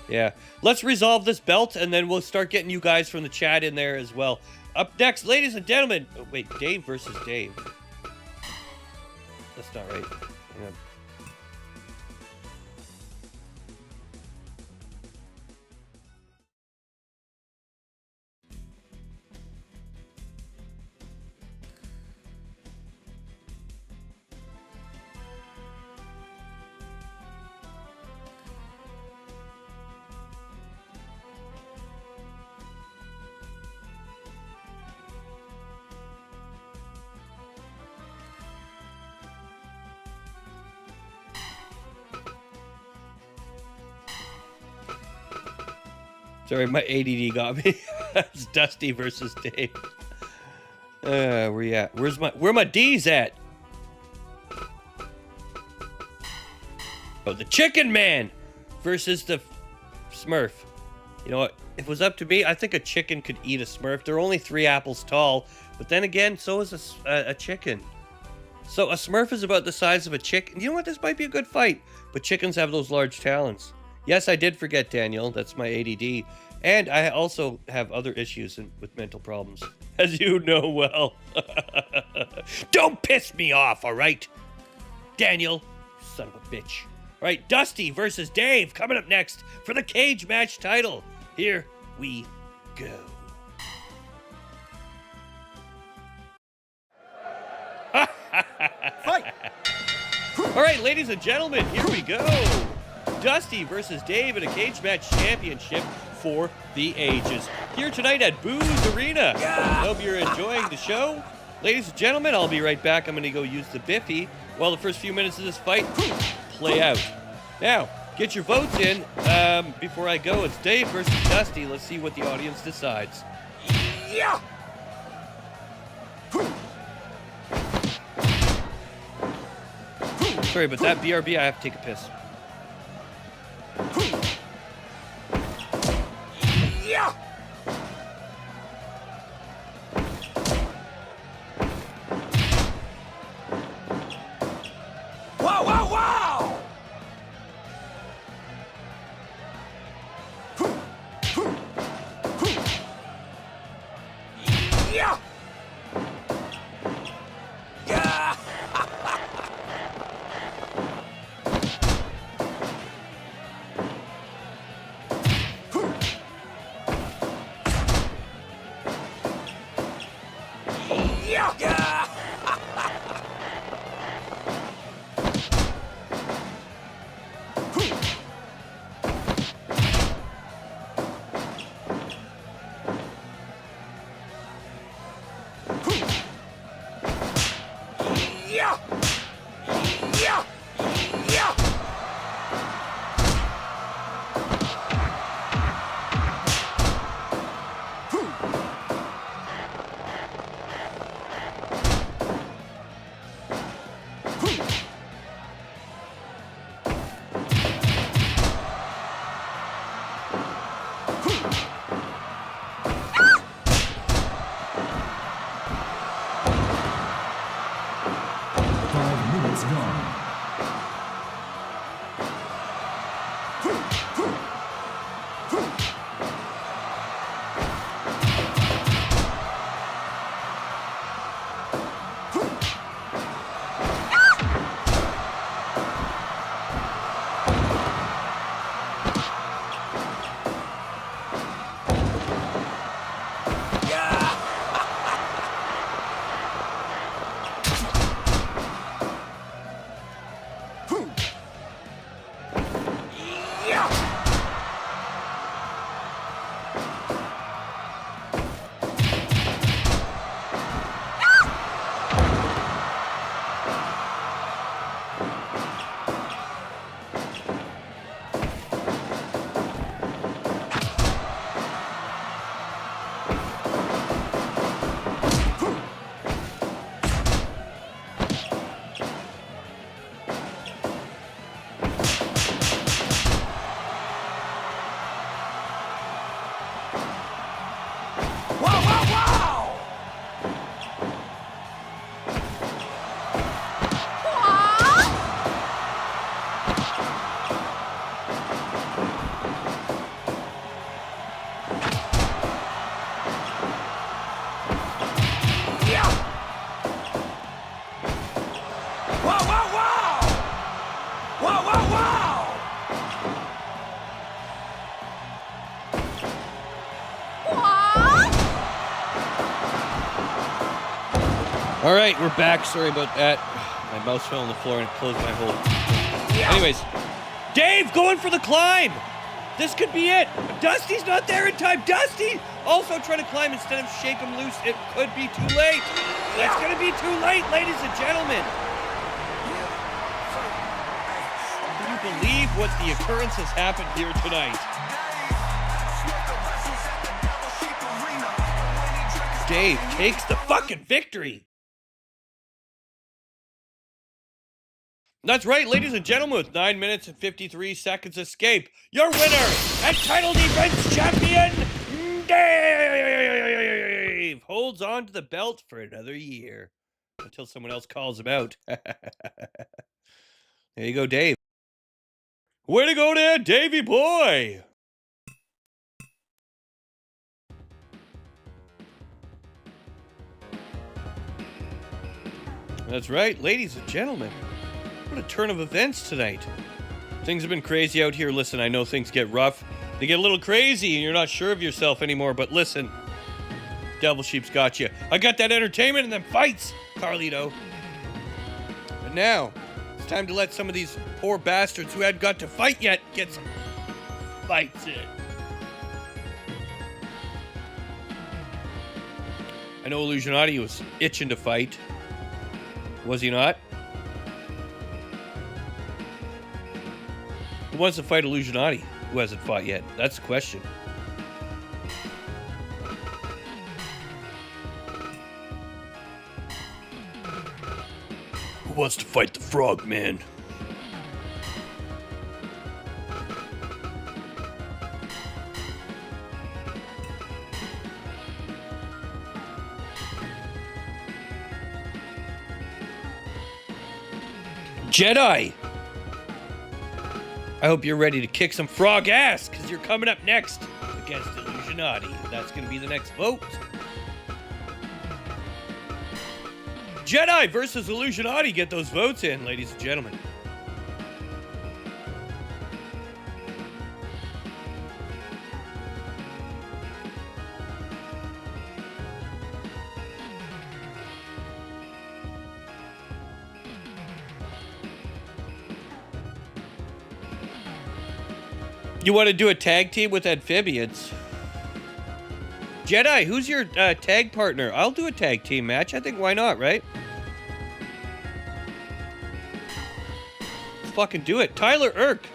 Yeah. Let's resolve this belt, and then we'll start getting you guys from the chat in there as well. Up next, ladies and gentlemen. Oh, wait, Dave versus Dave. That's not right. Hang on. Sorry, my ADD got me. It's Dusty versus Dave. Where you at? Where my D's at? Oh, the Chicken Man versus the Smurf. You know what? If it was up to me, I think a chicken could eat a Smurf. They're only 3 apples tall, but then again, so is a chicken. So a Smurf is about the size of a chicken. You know what? This might be a good fight, but chickens have those large talons. Yes, I did forget, Daniel. That's my ADD. And I also have other issues with mental problems, as you know well. Don't piss me off, all right? Daniel, son of a bitch. All right, Dusty versus Dave coming up next for the cage match title. Here we go. Fight! All right, ladies and gentlemen, here we go. Dusty versus Dave in a cage match championship for the ages. Here tonight at Booze Arena. I hope you're enjoying the show. Ladies and gentlemen, I'll be right back. I'm going to go use the Biffy while the first few minutes of this fight play out. Now, get your votes in before I go. It's Dave versus Dusty. Let's see what the audience decides. Yeah! Sorry, but that BRB, I have to take a piss. Yeah! Wow, wow, wow! Yeah! Yeah! Minutes gone. All right, we're back. Sorry about that. My mouse fell on the floor and it closed my whole... Anyways, Dave going for the climb. This could be it. Dusty's not there in time. Dusty also trying to climb instead of shake him loose. It could be too late. It's going to be too late, ladies and gentlemen. Can you believe what the occurrence has happened here tonight? Dave takes the fucking victory. That's right, ladies and gentlemen, with 9 minutes and 53 seconds escape, your winner and title defense champion, Dave, holds on to the belt for another year until someone else calls him out. There you go, Dave. Way to go there, Davey boy. That's right, ladies and gentlemen. What a turn of events tonight. Things have been crazy out here. Listen, I know things get rough. They get a little crazy and you're not sure of yourself anymore, but listen, Devil Sheep's got you. I got that entertainment and them fights, Carlito. But now, it's time to let some of these poor bastards who hadn't got to fight yet get some fights in. I know Illusionati was itching to fight. Was he not? Who wants to fight Illusionati? Who hasn't fought yet? That's the question. Who wants to fight the frog, man? Jedi! I hope you're ready to kick some frog ass, because you're coming up next against Illusionati. That's going to be the next vote. Jedi versus Illusionati. Get those votes in, ladies and gentlemen. You want to do a tag team with amphibians? Jedi, who's your tag partner? I'll do a tag team match. I think why not, right? fucking do it. Tyler Irk.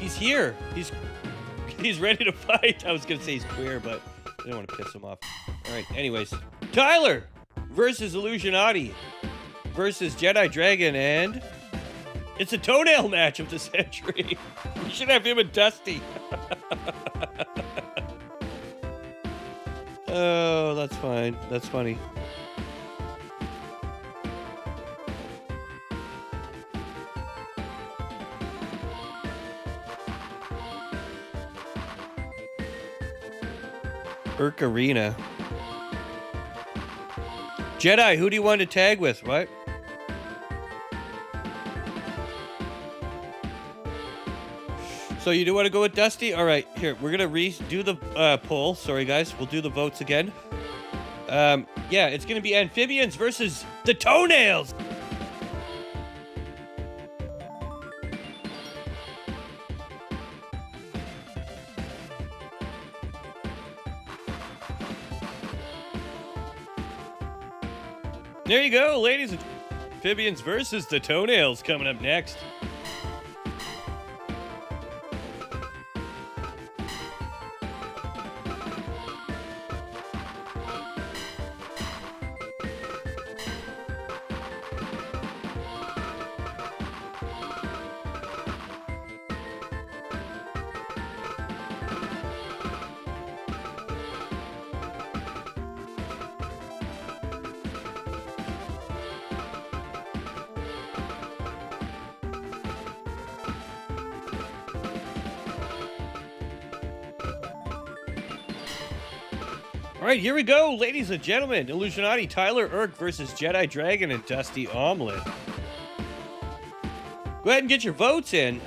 He's here. He's ready to fight. I was gonna say he's queer, but I don't want to piss him off. All right. Anyways, Tyler versus Illusionati versus Jedi Dragon, and it's a toenail match of the century. We should have him and Dusty. Oh, that's fine. That's funny. Irk Arena. Jedi, who do you want to tag with? What? So you do want to go with Dusty? All right, here, we're going to redo the poll. Sorry, guys. We'll do the votes again. Yeah, it's going to be Amphibians versus the Toenails. There you go, ladies and Amphibians versus the Toenails coming up next. All right, here we go, ladies and gentlemen. Illusionati, Tyler Irk versus Jedi Dragon and Dusty Omelet. Go ahead and get your votes in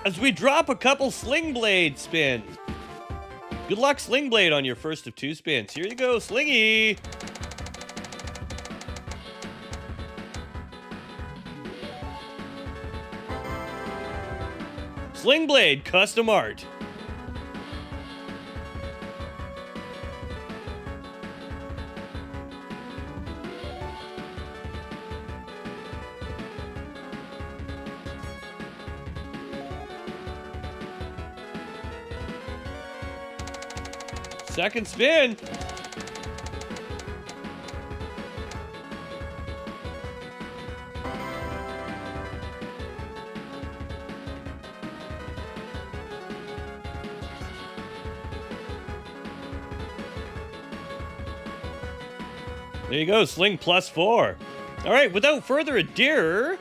as we drop a couple Sling Blade spins. Good luck, Sling Blade, on your first of 2 spins. Here you go, Slingy. Sling Blade custom art. Second spin. There you go, Sling +4. All right, without further ado,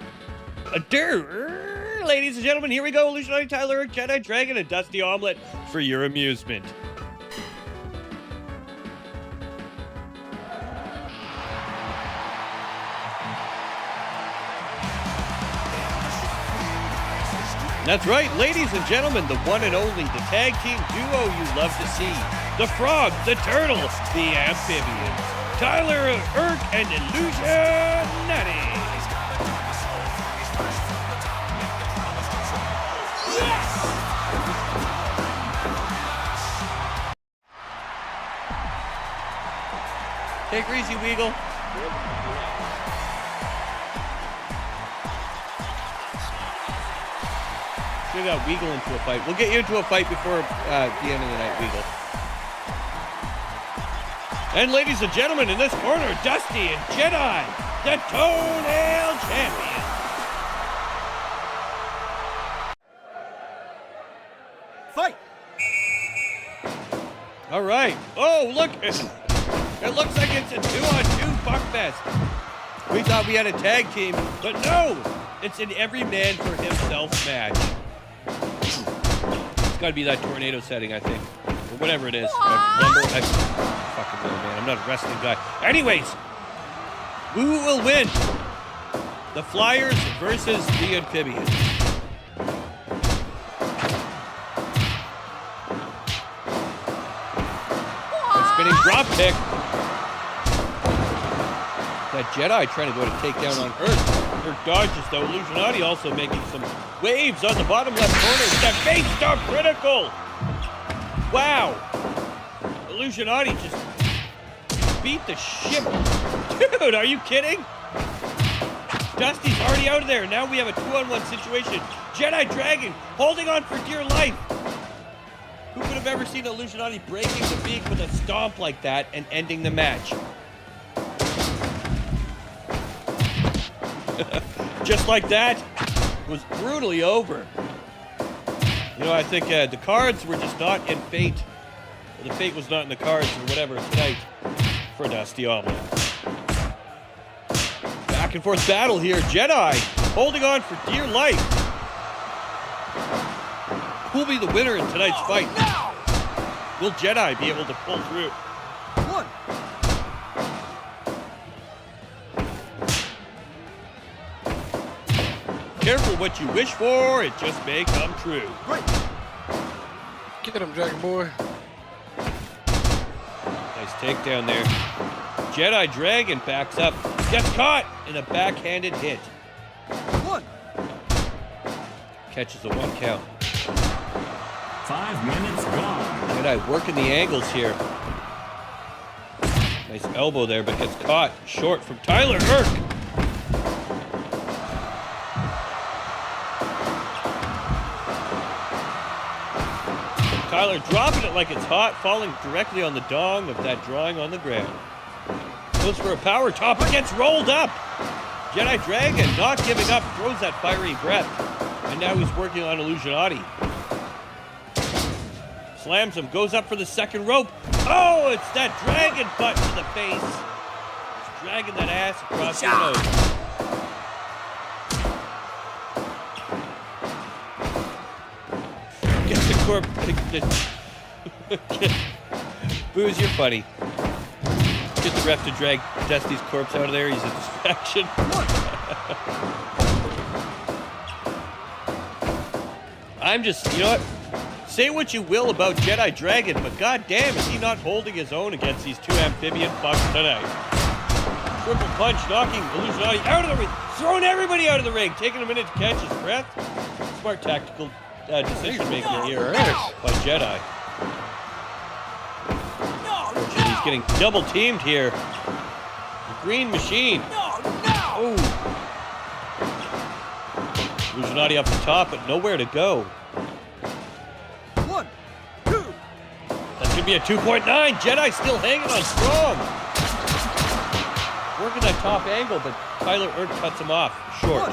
ladies and gentlemen, here we go. Illusionati, Tyler, Jedi Dragon, and Dusty Omelet for your amusement. That's right, ladies and gentlemen, the one and only, the tag team duo you love to see. The Frog, the Turtle, the Amphibians. Tyler Irk and Illusionati. Take her easy, Weagle. We got Weagle into a fight. We'll get you into a fight before the end of the night, Weagle. And ladies and gentlemen, in this corner, Dusty and Jedi, the Toenail Champions. Fight! All right. Oh, look. It looks like it's a 2-on-2 fuckfest. We thought we had a tag team, but no. It's an every man for himself match. It's got to be that tornado setting, I think. Or whatever it is. Lumber. I fucking know, man. I'm not a wrestling guy. Anyways, who will win? The Flyers versus the Amphibians. A spinning drop kick. That Jedi trying to go to take down on Earth. Earth dodges, though. Illusionati also making some waves on the bottom left corner with that face star critical. Wow. Illusionati just beat the shit. Dude, are you kidding? Dusty's already out of there. Now we have a 2-on-1 situation. Jedi Dragon holding on for dear life. Who could have ever seen Illusionati breaking the beak with a stomp like that and ending the match? Just like that, it was brutally over. You know, I think the cards were just not in fate. Or the fate was not in the cards or whatever tonight for Dusty Omelet. Back and forth battle here. Jedi holding on for dear life. Who'll be the winner in tonight's fight? Will Jedi be able to pull through? Careful what you wish for, it just may come true. Get him, Dragon Boy. Nice takedown there. Jedi Dragon backs up, gets caught in a backhanded hit. Catches a 1 count. 5 minutes gone. Jedi working the angles here. Nice elbow there, but gets caught short from Tyler Irk. Tyler dropping it like it's hot, falling directly on the dong of that drawing on the ground. Goes for a power top and gets rolled up. Jedi Dragon not giving up, throws that fiery breath. And now he's working on Illusionati. Slams him, goes up for the second rope. Oh, it's that dragon butt to the face. It's dragging that ass across the nose. Get the corp. Booze, you're funny. Get the ref to drag Dusty's corpse out of there. He's a distraction. I'm just, you know what? Say what you will about Jedi Dragon, but goddamn, is he not holding his own against these two amphibian fucks tonight? Triple punch, knocking Illusionati out of the ring, throwing everybody out of the ring, taking a minute to catch his breath. Smart tactical decision making here by Jedi. Unfortunately, he's getting double teamed here. The Green Machine. Oh. Illusionati up the top, but nowhere to go. That's gonna be a 2.9. Jedi still hanging on strong. Working that top angle, but Tyler Irk cuts him off short.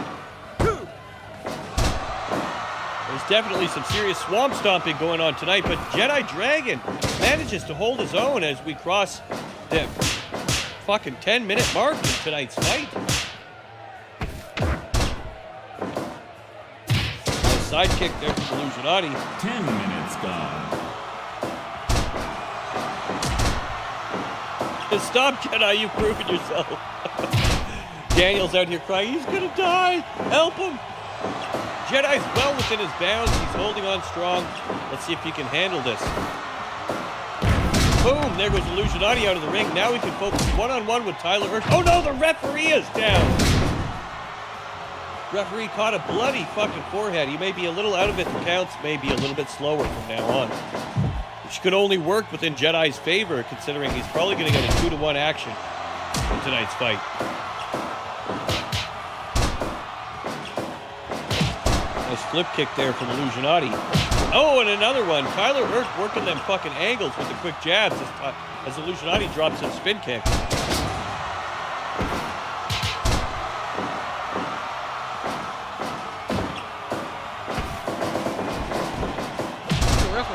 There's definitely some serious swamp stomping going on tonight, but Jedi Dragon manages to hold his own as we cross the fucking 10-minute mark in tonight's fight. Sidekick there from Illusionati. 10 minutes gone. Stop, Jedi, you've proven yourself. Daniel's out here crying, he's gonna die. Help him. Jedi's well within his bounds. He's holding on strong. Let's see if he can handle this. Boom, there goes Illusionati out of the ring. Now he can focus one-on-one with Tyler Irk. Oh no, the referee is down. Referee caught a bloody fucking forehead. He may be a little out of it. The counts may be a little bit slower from now on. Which could only work within Jedi's favor, considering he's probably going to get a 2-to-1 action in tonight's fight. Nice flip kick there from Illusionati. Oh, and another one. Tyler Irk working them fucking angles with the quick jabs as Illusionati drops his spin kick.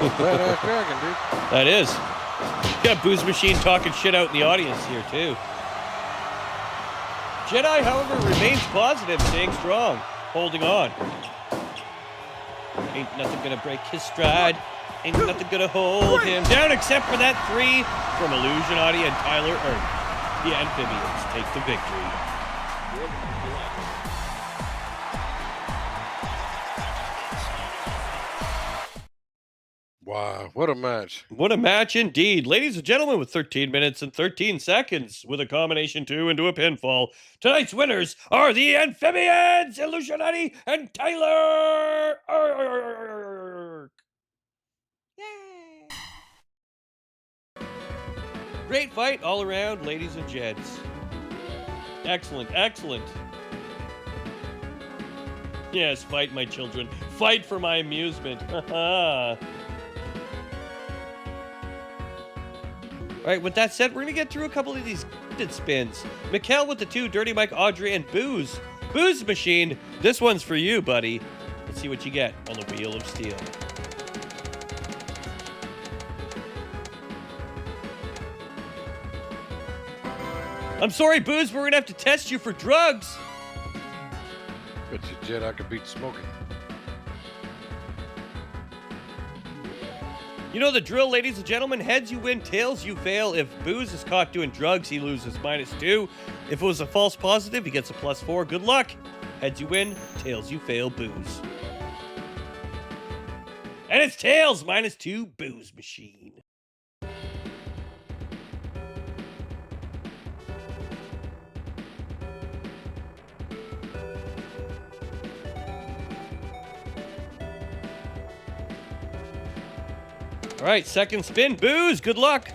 Badass dragon, dude. That is. Got Booze Machine talking shit out in the audience here, too. Jedi, however, remains positive, staying strong, holding on. Ain't nothing gonna break his stride. Ain't nothing gonna hold him down except for that 3 from Illusionati and Tyler Irk. The Amphibians take the victory. Wow, what a match. What a match indeed. Ladies and gentlemen, with 13 minutes and 13 seconds, with a combination 2 into a pinfall, tonight's winners are the Amphibians, Illusionati, and Tyler Irk. Yay! Great fight all around, ladies and gents. Excellent, excellent. Yes, fight, my children. Fight for my amusement. All right, with that said, we're going to get through a couple of these spins. Mikkel with the 2, Dirty Mike, Audrey, and Booze. Booze Machine, this one's for you, buddy. Let's see what you get on the Wheel of Steel. I'm sorry, Booze, but we're going to have to test you for drugs. Bet you Jet I could beat smoking. You know the drill, ladies and gentlemen. Heads, you win. Tails, you fail. If Booze is caught doing drugs, he loses -2. If it was a false positive, he gets a +4. Good luck. Heads, you win. Tails, you fail. Booze. And it's Tails, -2. Booze Machine. All right, second spin. Booze, good luck.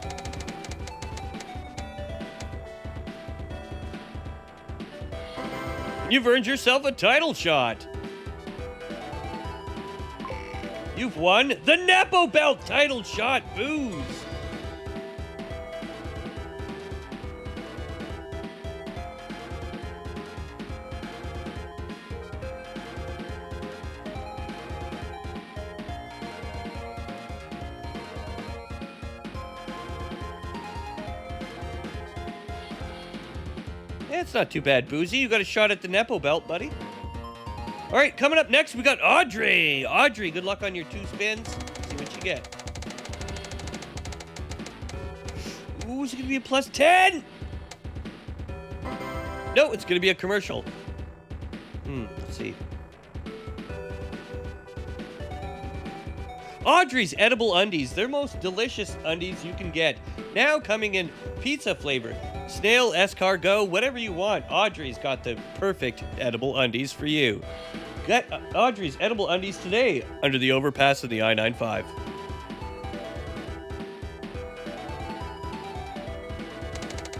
You've earned yourself a title shot. You've won the Nepo Belt title shot. Booze. Yeah, it's not too bad, Boozy. You got a shot at the Nepo Belt, buddy. All right, coming up next, we got Audrey. Audrey, good luck on your 2 spins. See what you get. Ooh, is it going to be a +10? No, it's going to be a commercial. Let's see. Audrey's Edible Undies. They're most delicious undies you can get. Now coming in pizza flavor. Snail, escargot, whatever you want. Audrey's got the perfect edible undies for you. Get Audrey's Edible Undies today under the overpass of the I-95.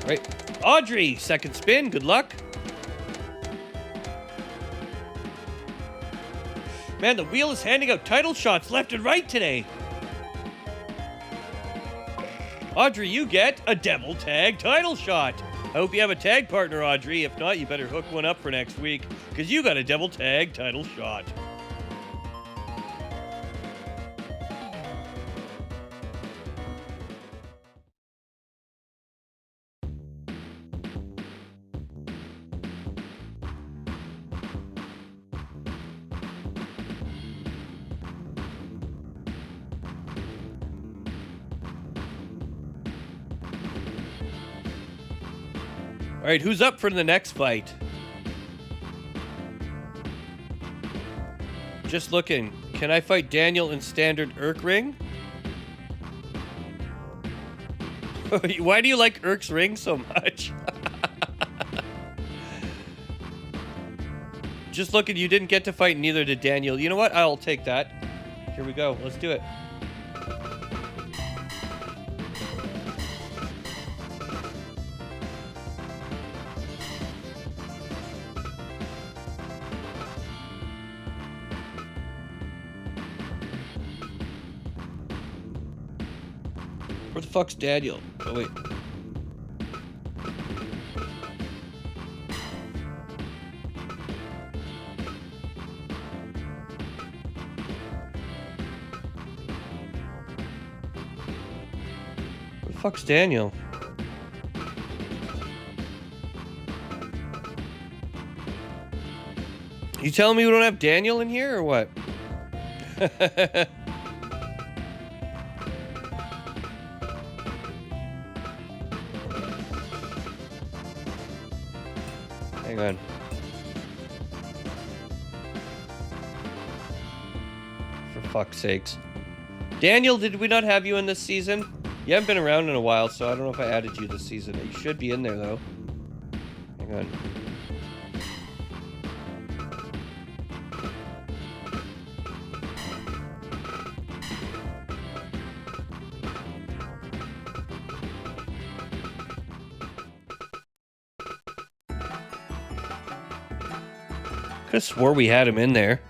All right, Audrey, second spin. Good luck. Man, the wheel is handing out title shots left and right today. Audrey, you get a Devil Tag title shot. I hope you have a tag partner, Audrey. If not, you better hook one up for next week, because you got a Devil Tag title shot. All right, who's up for the next fight? Just looking. Can I fight Daniel in standard Urk ring? Why do you like Urk's ring so much? Just looking, you didn't get to fight, neither did Daniel. You know what? I'll take that. Here we go. Let's do it. Where the fuck's Daniel? Oh, wait. Where the fuck's Daniel? You telling me we don't have Daniel in here or what? Hang on. For fuck's sakes. Daniel, did we not have you in this season? You haven't been around in a while, so I don't know if I added you this season. You should be in there, though. Hang on. Could have swore we had him in there.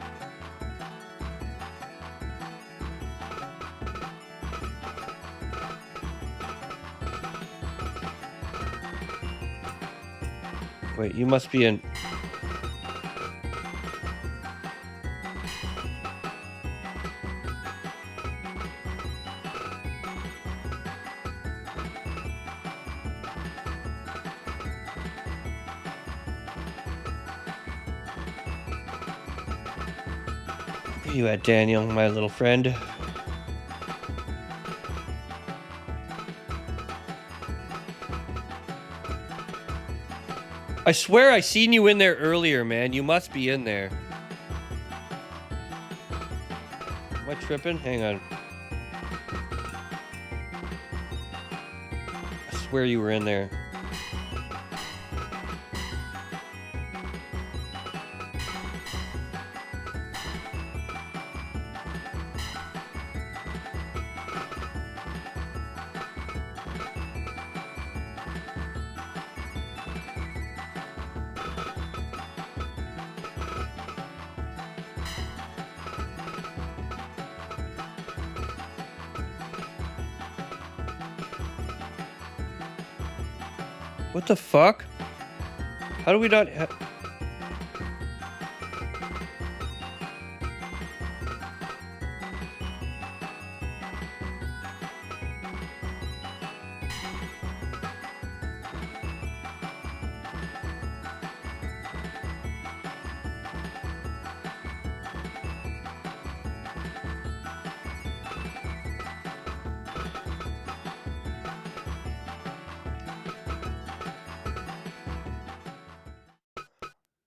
Wait, you must be in. Where you at, Daniel, my little friend? I swear I seen you in there earlier, man. You must be in there. Am I tripping? Hang on. I swear you were in there. What the fuck? How do we not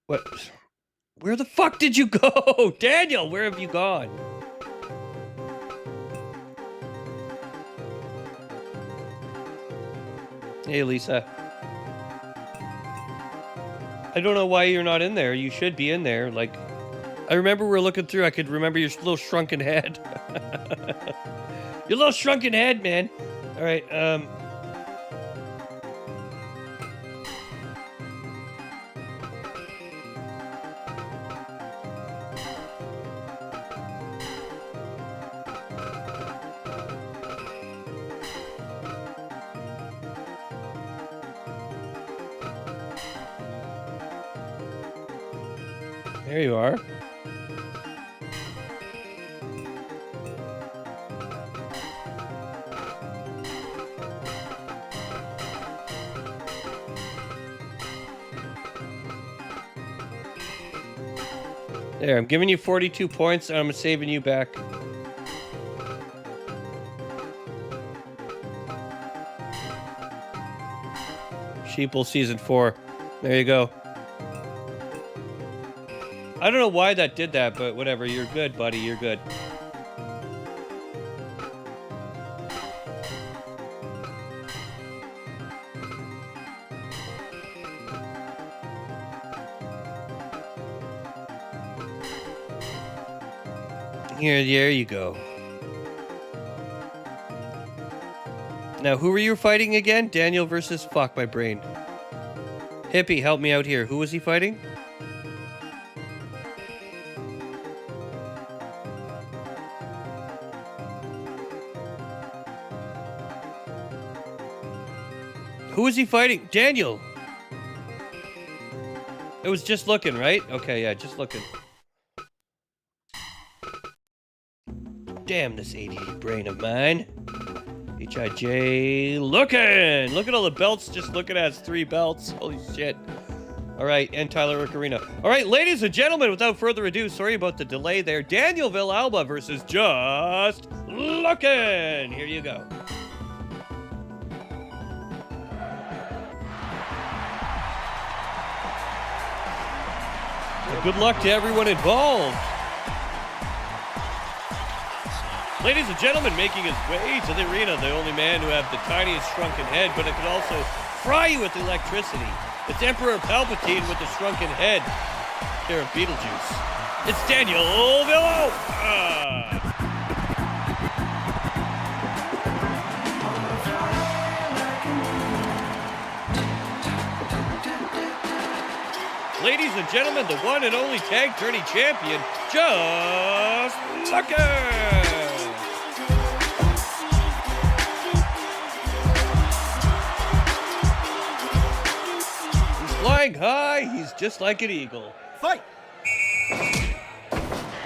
What? Where the fuck did you go? Daniel, where have you gone? Hey, Lisa. I don't know why you're not in there. You should be in there. Like, I remember we were looking through. I could remember your little shrunken head. Your little shrunken head, man. All right, there you are. There, I'm giving you 42 points and I'm saving you back. Sheeple Season 4. There you go. I don't know why that did that, but whatever. You're good, buddy. You're good. Here, there you go. Now, who were you fighting again? Daniel versus... Fuck, my brain. Hippie, help me out here. Who was he fighting? Who was he fighting? Daniel! It was just looking, right? Okay, yeah, just looking. Damn this ADD brain of mine. H.I.J. Looking! Look at all the belts. Just looking at us. 3 belts. Holy shit. All right, and Tyler Ocarina. All right, ladies and gentlemen, without further ado, sorry about the delay there. Daniel Villalba versus Just Looking. Here you go. Good luck to everyone involved. Ladies and gentlemen, making his way to the arena, the only man who have the tiniest shrunken head, but it can also fry you with electricity. It's Emperor Palpatine with the shrunken head. There of Beetlejuice. It's Daniel Villalba. ladies and gentlemen, the one and only tag tourney champion, Just Lucas. He's flying high. He's just like an eagle. Fight!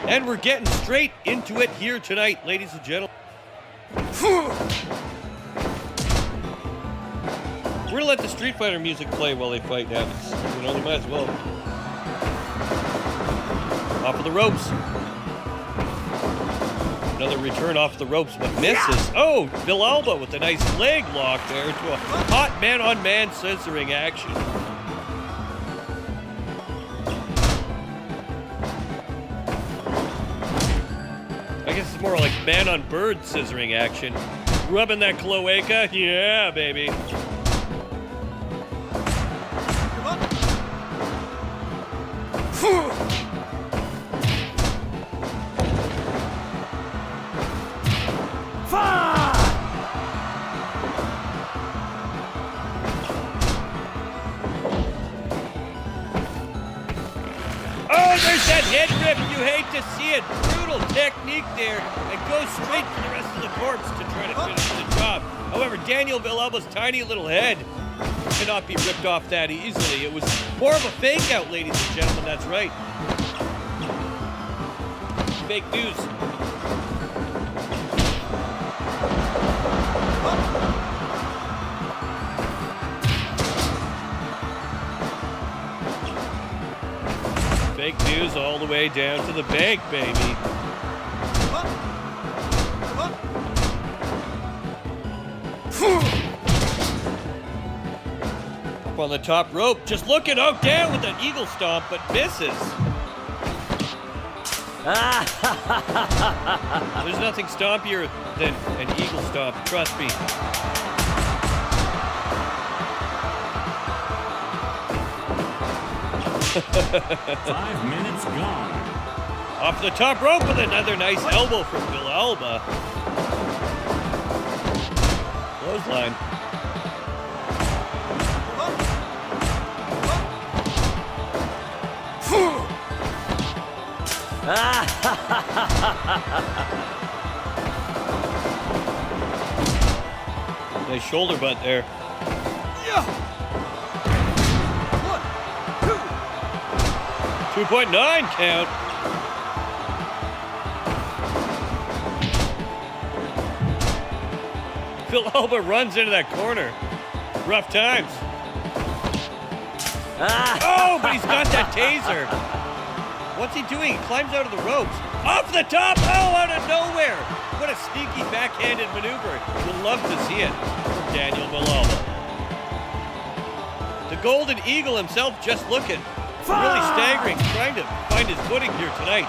And we're getting straight into it here tonight, ladies and gentlemen. We're gonna let the Street Fighter music play while they fight now. You know, they might as well. Off of the ropes. Another return off the ropes, but misses. Oh, Villalba with a nice leg lock there to a hot man-on-man scissoring action. I guess it's more like man-on-bird scissoring action. Rubbing that cloaca? Yeah, baby. Oh, there's that head rip. You hate to see it. Brutal technique there. And goes straight for the rest of the corpse to try to finish the job. However, Daniel Villalba's tiny little head cannot be ripped off that easily. It was more of a fake out, ladies and gentlemen. That's right. Fake news. Fake news all the way down to the bank, baby. Up on the top rope, just looking out down with an eagle stomp, but misses. There's nothing stompier than an eagle stomp, trust me. 5 minutes gone. Off the top rope with another nice elbow from Villalba. Clothesline. Nice shoulder butt there. 2.9 count. Villalba runs into that corner. Rough times. Oh, but he's got that taser. What's he doing? He climbs out of the ropes. Off the top! Oh, out of nowhere! What a sneaky backhanded maneuver. You'll love to see it from Daniel Villalba. The Golden Eagle himself just looking. Really staggering, trying to find his footing here tonight.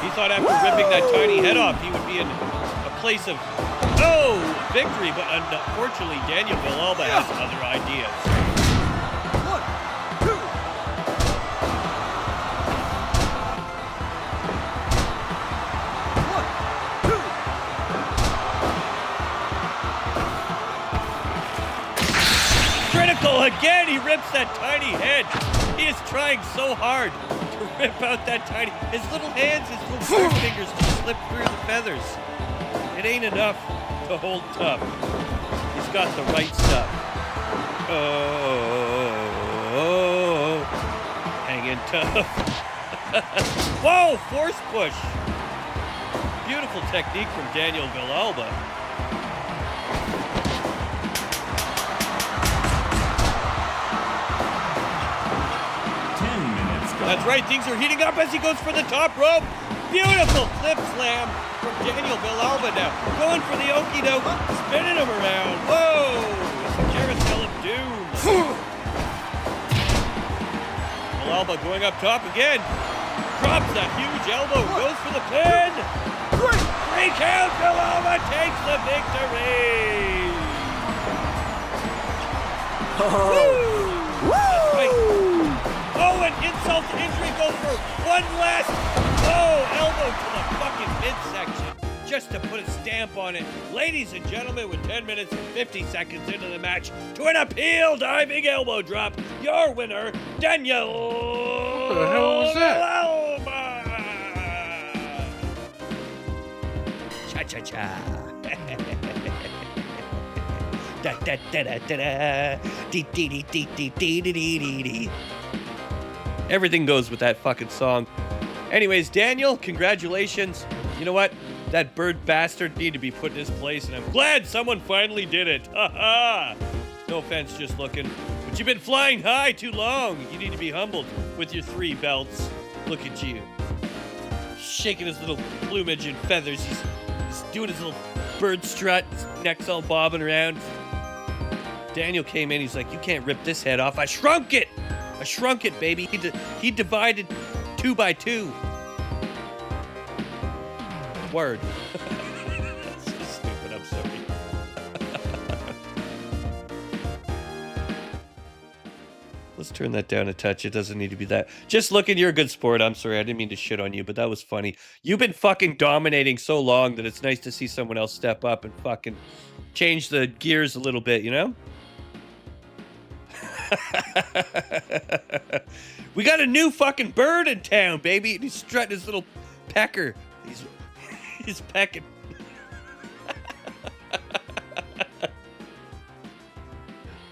He thought after ripping that tiny head off, he would be in a place of, victory, but unfortunately, Daniel Villalba has other ideas. 1, 2. Critical again, he rips that tiny head. He is trying so hard to rip out that tiny, his little hands, his little fingers just slip through the feathers. It ain't enough to hold tough. He's got the right stuff. Oh, hanging tough. Whoa, force push. Beautiful technique from Daniel Villalba. That's right, things are heating up as he goes for the top rope. Beautiful flip slam from Daniel Villalba now. Going for the okie doke, spinning him around. Whoa, it's a carousel of doom. Villalba going up top again. Drops that huge elbow, goes for the pin. 3 count, Villalba takes the victory. That's right. Oh, and insult to injury goes for one last, elbow to the fucking midsection. just to put a stamp on it. Ladies and gentlemen, with 10 minutes and 50 seconds into the match, to an appeal diving elbow drop, your winner, Daniel. What the hell was that? Cha-cha-cha. Da da da da da da. Dee dee dee dee dee dee dee dee dee. Everything goes with that fucking song. Anyways, Daniel, congratulations. You know what? That bird bastard needed to be put in his place, and I'm glad someone finally did it. Ha ha! No offense, just looking. But you've been flying high too long. You need to be humbled with your 3 belts. Look at you. Shaking his little plumage and feathers. He's doing his little bird strut. His neck's all bobbing around. Daniel came in. He's like, you can't rip this head off. I shrunk it. I shrunk it, baby. He divided 2 by 2. Word. That's so stupid. I'm sorry. Let's turn that down a touch. It doesn't need to be that. Just looking, you're a good sport. I'm sorry. I didn't mean to shit on you, but that was funny. You've been fucking dominating so long that it's nice to see someone else step up and fucking change the gears a little bit, you know? We got a new fucking bird in town, baby. And he's strutting his little pecker. He's pecking.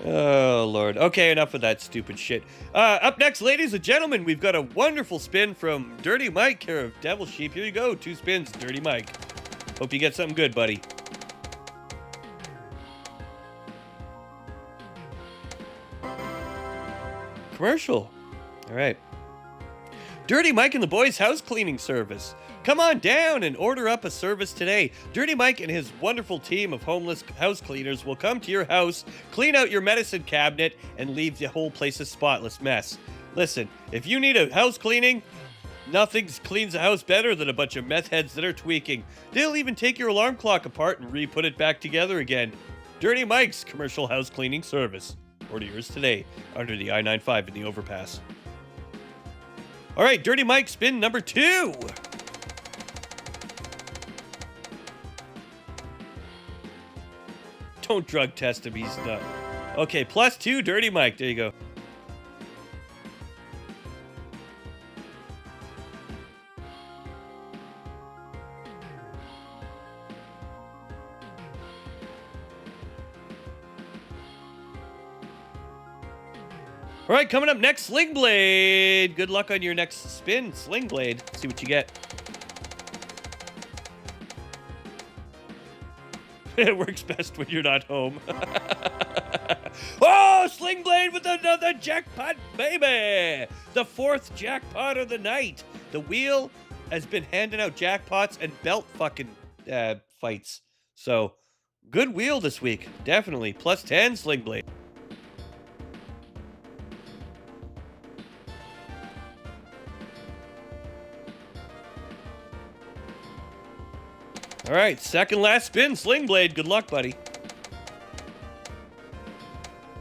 Oh, Lord. Okay, enough of that stupid shit. Up next, ladies and gentlemen, we've got a wonderful spin from Dirty Mike here of Devil Sheep. Here you go. 2 spins, Dirty Mike. Hope you get something good, buddy. Commercial. All right. Dirty Mike and the Boys House Cleaning Service. Come on down and order up a service today. Dirty Mike and his wonderful team of homeless house cleaners will come to your house, clean out your medicine cabinet, and leave the whole place a spotless mess. Listen, if you need a house cleaning, nothing cleans a house better than a bunch of meth heads that are tweaking. They'll even take your alarm clock apart and re-put it back together again. Dirty Mike's Commercial House Cleaning Service. Order yours today under the I-95 in the overpass. All right, Dirty Mike, spin number 2. Don't drug test him, he's not. Okay, +2, Dirty Mike. There you go. All right, coming up next, Sling Blade. Good luck on your next spin, Sling Blade. See what you get. It works best when you're not home. Oh, Sling Blade with another jackpot, baby! The 4th jackpot of the night. The wheel has been handing out jackpots and belt fucking fights. So, good wheel this week. Definitely. +10, Sling Blade. All right, second last spin, Sling Blade. Good luck, buddy.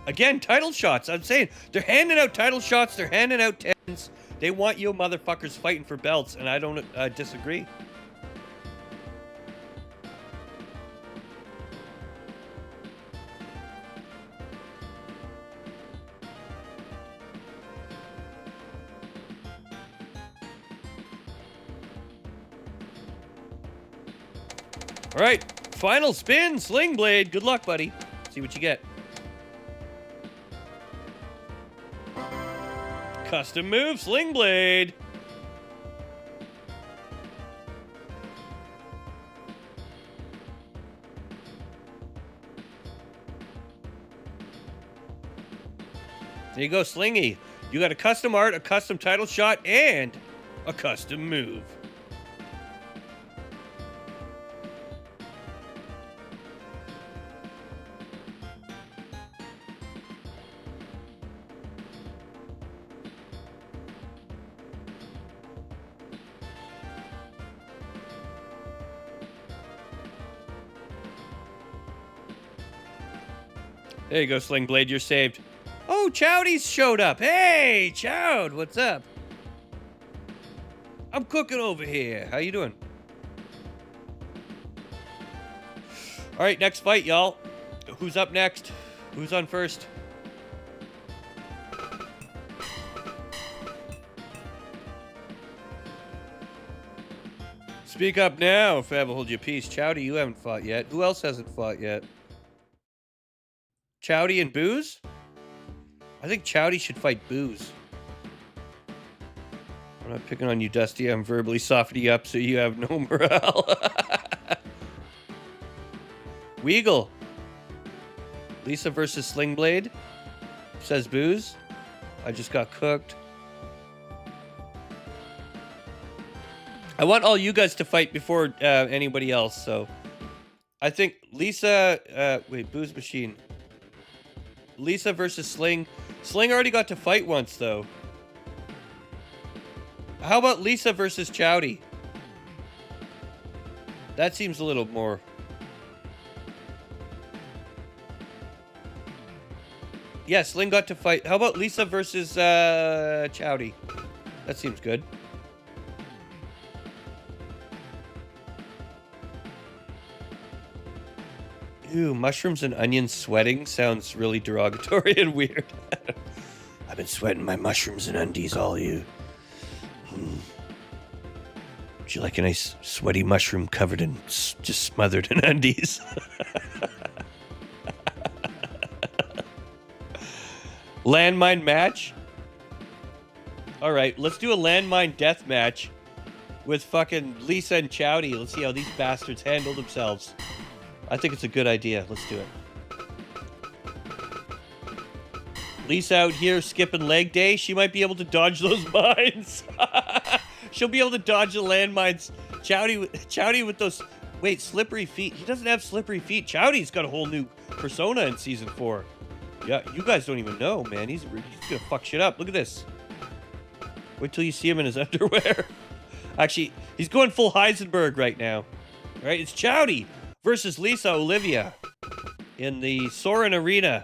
Again, title shots. I'm saying they're handing out title shots. They're handing out 10s. They want you motherfuckers fighting for belts, and I don't disagree. All right, final spin, Sling Blade. Good luck, buddy. See what you get. Custom move, Sling Blade. There you go, Slingy. You got a custom art, a custom title shot, and a custom move. There you go, Sling Blade. You're saved. Oh, Chowdy's showed up. Hey, Chowd, what's up? I'm cooking over here. How you doing? All right, next fight, y'all. Who's up next? Who's on first? Speak up now, Fab will hold your peace. Chowdy, you haven't fought yet. Who else hasn't fought yet? Chowdy and Booze? I think Chowdy should fight Booze. I'm not picking on you, Dusty. I'm verbally softening you up so you have no morale. Weagle. Lisa versus Slingblade. Says Booze. I just got cooked. I want all you guys to fight before anybody else, so... I think Lisa... wait, Booze Machine. Lisa versus Sling. Sling already got to fight once, though. How about Lisa versus Chowdy? That seems a little more... Yeah, Sling got to fight. How about Lisa versus Chowdy? That seems good. Ooh, mushrooms and onions sweating sounds really derogatory and weird. I've been sweating my mushrooms and undies all you. Would you like a nice sweaty mushroom covered in just smothered in undies? Landmine match? Alright, let's do a landmine death match with fucking Lisa and Chowdy. Let's see how these bastards handle themselves. I think it's a good idea. Let's do it. Lisa out here skipping leg day. She might be able to dodge those mines. She'll be able to dodge the landmines. Chowdy with those... Wait, slippery feet. He doesn't have slippery feet. Chowdy's got a whole new persona in Season 4. Yeah, you guys don't even know, man. He's gonna fuck shit up. Look at this. Wait till you see him in his underwear. Actually, he's going full Heisenberg right now. All right, it's Chowdy versus Lisa Olivia in the Soren Arena.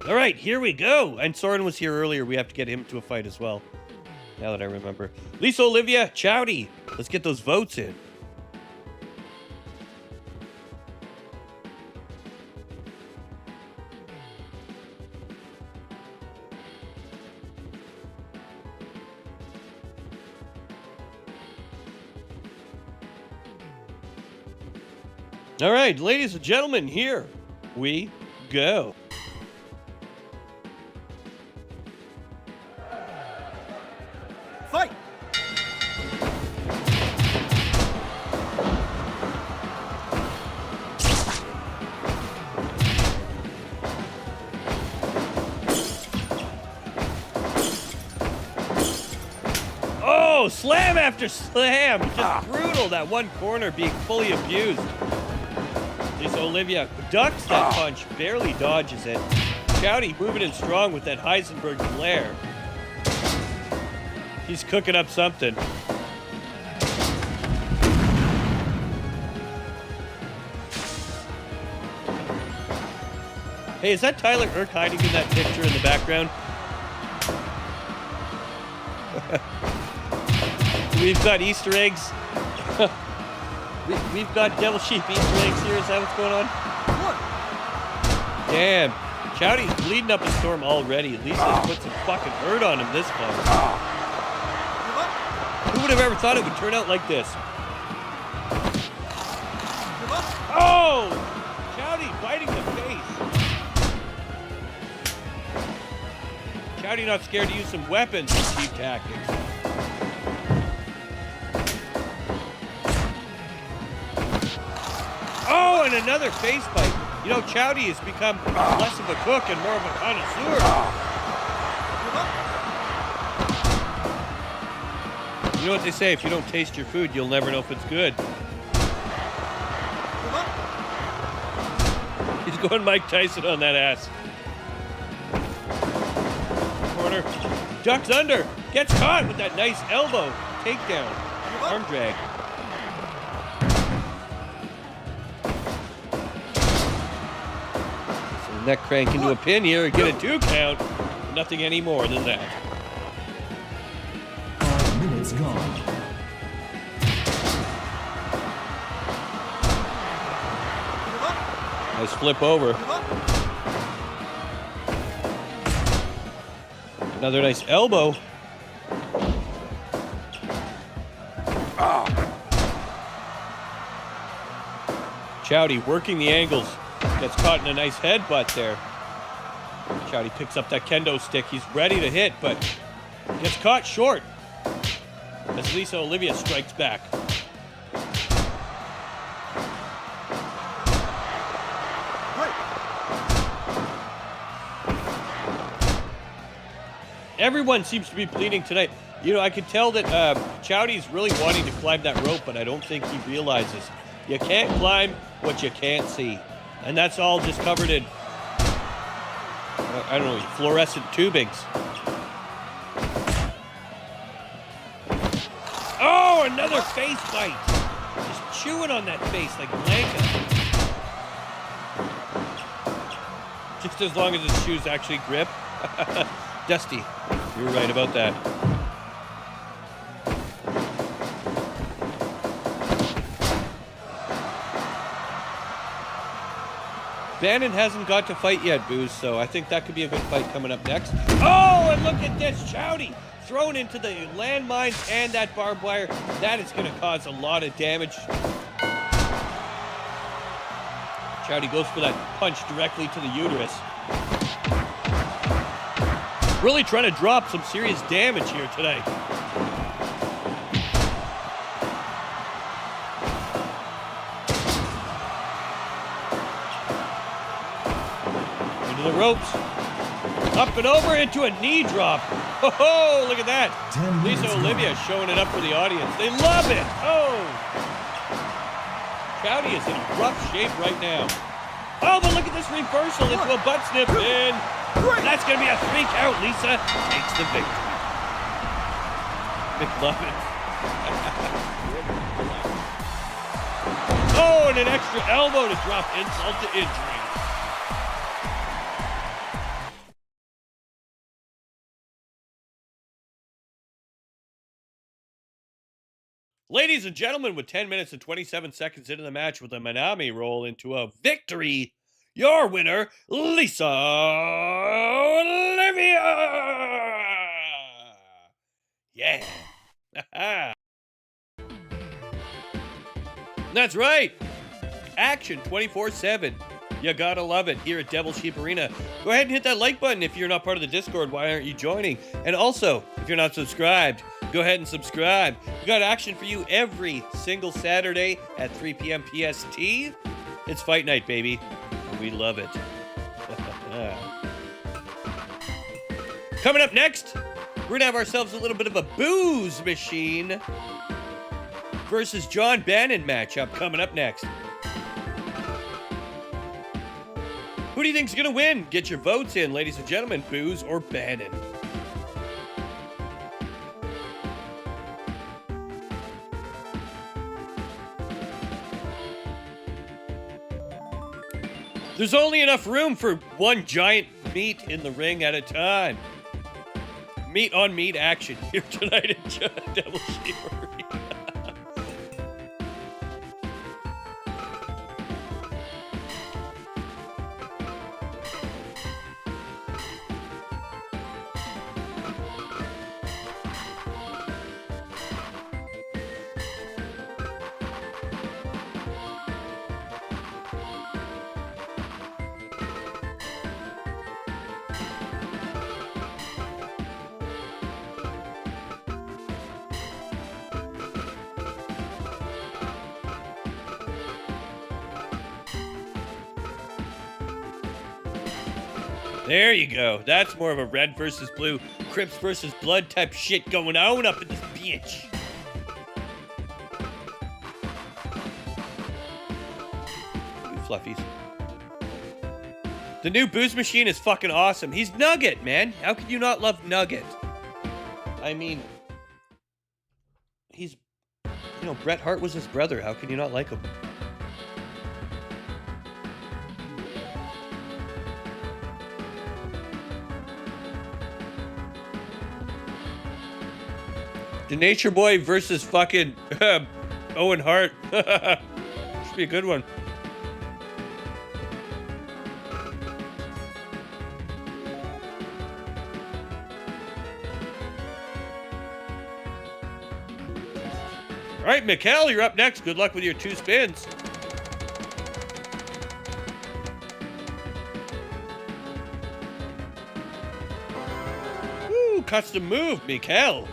All right, here we go. And Soren was here earlier. We have to get him to a fight as well. Now that I remember. Lisa Olivia, Chowdy. Let's get those votes in. All right, ladies and gentlemen, here we go. Fight! Oh, slam after slam. Just brutal, that one corner being fully abused. Lisa Olivia ducks that punch, barely dodges it. Chowdy moving in strong with that Heisenberg flare. He's cooking up something. Hey, is that Tyler Irk hiding in that picture in the background? We've got Easter eggs. We've got Devil Sheep Easter eggs here. Is that what's going on? Damn. Chowdy's bleeding up a storm already. Lisa's put some fucking hurt on him this far. Who would have ever thought it would turn out like this? Oh! Chowdy biting the face. Chowdy not scared to use some weapons and cheap tactics. Oh, and another face bite. You know, Chowdy has become less of a cook and more of a connoisseur. You know what they say, if you don't taste your food, you'll never know if it's good. He's going Mike Tyson on that ass. Corner. Ducks under. Gets caught with that nice elbow. Takedown. Arm drag. Neck crank into a pin here, get a 2 count. Nothing any more than that. 5 minutes gone. Nice flip over. Another nice elbow. Chowdy working the angles. Gets caught in a nice headbutt there. Chowdy picks up that kendo stick. He's ready to hit, but gets caught short as Lisa Olivia strikes back. Everyone seems to be bleeding tonight. You know, I could tell that Chowdy's really wanting to climb that rope, but I don't think he realizes you can't climb what you can't see. And that's all just covered in, I don't know, fluorescent tubings. Oh, another face bite. Just chewing on that face like Blanca. Just as long as his shoes actually grip. Dusty, you were right about that. Bannon hasn't got to fight yet, Booze, so I think that could be a good fight coming up next. Oh, and look at this, Chowdy thrown into the landmines and that barbed wire. That is going to cause a lot of damage. Chowdy goes for that punch directly to the uterus. Really trying to drop some serious damage here today. Into the ropes. Up and over into a knee drop. Oh, look at that. Lisa Olivia showing it up for the audience. They love it. Oh. Chowdy is in rough shape right now. Oh, but look at this reversal into a butt snip in. That's going to be a 3 count. Lisa takes the victory. McLovin. Oh, and an extra elbow to drop insult to injury. Ladies and gentlemen, with 10 minutes and 27 seconds into the match with a Manami roll into a victory, your winner, Lisa Olivia! Yeah. That's right. Action 24/7. You gotta love it here at Devil Sheep Arena. Go ahead and hit that like button if you're not part of the Discord. Why aren't you joining? And also, if you're not subscribed, go ahead and subscribe. We got action for you every single Saturday at 3 p.m. PST. It's fight night, baby. We love it. Coming up next, we're going to have ourselves a little bit of a booze machine versus John Bannon matchup coming up next. Who do you think's going to win? Get your votes in, ladies and gentlemen. Booze or Bannon? There's only enough room for one giant meat in the ring at a time. Meat on meat action here tonight at Devil Sheep Arena. There you go. That's more of a red versus blue, Crips versus blood type shit going on up in this bitch. You fluffies. The new booze machine is fucking awesome. He's Nugget, man. How could you not love Nugget? I mean, he's, you know, Bret Hart was his brother. How can you not like him? The Nature Boy versus fucking Owen Hart. Should be a good one. All right, Mikkel, you're up next. Good luck with your 2 spins. Woo, custom move, Mikkel.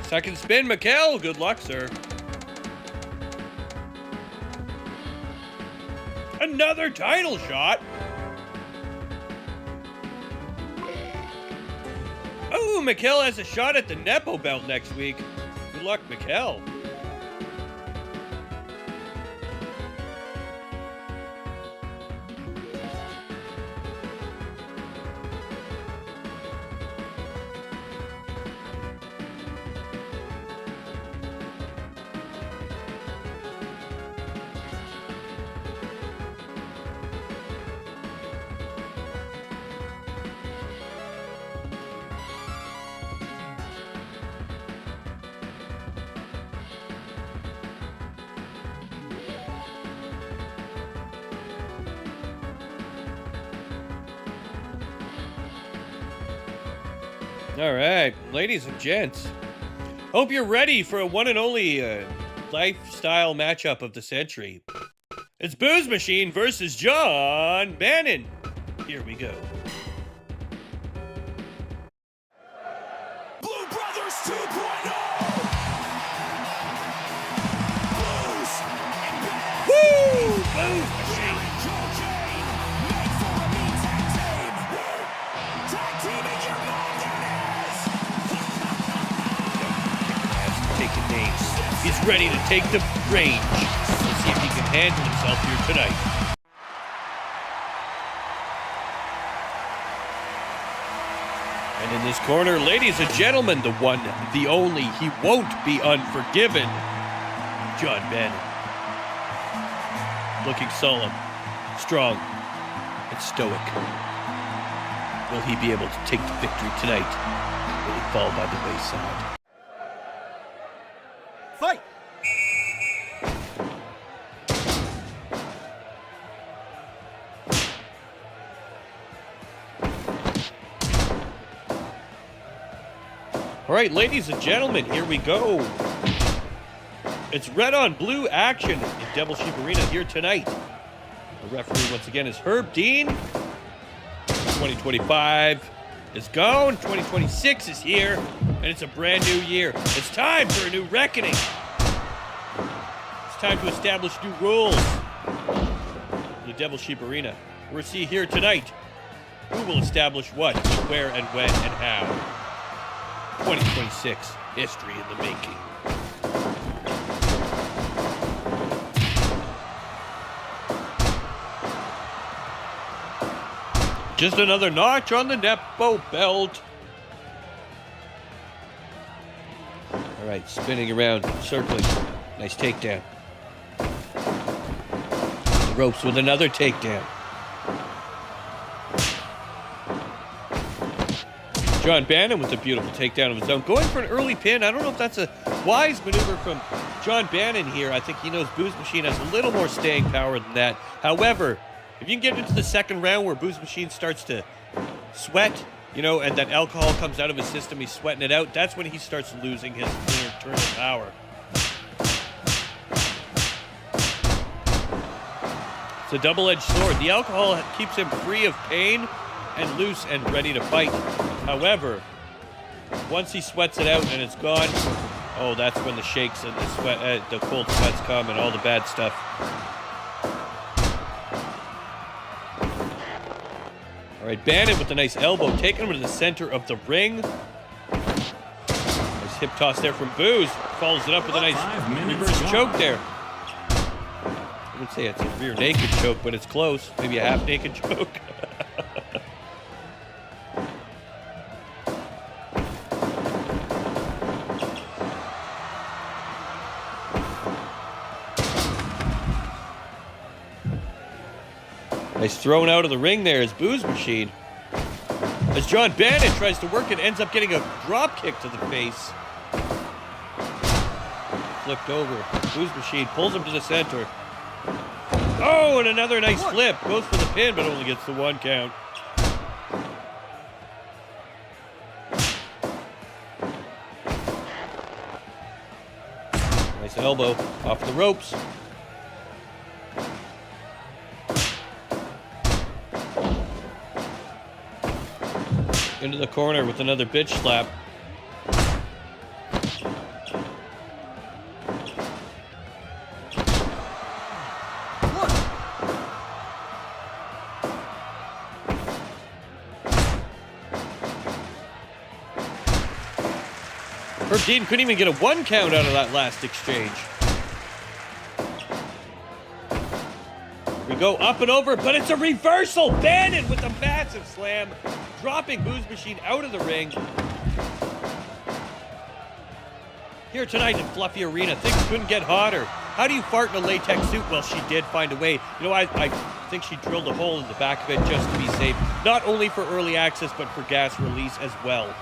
Second spin, Mikkel. Good luck, sir. Another title shot. Oh, Mikkel has a shot at the Nepo belt next week. Good luck, Mikkel. All right, ladies and gents. Hope you're ready for a one and only lifestyle matchup of the century. It's Booze Machine versus John Bannon. Here we go. Blue Brothers 2.0. Blues and Bannon. Woo! Booze Machine. Cocaine. Made for a mean tag team. Tag teaming your mom, that is. Taking names. He's ready to take the range. Let's see if he can handle himself here tonight. And in this corner, ladies and gentlemen, the one, the only, he won't be unforgiven, John Bannon. Looking solemn, strong, and stoic. Will he be able to take the victory tonight? Will he fall by the wayside? Fight! All right, ladies and gentlemen, here we go. It's red on blue action in Devil Sheep Arena here tonight. The referee once again is Herb Dean. 2025 is gone. 2026 is here, and it's a brand new year. It's time for a new reckoning. It's time to establish new rules in the Devil Sheep Arena. We'll see here tonight who will establish what, where, and when, and how. 2026, history in the making. Just another notch on the Nepo belt. All right, spinning around, circling. Nice takedown. The ropes with another takedown. John Bannon with a beautiful takedown of his own. Going for an early pin. I don't know if that's a wise maneuver from John Bannon here. I think he knows Booze Machine has a little more staying power than that. However, if you can get into the second round where Booze Machine starts to sweat, you know, and that alcohol comes out of his system, he's sweating it out, that's when he starts losing his internal power. It's a double-edged sword. The alcohol keeps him free of pain and loose and ready to fight. However, once he sweats it out and it's gone, oh, that's when the shakes and the sweat, the cold sweats come and all the bad stuff. All right, Bannon with a nice elbow, taking him to the center of the ring. Nice hip toss there from Booze. Follows it up with a nice 5 minutes reverse gone. choke there. I would say it's a rear naked choke, but it's close. Maybe a half naked choke. Nice thrown out of the ring there is Booze Machine. As John Bannon tries to work it, ends up getting a drop kick to the face. flipped over. Booze Machine pulls him to the center. Oh, and another nice flip. Goes for the pin, but only gets the 1 count. Nice elbow off the ropes. Into the corner with another bitch slap. Herb Dean couldn't even get a 1 count out of that last exchange. We go up and over, but it's a reversal. Bannon with a massive slam, dropping Booze Machine out of the ring. Here tonight in Fluffy Arena, things couldn't get hotter. How do you fart in a latex suit? Well, she did find a way. You know, I think she drilled a hole in the back of it just to be safe. Not only for early access, but for gas release as well.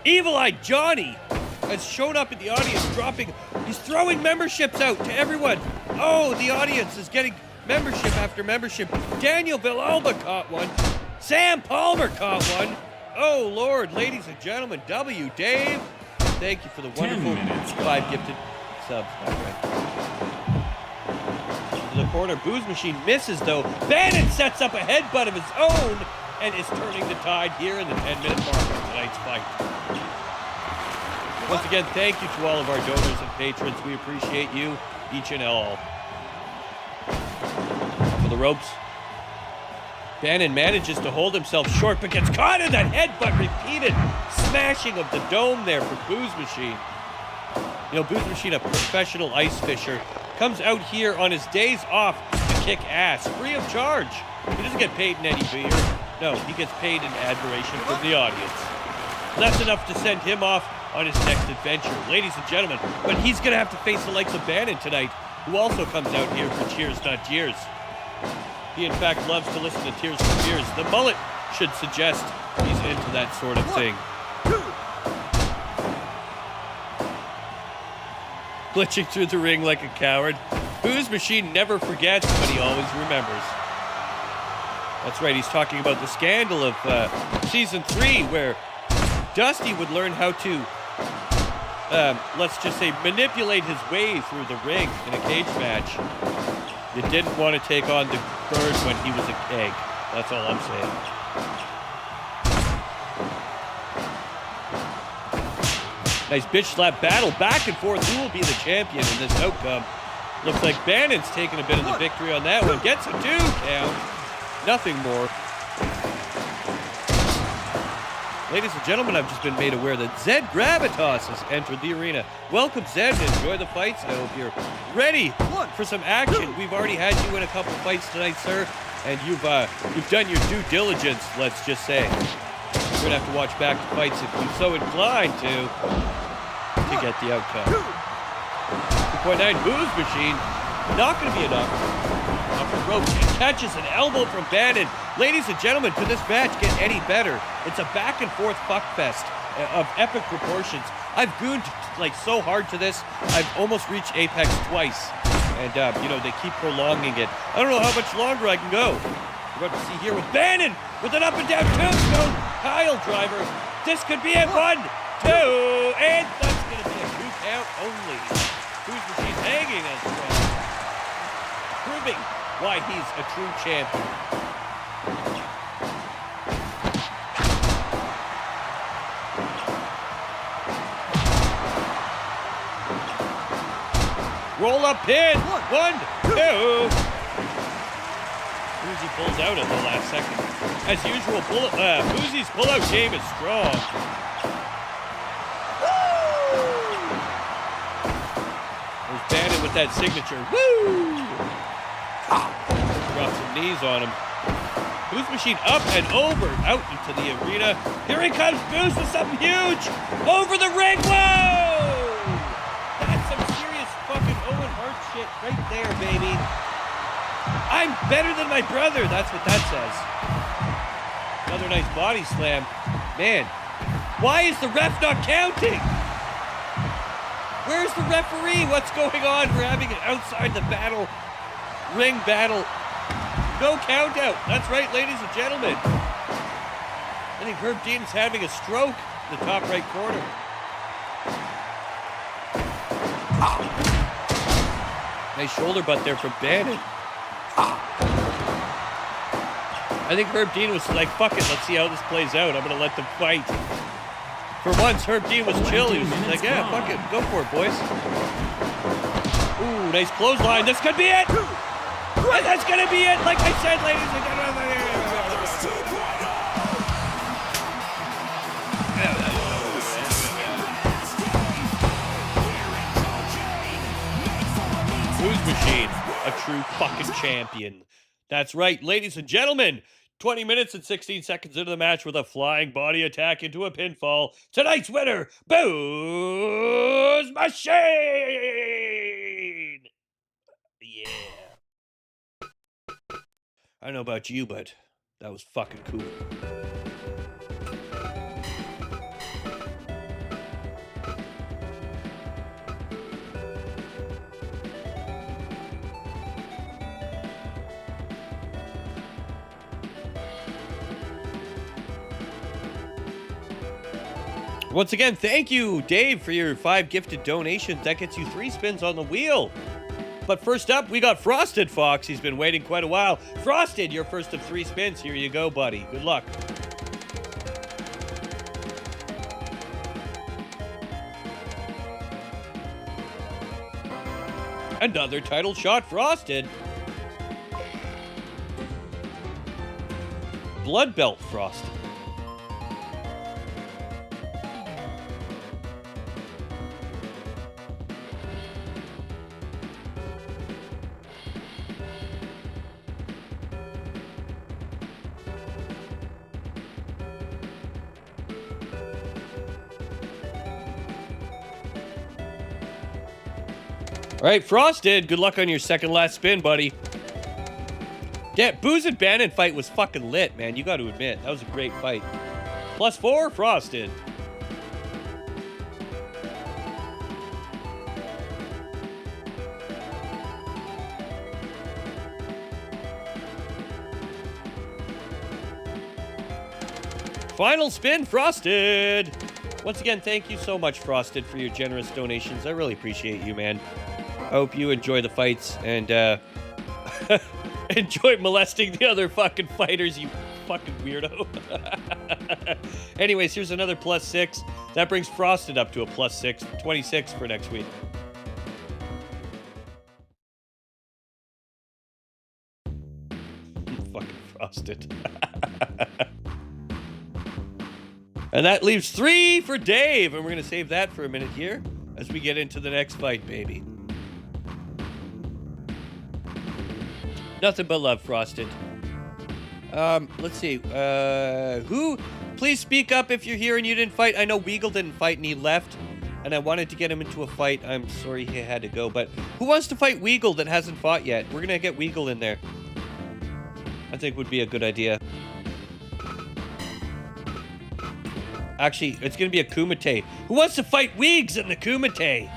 Evil Eye Johnny has shown up in the audience dropping. He's throwing memberships out to everyone. Oh, the audience is getting membership after membership. Daniel Villalba caught one. Sam Palmer caught one. Oh, Lord, ladies and gentlemen, W. Dave. Thank you for the 10 wonderful minutes 5 gifted subs, my friend. To the corner, Booze Machine misses, though. Bannon sets up a headbutt of his own and is turning the tide here in the 10-minute mark of tonight's fight. Once again, thank you to all of our donors and patrons. We appreciate you, each and all. For the ropes. Bannon manages to hold himself short, but gets caught in that headbutt. Repeated smashing of the dome there for Booze Machine. You know, Booze Machine, a professional ice fisher, comes out here on his days off to kick ass, free of charge. He doesn't get paid in any beer. No, he gets paid in admiration from the audience. That's enough to send him off on his next adventure, ladies and gentlemen. But he's going to have to face the likes of Bannon tonight, who also comes out here for cheers, not jeers. He, in fact, loves to listen to Tears for Fears. The mullet should suggest he's into that sort of thing. Glitching through the ring like a coward. Booze Machine never forgets, but he always remembers. That's right, he's talking about the scandal of Season 3, where Dusty would learn how to, let's just say, manipulate his way through the ring in a cage match. You didn't want to take on the bird when he was a keg. That's all I'm saying. Nice bitch slap battle, back and forth. Who will be the champion in this outcome? Looks like Bannon's taking a bit of the victory on that one. Gets a 2 count. Nothing more. Ladies and gentlemen, I've just been made aware that Zed Gravitas has entered the arena. Welcome, Zed, and enjoy the fights. I hope you're ready for some action. We've already had you in a couple fights tonight, sir, and you've done your due diligence, let's just say. You're gonna have to watch back the fights if you're so inclined to get the outcome. 2.9 Booze Machine, not gonna be enough. Off the ropes, and catches an elbow from Bannon. Ladies and gentlemen, could this match get any better? It's a back and forth fuckfest of epic proportions. I've gooned like so hard to this, I've almost reached apex twice. And you know, they keep prolonging it. I don't know how much longer I can go. We're about to see here with Bannon with an up and down tombstone pile driver. This could be a 1, 2, and that's gonna be a 2 count only. Booze Machine hanging as well, proving why he's a true champion. Roll up pin. 1, 2. Boozy pulls out at the last second. As usual, Boozy's pull-out game is strong. There's Bannon with that signature. Woo! Drop some knees on him. Booze Machine up and over, out into the arena. Here he comes, Booze with something huge. Over the ring, whoa! That's some serious fucking Owen Hart shit right there, baby. I'm better than my brother, that's what that says. Another nice body slam. Man, why is the ref not counting? Where's the referee? What's going on? We're having it outside the ring battle. No count out. That's right, ladies and gentlemen. I think Herb Dean's having a stroke in the top right corner. Nice shoulder butt there from Bannon. I think Herb Dean was like, fuck it, let's see how this plays out. I'm going to let them fight. For once, Herb Dean was chill. He was like, yeah, fuck it, go for it, boys. Ooh, nice clothesline. This could be it. And that's going to be it, like I said, ladies and gentlemen. Booze Machine, a true fucking champion. That's right, ladies and gentlemen. 20 minutes and 16 seconds into the match with a flying body attack into a pinfall. Tonight's winner, Booze Machine! Yeah. I don't know about you, but that was fucking cool. Once again, thank you, Dave, for your 5 gifted donations. That gets you 3 spins on the wheel. But first up, we got Frosted Fox. He's been waiting quite a while. Frosted, your first of 3 spins. Here you go, buddy. Good luck. Another title shot, Frosted. Blood Belt Frosted. All right, Frosted, good luck on your second last spin, buddy. Yeah, Booze and Bannon fight was fucking lit, man. You got to admit, that was a great fight. +4, Frosted. Final spin, Frosted. Once again, thank you so much, Frosted, for your generous donations. I really appreciate you, man. I hope you enjoy the fights and enjoy molesting the other fucking fighters, you fucking weirdo. Anyways, here's another +6. That brings Frosted up to a +6, 26 for next week. Fucking Frosted. And that leaves 3 for Dave, and we're going to save that for a minute here as we get into the next fight, baby. Nothing but love, Frosted. Let's see. Who? Please speak up if you're here and you didn't fight. I know Weagle didn't fight and he left, and I wanted to get him into a fight. I'm sorry he had to go, but who wants to fight Weagle that hasn't fought yet? We're going to get Weagle in there. I think would be a good idea. Actually, it's going to be a Kumite. Who wants to fight Weegs in the Kumite?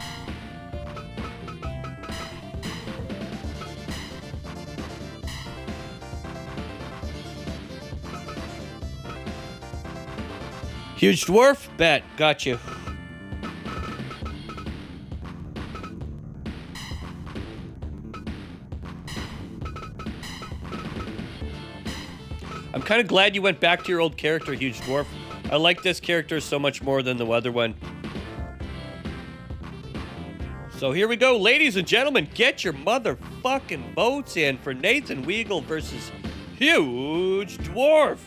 Huge Dwarf? Bet. Got you. I'm kind of glad you went back to your old character, Huge Dwarf. I like this character so much more than the other one. So here we go, ladies and gentlemen. Get your motherfucking votes in for Nathan Weagle versus Huge Dwarf.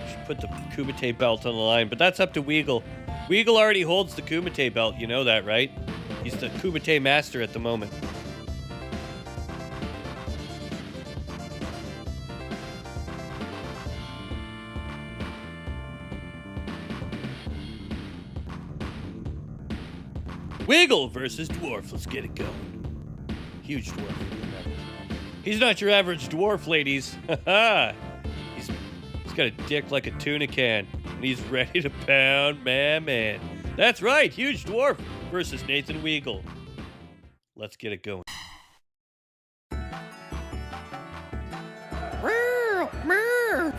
Should put the Kumite belt on the line, but that's up to Weagle. Weagle already holds the Kumite belt, you know that, right? He's the Kumite master at the moment. Weagle versus Dwarf. Let's get it going. Huge Dwarf. He's not your average dwarf, ladies. he's got a dick like a tuna can. And and he's ready to pound man. That's right, Huge Dwarf versus Nathan Weagle. Let's get it going.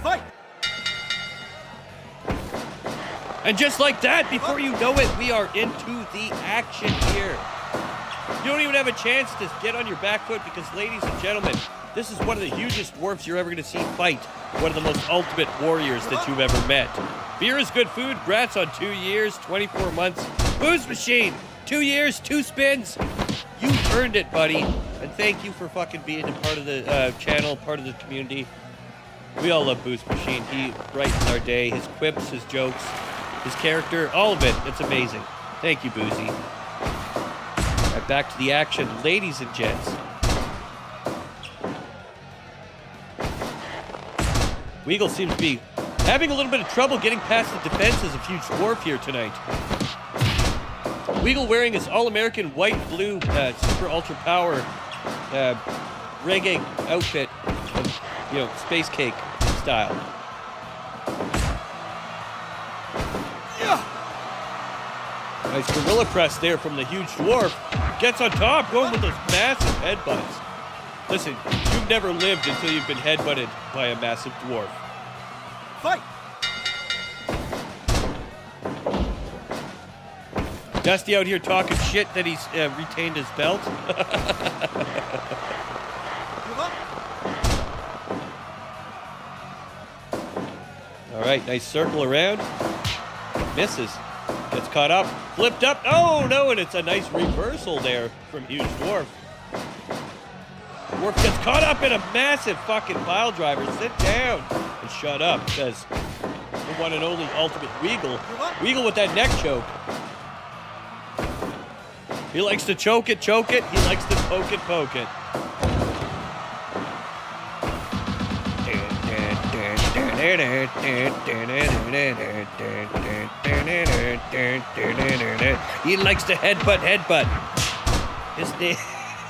Fight! And just like that, before you know it, we are into the action here. You don't even have a chance to get on your back foot because, ladies and gentlemen, this is one of the hugest dwarfs you're ever going to see fight. One of the most ultimate warriors that you've ever met. Beer is good food. Grats on 2 years, 24 months. Booze Machine, 2 years, 2 spins. You earned it, buddy. And thank you for fucking being a part of the channel, part of the community. We all love Booze Machine. He brightens our day. His quips, his jokes, his character, all of it. It's amazing. Thank you, Boozy. Right, back to the action, ladies and gents. Weagle seems to be having a little bit of trouble getting past the defenses of Huge Dwarf here tonight. Weagle wearing his all-American white-blue super ultra power reggae outfit, space cake style. Nice gorilla press there from the Huge Dwarf. Gets on top, going with those massive headbutts. Listen, you've never lived until you've been headbutted by a massive dwarf. Fight! Dusty out here talking shit that he's retained his belt. All right, nice circle around. Misses. Gets caught up. Flipped up. Oh, no, and it's a nice reversal there from Huge Dwarf. Dwarf gets caught up in a massive fucking pile driver. Sit down and shut up, says the one and only Ultimate Weagle. Weagle with that neck choke. He likes to choke it. He likes to poke it. He likes to headbutt.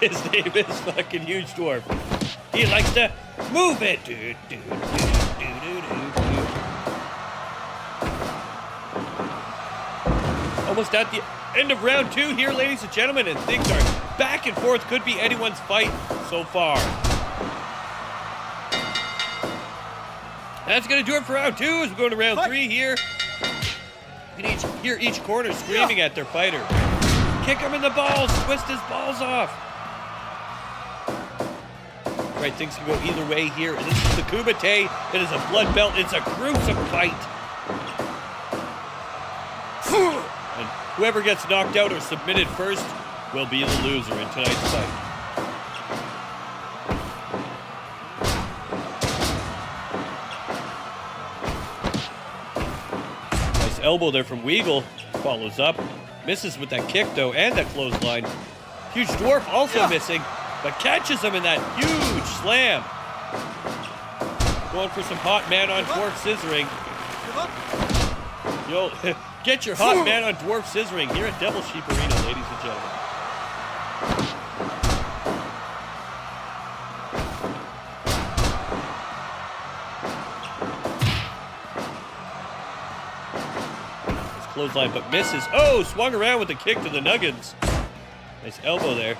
His name is fucking Huge Dwarf. He likes to move it. Almost at the end of round 2 here, ladies and gentlemen, and things are back and forth. Could be anyone's fight so far. That's going to do it for round 2 as we go to round 3 here. You can hear each corner screaming at their fighter. Kick him in the balls, twist his balls off. Right, things can go either way here. And this is the Kumite. It is a blood belt. It's a gruesome fight. And whoever gets knocked out or submitted first will be the loser in tonight's fight. Nice elbow there from Weagle. Follows up. Misses with that kick, though, and that clothesline. Huge Dwarf also missing, but catches him in that huge slam. Going for some hot man on dwarf scissoring. Yo, get your hot man on dwarf scissoring here at Devil Sheep Arena, ladies and gentlemen. Nice clothesline, but misses. Oh, swung around with a kick to the nuggets. Nice elbow there.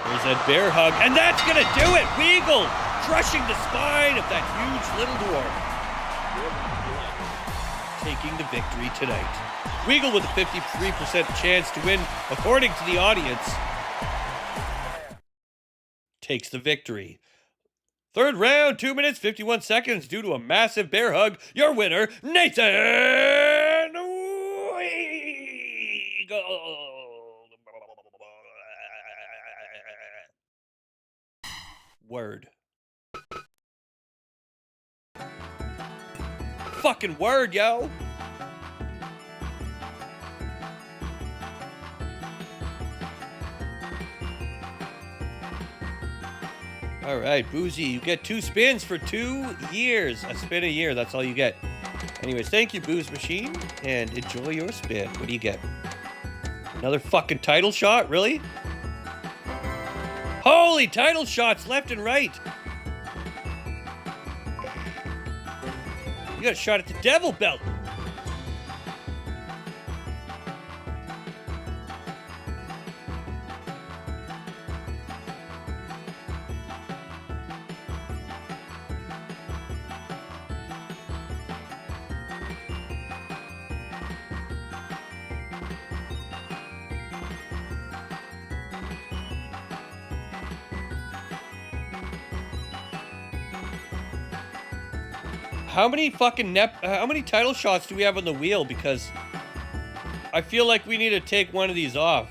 There's that bear hug, and that's gonna do it! Weagle crushing the spine of that huge little dwarf. Taking the victory tonight. Weagle with a 53% chance to win, according to the audience. Takes the victory. Third round, 2 minutes, 51 seconds due to a massive bear hug. Your winner, Nathan Weagle. Word. Fucking word, yo. All right, Boozy, you get 2 spins for 2 years. A spin a year, that's all you get. Anyways, thank you, Booze Machine, and enjoy your spin. What do you get? Another fucking title shot, really? Holy title shots left and right. You got a shot at the devil belt. How many fucking how many title shots do we have on the wheel? Because I feel like we need to take one of these off.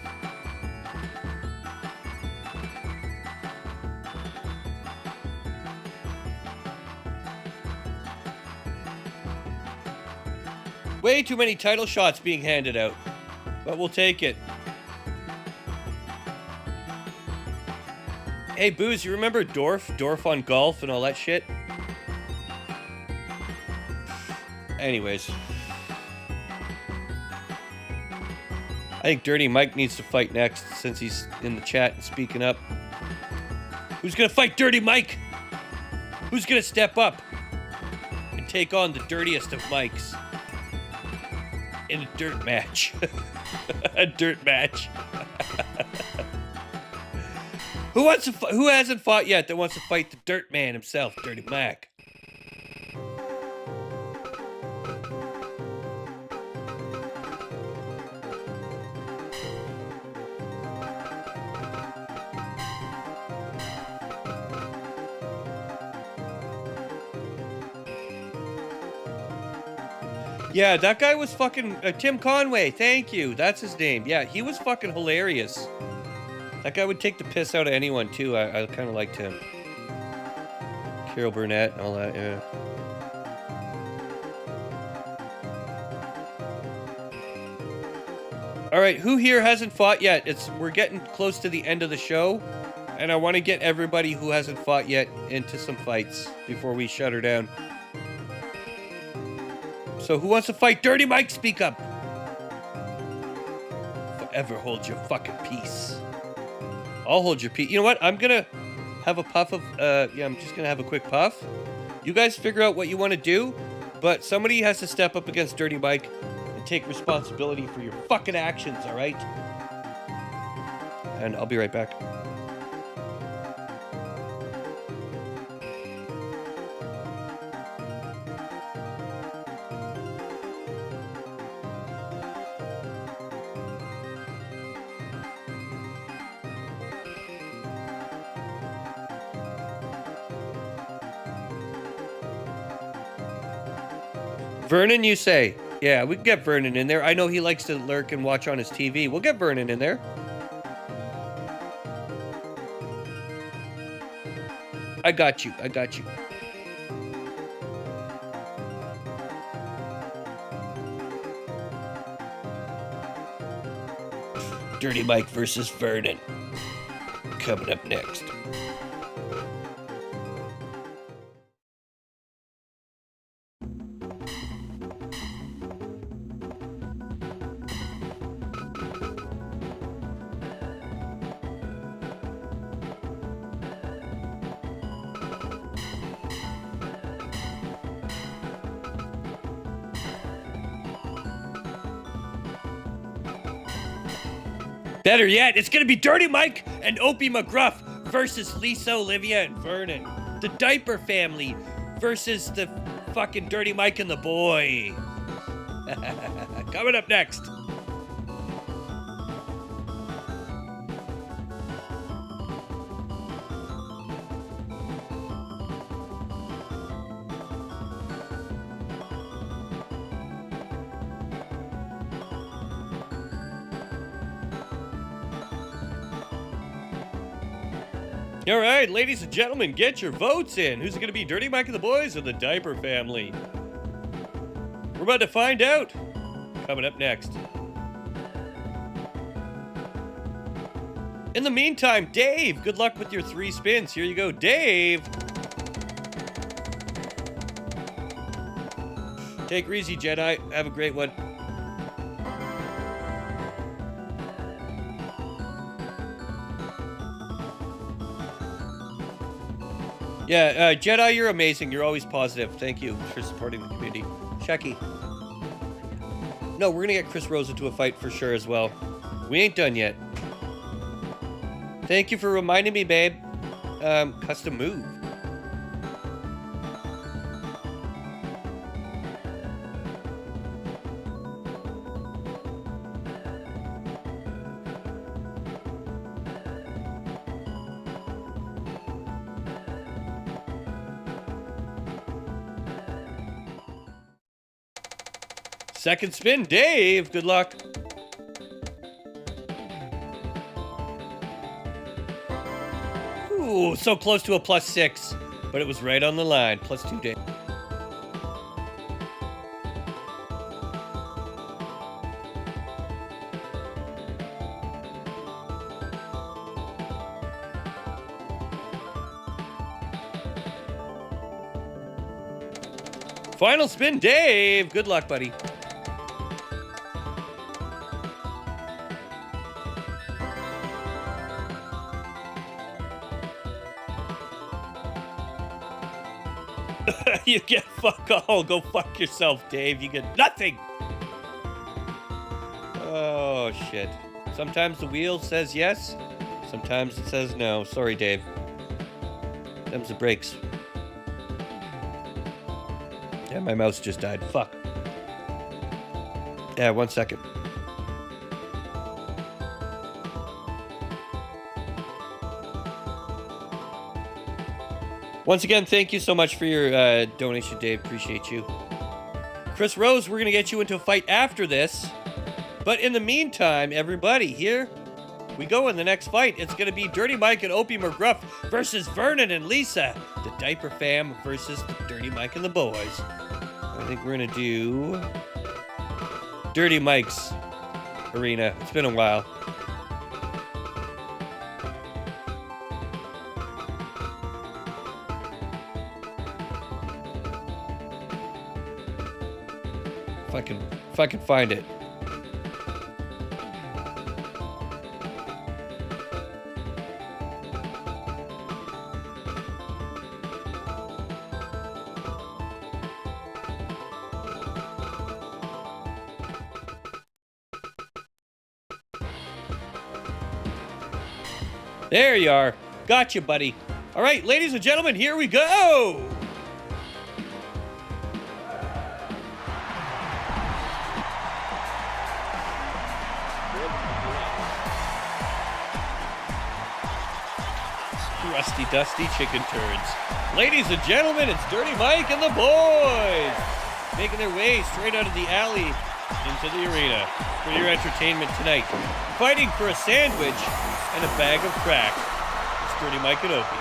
Way too many title shots being handed out, but we'll take it. Hey, Booze, you remember Dorf on golf and all that shit? Anyways. I think Dirty Mike needs to fight next since he's in the chat and speaking up. Who's gonna fight Dirty Mike? Who's gonna step up and take on the dirtiest of Mikes in a dirt match? A dirt match. Who hasn't fought yet that wants to fight the Dirt Man himself, Dirty Mac? Yeah, that guy was fucking Tim Conway. Thank you. That's his name. Yeah, he was fucking hilarious. That guy would take the piss out of anyone too. I kind of liked him. Carol Burnett and all that. Yeah. All right, who here hasn't fought yet? We're getting close to the end of the show, and I want to get everybody who hasn't fought yet into some fights before we shut her down. So who wants to fight Dirty Mike? Speak up. Forever hold your fucking peace. I'll hold your peace. You know what? I'm gonna have a puff of, yeah, I'm just gonna have a quick puff. You guys figure out what you want to do, but somebody has to step up against Dirty Mike and take responsibility for your fucking actions, all right? And I'll be right back. Vernon, you say? Yeah, we can get Vernon in there. I know he likes to lurk and watch on his TV. We'll get Vernon in there. I got you. I got you. Dirty Mike versus Vernon. Coming up next. Better yet, it's gonna be Dirty Mike and Opie McGruff versus Lisa, Olivia, and Vernon. The Diaper Family versus the fucking Dirty Mike and the Boy. Coming up next. All right, ladies and gentlemen, get your votes in. Who's it going to be, Dirty Mike and the Boys or the Diaper Family? We're about to find out. Coming up next. In the meantime, Dave, good luck with your 3 spins. Here you go, Dave. Take her easy, Jedi. Have a great one. Yeah, Jedi, you're amazing. You're always positive. Thank you for supporting the community. Shecky. No, we're gonna get Chris Rose into a fight for sure as well. We ain't done yet. Thank you for reminding me, babe. Custom move. Second spin, Dave. Good luck. Ooh, so close to a +6, but it was right on the line. +2, Dave. Final spin, Dave. Good luck, buddy. You get fuck all. Go fuck yourself, Dave. You get nothing. Oh, shit. Sometimes the wheel says yes. Sometimes it says no. Sorry, Dave. Them's the brakes. Yeah, my mouse just died. Fuck. Yeah, 1 second. Once again, thank you so much for your donation, Dave. Appreciate you. Chris Rose, we're going to get you into a fight after this. But in the meantime, everybody, here we go in the next fight. It's going to be Dirty Mike and Opie McGruff versus Vernon and Lisa. The Diaper Fam versus Dirty Mike and the boys. I think we're going to do Dirty Mike's arena. It's been a while. If I can find it. There you are. Gotcha, buddy. All right, ladies and gentlemen, here we go. Rusty Dusty Chicken Turds. Ladies and gentlemen, it's Dirty Mike and the boys making their way straight out of the alley into the arena for your entertainment tonight. Fighting for a sandwich and a bag of crack. It's Dirty Mike and Opie.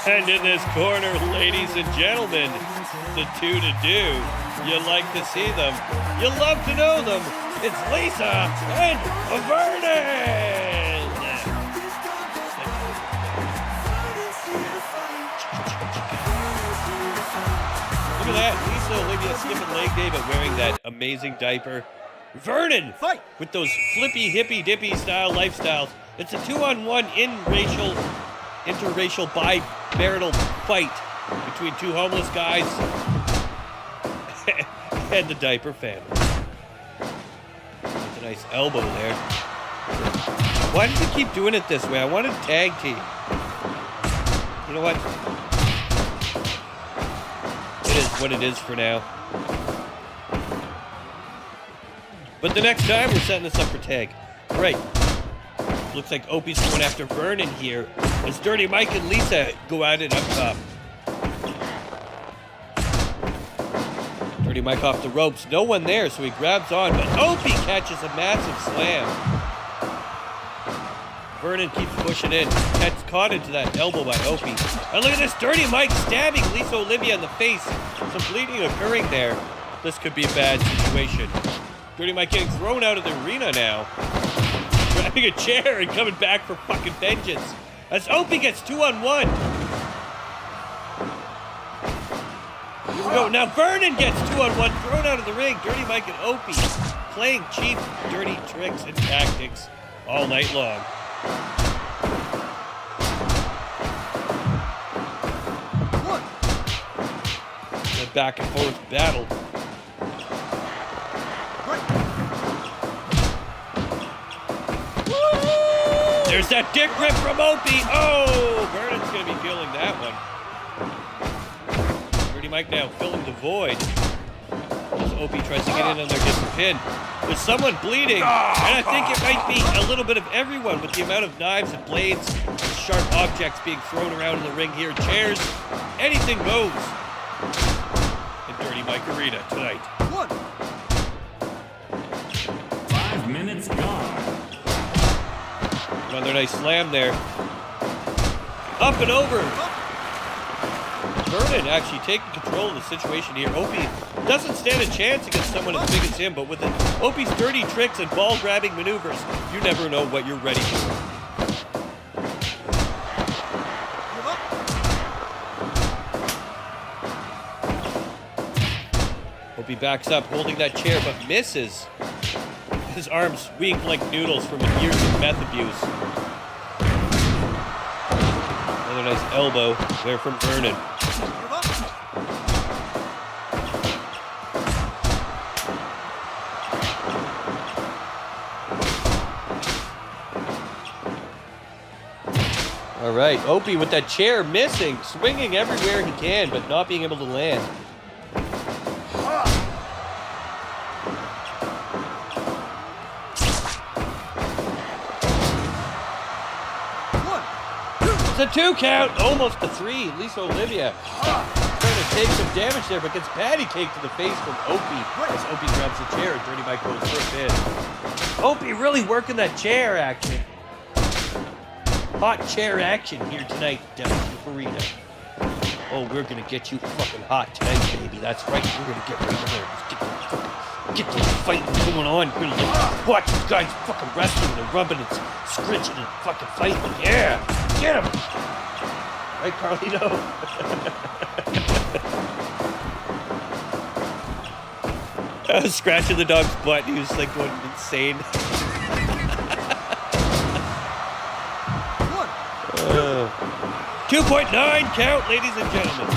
And in this corner, ladies and gentlemen, the two to do. You like to see them. You love to know them. It's Lisa and Vernon! Look at that. Lisa Olivia skipping leg day, but wearing that amazing diaper. Vernon! Fight! With those flippy, hippy, dippy style lifestyles. It's a 2-on-1 interracial, bi-marital fight between two homeless guys and the Diaper family. That's a nice elbow there. Why does he keep doing it this way? I wanted to tag team. You know what? It is what it is for now. But the next time, we're setting this up for tag. Right. Looks like Opie's going after Vernon here as Dirty Mike and Lisa go at it up top. Dirty Mike off the ropes. No one there, so he grabs on, but Opie catches a massive slam. Vernon keeps pushing in. Gets caught into that elbow by Opie. And look at this, Dirty Mike stabbing Lisa Olivia in the face. Some bleeding occurring there. This could be a bad situation. Dirty Mike getting thrown out of the arena now. Grabbing a chair and coming back for fucking vengeance. As Opie gets 2-on-1. Here we go. Now Vernon gets 2-on-1, thrown out of the ring. Dirty Mike and Opie playing cheap, dirty tricks and tactics. all night long. A back and forth battle. There's that dick rip from Opie. Oh, Vernon's going to be feeling that one. Dirty Mike now filling the void. As Opie tries to get in on their different pin. There's someone bleeding, and I think it might be a little bit of everyone with the amount of knives and blades and sharp objects being thrown around in the ring here. Chairs, anything goes. In Dirty Mike Arena tonight. 5 minutes gone. Another nice slam there. Up and over. Vernon actually taking control of the situation here. Opie doesn't stand a chance against someone as big as him, but with Opie's dirty tricks and ball-grabbing maneuvers, you never know what you're ready for. Opie backs up, holding that chair, but misses. His arms weak like noodles from years of meth abuse. Another nice elbow there from Vernon. All right, Opie with that chair missing, swinging everywhere he can, but not being able to land. It's a 2 count, almost a 3. Lisa Olivia trying to take some damage there, but gets patty cake to the face from Opie as Opie grabs the chair and Dirty Mike goes for a pin. Opie really working that chair action. Hot chair action here tonight down at the arena. Oh, we're gonna get you fucking hot tonight, baby. That's right. We're gonna get right in there. Get the fighting going on. We're gonna watch these guys fucking wrestling and rubbing and scritching and fucking fighting. Yeah, get him. Right, Carlito? I was scratching the dog's butt. He was like going insane. 2.9 count, ladies and gentlemen.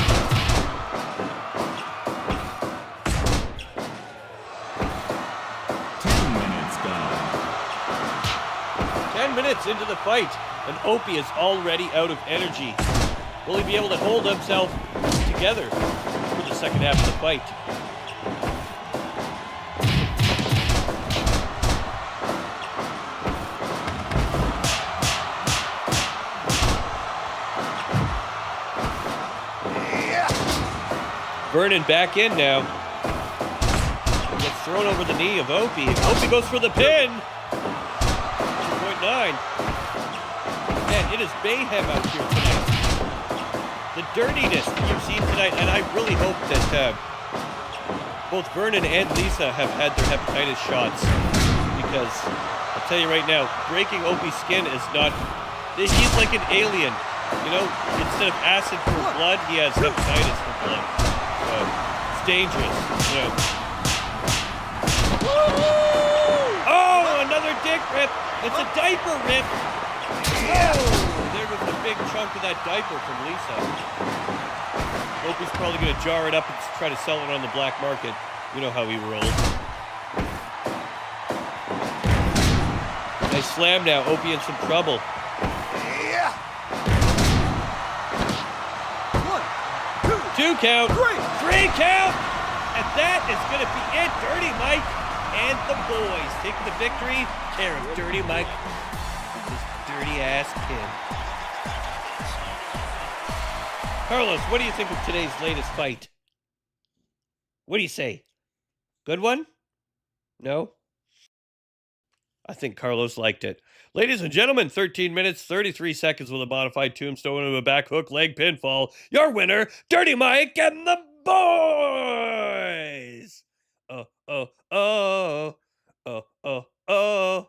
Into the fight, and Opie is already out of energy. Will he be able to hold himself together for the second half of the fight? Vernon back in now. Gets thrown over the knee of Opie. Opie goes for the pin. 2.9. Man, it is mayhem out here tonight. The dirtiness that you've seen tonight, and I really hope that both Vernon and Lisa have had their hepatitis shots, because I'll tell you right now, breaking Opie's skin is not... He's like an alien. You know, instead of acid for blood, he has hepatitis for blood. So, it's dangerous, you know. Oh, another dick rip! It's a diaper rip! Oh, there goes the big chunk of that diaper from Lisa. Opie's probably going to jar it up and try to sell it on the black market. You know how he rolls. Nice slam now. Opie in some trouble. Yeah. 2 count. 3 count. And that is going to be it. Dirty Mike and the boys take the victory. Care of Dirty Mike. Dirty ass pin. Carlos, what do you think of today's latest fight? What do you say? Good one? No? I think Carlos liked it. Ladies and gentlemen, 13 minutes, 33 seconds with a modified tombstone and a back hook leg pinfall. Your winner, Dirty Mike and the boys! Oh, oh, oh. Oh, oh, oh.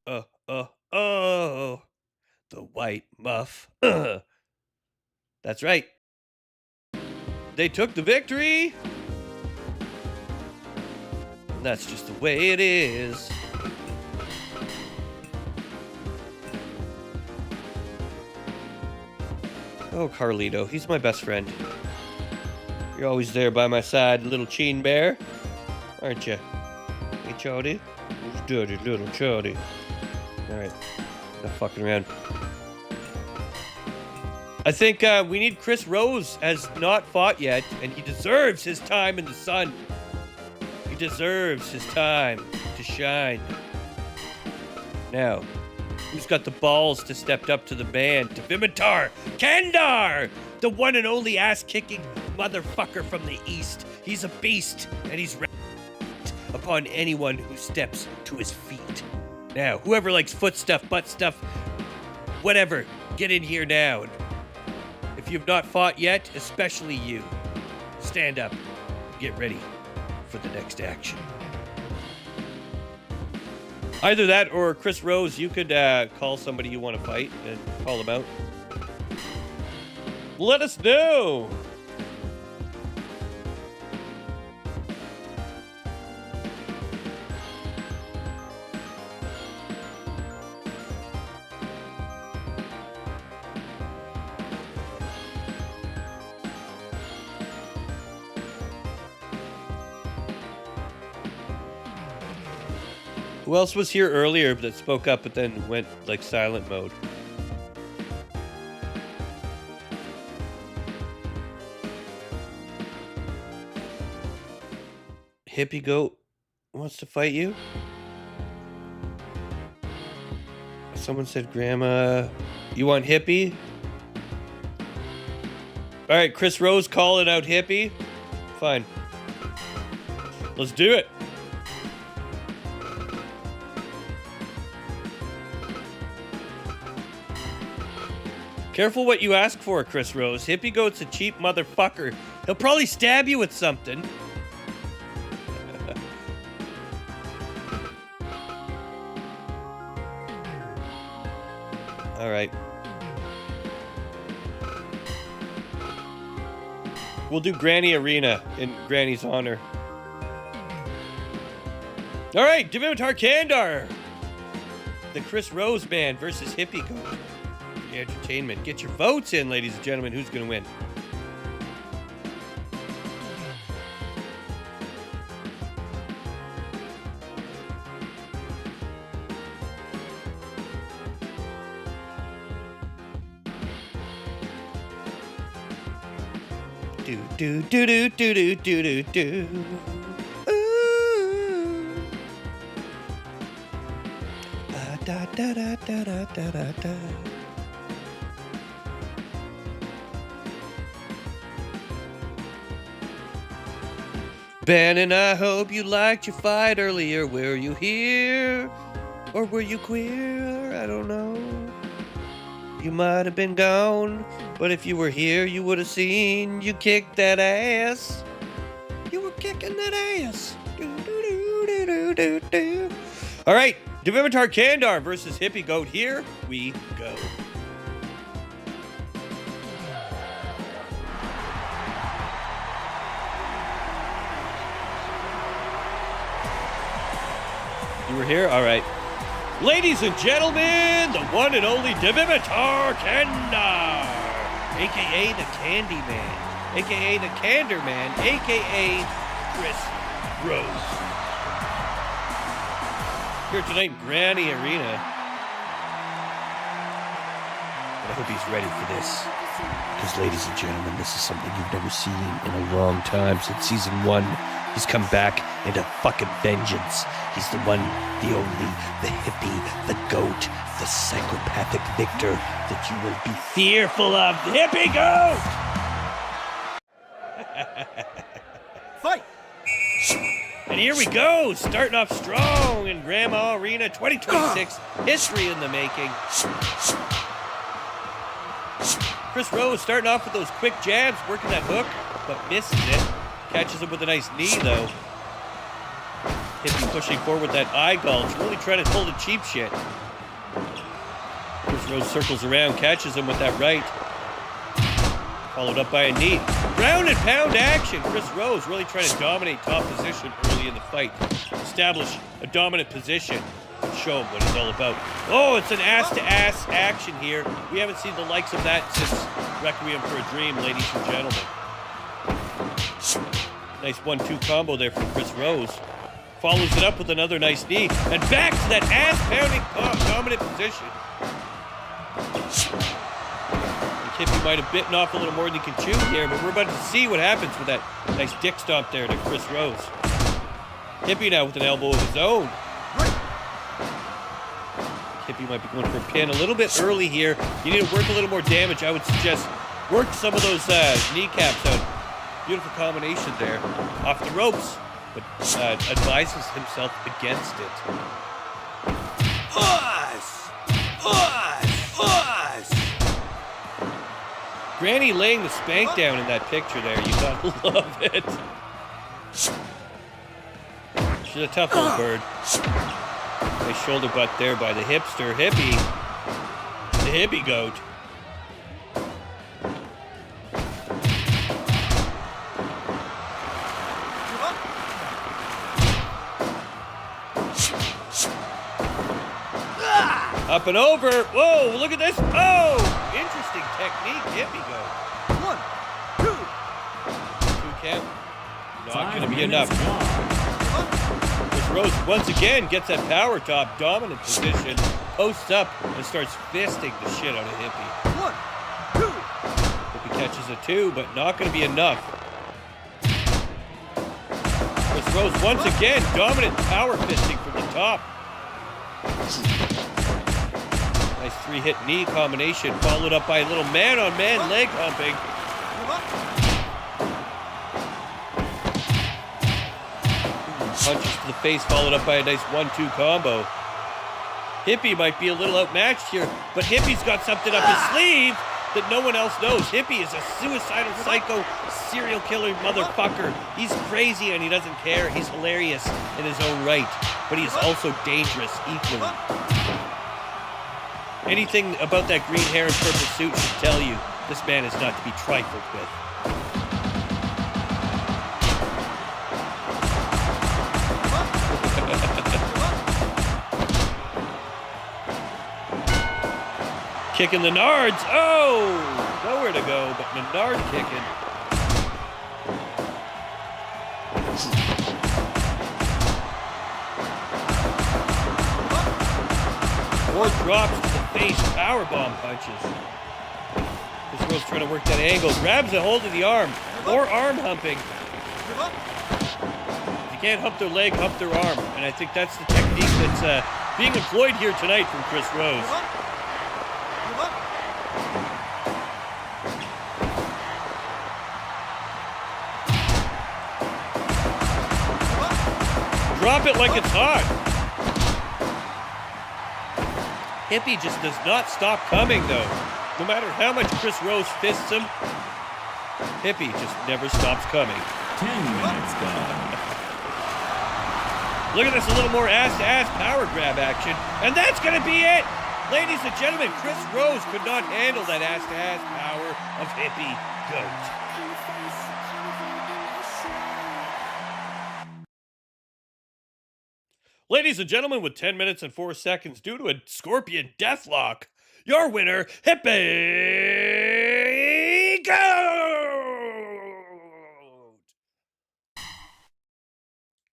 Oh, oh, oh. The white muff. That's right. They took the victory. And that's just the way it is. Oh, Carlito, he's my best friend. You're always there by my side, little Cheen Bear, aren't you? Hey, Chody. Who's dirty little Chody? All right, not fucking around. I think we need Chris Rose has not fought yet, and he deserves his time in the sun. He deserves his time to shine. Now, who's got the balls to step up to the man? Dimitar Kandar, the one and only ass-kicking motherfucker from the East. He's a beast, and he's upon anyone who steps to his feet. Now, whoever likes foot stuff, butt stuff, whatever, get in here now. And if you've not fought yet, especially you, stand up, get ready for the next action. Either that or Chris Rose, you could call somebody you want to fight and call them out. Let us know. Who else was here earlier that spoke up but then went like silent mode? Hippie Goat wants to fight you? Someone said Grandma. You want Hippie? Alright, Chris Rose calling out Hippie. Fine. Let's do it. Careful what you ask for, Chris Rose. Hippie Goat's a cheap motherfucker. He'll probably stab you with something. All right. We'll do Granny Arena in Granny's honor. All right, Dimitar Kandar. The Chris Rose Band versus Hippie Goat. Entertainment. Get your votes in, ladies and gentlemen. Who's going to win? Do do do do do do do do. Ooh. Da da da da da da da da. Ben, and I hope you liked your fight earlier. Were you here? Or were you queer? I don't know. You might have been gone, but if you were here, you would have seen you kicked that ass. You were kicking that ass. Do. All right, Dimitar Kandar versus Hippie Goat. Here we go. You were here? All right. Ladies and gentlemen, the one and only Dimitar Kandar, a.k.a. the Candyman, a.k.a. the Canderman, a.k.a. Chris Rose. Here tonight in Granny Arena. But I hope he's ready for this. Because, ladies and gentlemen, this is something you've never seen in a long time. Since season 1, he's come back into fucking vengeance. He's the one, the only, the hippie, the goat, the psychopathic victor that you will be fearful of. The Hippie Goat! Fight! And here we go, starting off strong in Grandma Arena 2026. History in the making. Chris Rose starting off with those quick jabs, working that hook, but misses it. Catches him with a nice knee, though. Hippie pushing forward with that eye gulch, really trying to pull the cheap shit. Chris Rose circles around, catches him with that right. Followed up by a knee. Ground and pound action. Chris Rose really trying to dominate top position early in the fight. Establish a dominant position. Show him what he's all about. Oh, it's an ass-to-ass action here. We haven't seen the likes of that since Requiem for a Dream, ladies and gentlemen. Nice 1-2 combo there from Chris Rose. Follows it up with another nice knee. And back to that ass-pounding dominant position. And Hippie might have bitten off a little more than he can chew here, but we're about to see what happens with that nice dick stomp there to Chris Rose. Hippie now with an elbow of his own. Hippie might be going for a pin a little bit early here. You need to work a little more damage. I would suggest work some of those kneecaps out. Beautiful combination there. Off the ropes, but advises himself against it. Granny laying the spank down in that picture there. You gotta love it. She's a tough old bird. Nice shoulder butt there by the hipster Hippie. The hippie goat. Up and over. Whoa, look at this. Oh, interesting technique. Hippie goat. 1, 2. 2 count. Not 5 going to be minutes enough. gone. Chris Rose once again gets that power top dominant position, posts up, and starts fisting the shit out of Hippie. 1, 2. Hippie catches a 2, but not going to be enough. Chris Rose once again dominant power fisting from the top. Nice 3-hit knee combination, followed up by a little man-on-man leg humping. Punches to the face, followed up by a nice 1-2 combo. Hippie might be a little outmatched here, but Hippie's got something up his sleeve that no one else knows. Hippie is a suicidal psycho serial killer motherfucker. He's crazy and he doesn't care. He's hilarious in his own right, but he is also dangerous equally. Anything about that green hair and purple suit should tell you this man is not to be trifled with. Kicking the nards. Oh, nowhere to go, but Menard kicking. More drops to the face, powerbomb punches. This Rose trying to work that angle, grabs a hold of the arm. More arm humping. If you can't hump their leg, hump their arm. And I think that's the technique that's being employed here tonight from Chris Rose. Drop it like it's hot. Hippie just does not stop coming, though. No matter how much Chris Rose fists him, Hippie just never stops coming. 10 minutes gone. Look at this, a little more ass-to-ass power grab action. And that's going to be it! Ladies and gentlemen, Chris Rose could not handle that ass-to-ass power of Hippie Goat. Ladies and gentlemen, with 10 minutes and 4 seconds due to a Scorpion Deathlock, your winner, Hippie Goat!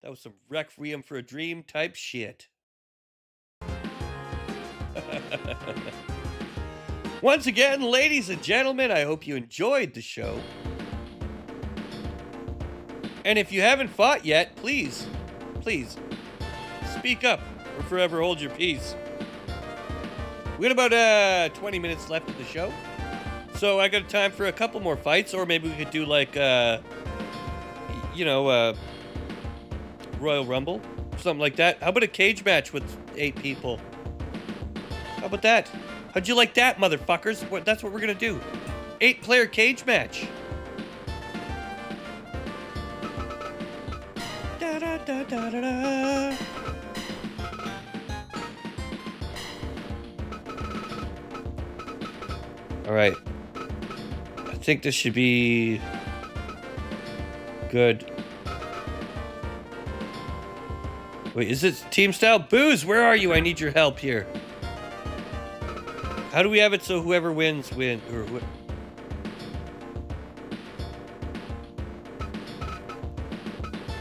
That was some Requiem for a Dream type shit. Once again, ladies and gentlemen, I hope you enjoyed the show. And if you haven't fought yet, please, speak up or forever hold your peace. We got about 20 minutes left of the show. So I got time for a couple more fights, or maybe we could do like, Royal Rumble, something like that. How about a cage match with 8 people? How about that? How'd you like that, motherfuckers? That's what we're gonna do. 8-player cage match. Da da da da da da. All right. I think this should be good. Wait, is it team style? Booze, where are you? I need your help here. How do we have it so whoever wins win?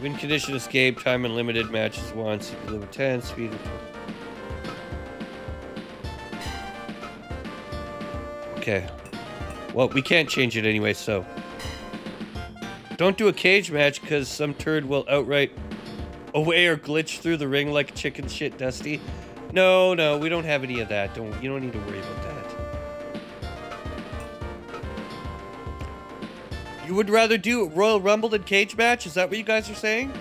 Win condition escape, time unlimited, matches 1, CP limit 10, speed of 12. Okay. Well, we can't change it anyway, so. Don't do a cage match because some turd will outright away or glitch through the ring like chicken shit, Dusty. No, no, we don't have any of that. You don't need to worry about that. You would rather do Royal Rumble than cage match? Is that what you guys are saying?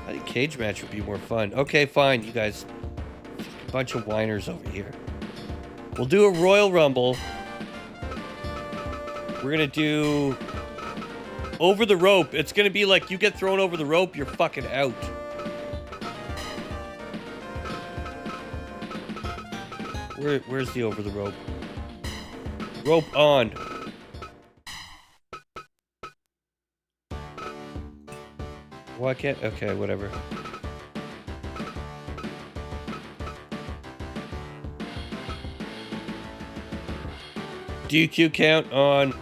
I think cage match would be more fun. Okay, fine, you guys. A bunch of whiners over here. We'll do a Royal Rumble. We're gonna do over the rope. It's gonna be like you get thrown over the rope, you're fucking out. Where's the over the rope? Rope on. Why can't? Okay, whatever. DQ count on.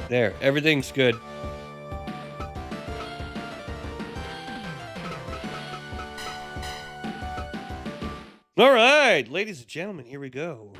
There, everything's good. All right, ladies and gentlemen, here we go.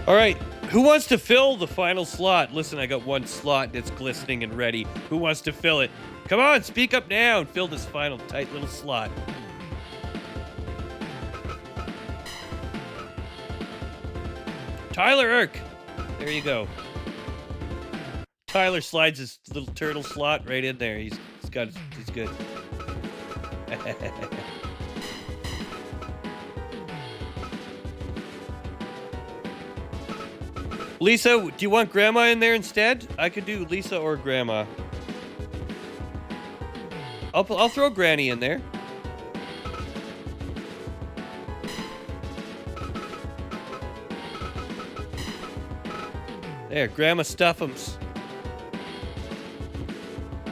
All right, who wants to fill the final slot? Listen, I got one slot that's glistening and ready. Who wants to fill it? Come on, speak up now and fill this final tight little slot. Tyler Irk. There you go. Tyler slides his little turtle slot right in there. He's good. Lisa, do you want Grandma in there instead? I could do Lisa or Grandma. I'll throw Granny in there. There, Grandma Stuff'ems.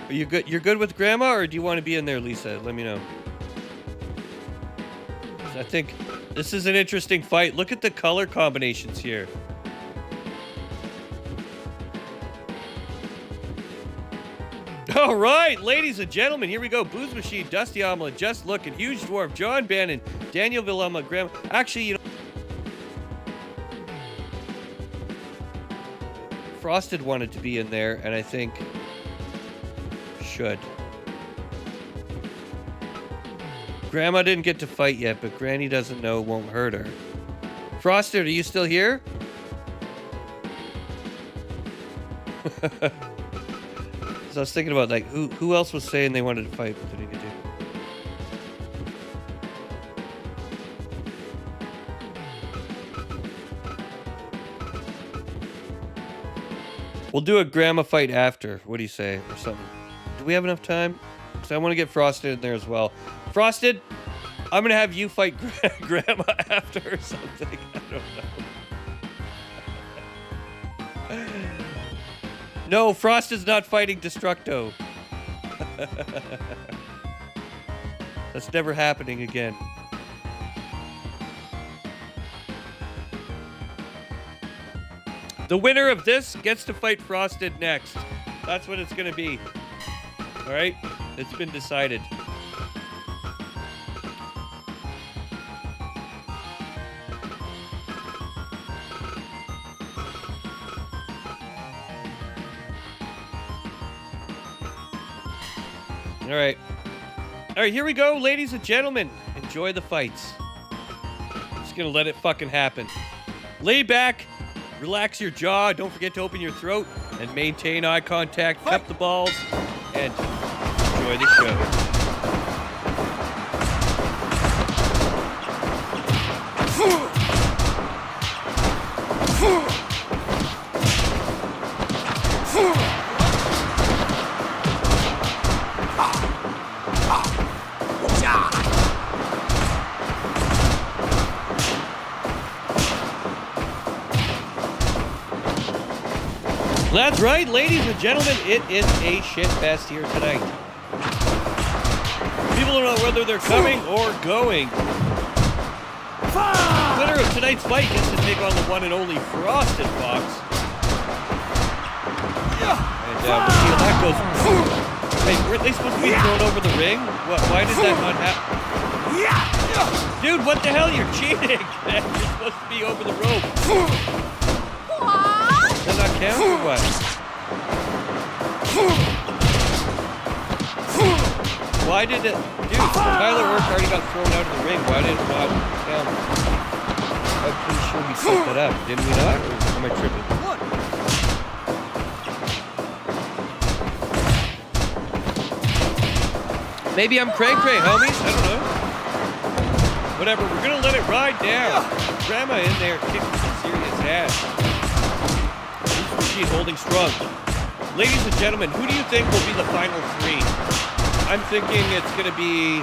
Are you good? You're good with Grandma, or do you want to be in there, Lisa? Let me know. I think this is an interesting fight. Look at the color combinations here. All right, ladies and gentlemen, here we go. Booze Machine, Dusty Omelet, Just Looking, Huge Dwarf, John Bannon, Daniel Villama, Graham. Actually, you know, Frosted wanted to be in there, and I think should. Grandma didn't get to fight yet, but Granny doesn't know, won't hurt her. Frosted, are you still here? So I was thinking about, like, who else was saying they wanted to fight but they didn't get to. We'll do a Grandma fight after. What do you say? Or something. Do we have enough time? Because I want to get Frosted in there as well. Frosted, I'm going to have you fight Grandma after or something. I don't know. No, Frost is not fighting Destructo. That's never happening again. The winner of this gets to fight Frosted next. That's what it's gonna be. All right, it's been decided. All right, here we go, ladies and gentlemen. Enjoy the fights. I'm just gonna let it fucking happen. Lay back, relax your jaw, don't forget to open your throat, and maintain eye contact, cup the balls, and enjoy the show. That's right, ladies and gentlemen, it is a shit fest here tonight. People don't know whether they're coming or going. The winner of tonight's fight gets to take on the one and only Frosted Fox. And we'll see how that goes. Hey, weren't they supposed to be thrown over the ring? Why did that not happen? Dude, what the hell? You're cheating! You're supposed to be over the rope. Does that not count or what? Why did it... Dude, Tyler Work already got thrown out of the ring. Why did it not count? I'm pretty sure we set that up. Didn't we not? Or am I tripping? Maybe I'm cray-cray, homies. I don't know. Whatever, we're gonna let it ride down. Grandma in there kicking some serious ass. She's holding strong. Ladies and gentlemen, who do you think will be the final three? I'm thinking it's going to be...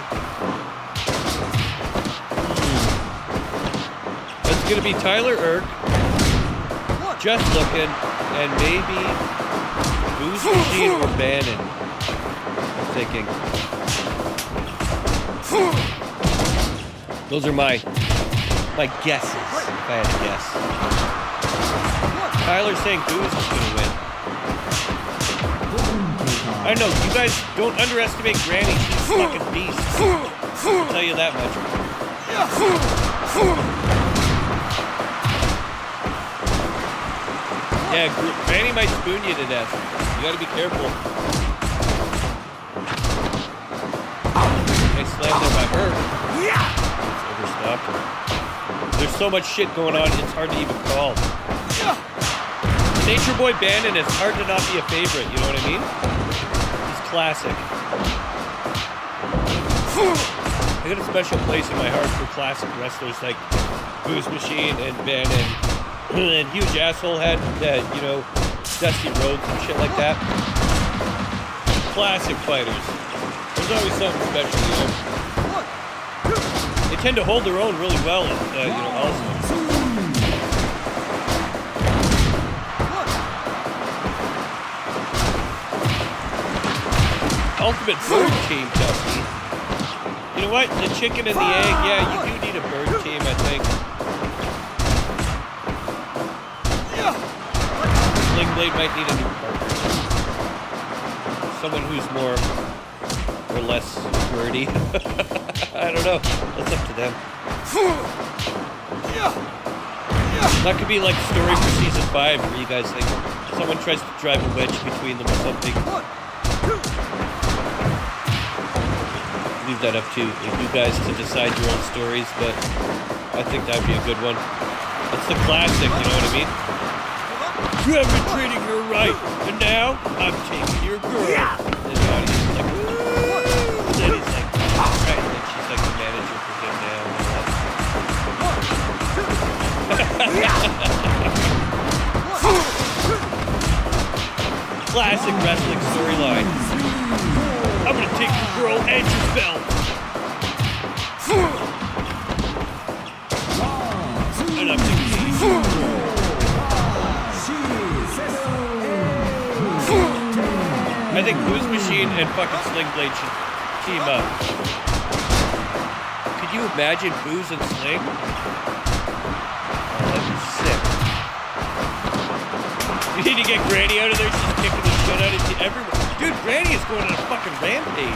It's going to be Tyler Erk, Just Looking, and maybe Booze Machine or Bannon. I'm thinking. Those are my guesses, if I had to guess. Tyler's saying Booze is going to win. I know, you guys don't underestimate Granny. She's a fucking beast. I'll tell you that much. Yeah, Granny might spoon you to death. You gotta be careful. Nice slam there by her. It's overstopped her. There's so much shit going on, it's hard to even call. Nature Boy Bannon, it's hard to not be a favorite, you know what I mean? He's classic. I got a special place in my heart for classic wrestlers like Booze Machine and Bannon. And Huge Asshole had, you know, Dusty Rhodes and shit like that. Classic fighters. There's always something special, you know? They tend to hold their own really well, you know, also. Ultimate bird team, Dusty. You know what? The chicken and the egg, yeah, you do need a bird team, I think. Sling Blade might need a new partner. Someone who's more or less birdy. I don't know. That's up to them. That could be like a story for season 5 where you guys think someone tries to drive a wedge between them or something. Leave that up to you guys to decide your own stories, but I think that'd be a good one. It's the classic, you know what I mean? You have been treating her right, and now I'm taking your girl. And the audience is like, ooh. And then he's like, right, and then she's like the manager for him now. Classic wrestling storyline. I'm gonna take your girl and your belt. And I'm taking I think Booze Machine and fucking Sling Blade should team up. Could you imagine Booze and Sling? Oh, that'd be sick. You need to get Granny out of there. She's kicking the shit out of everyone. Dude, Granny is going on a fucking rampage.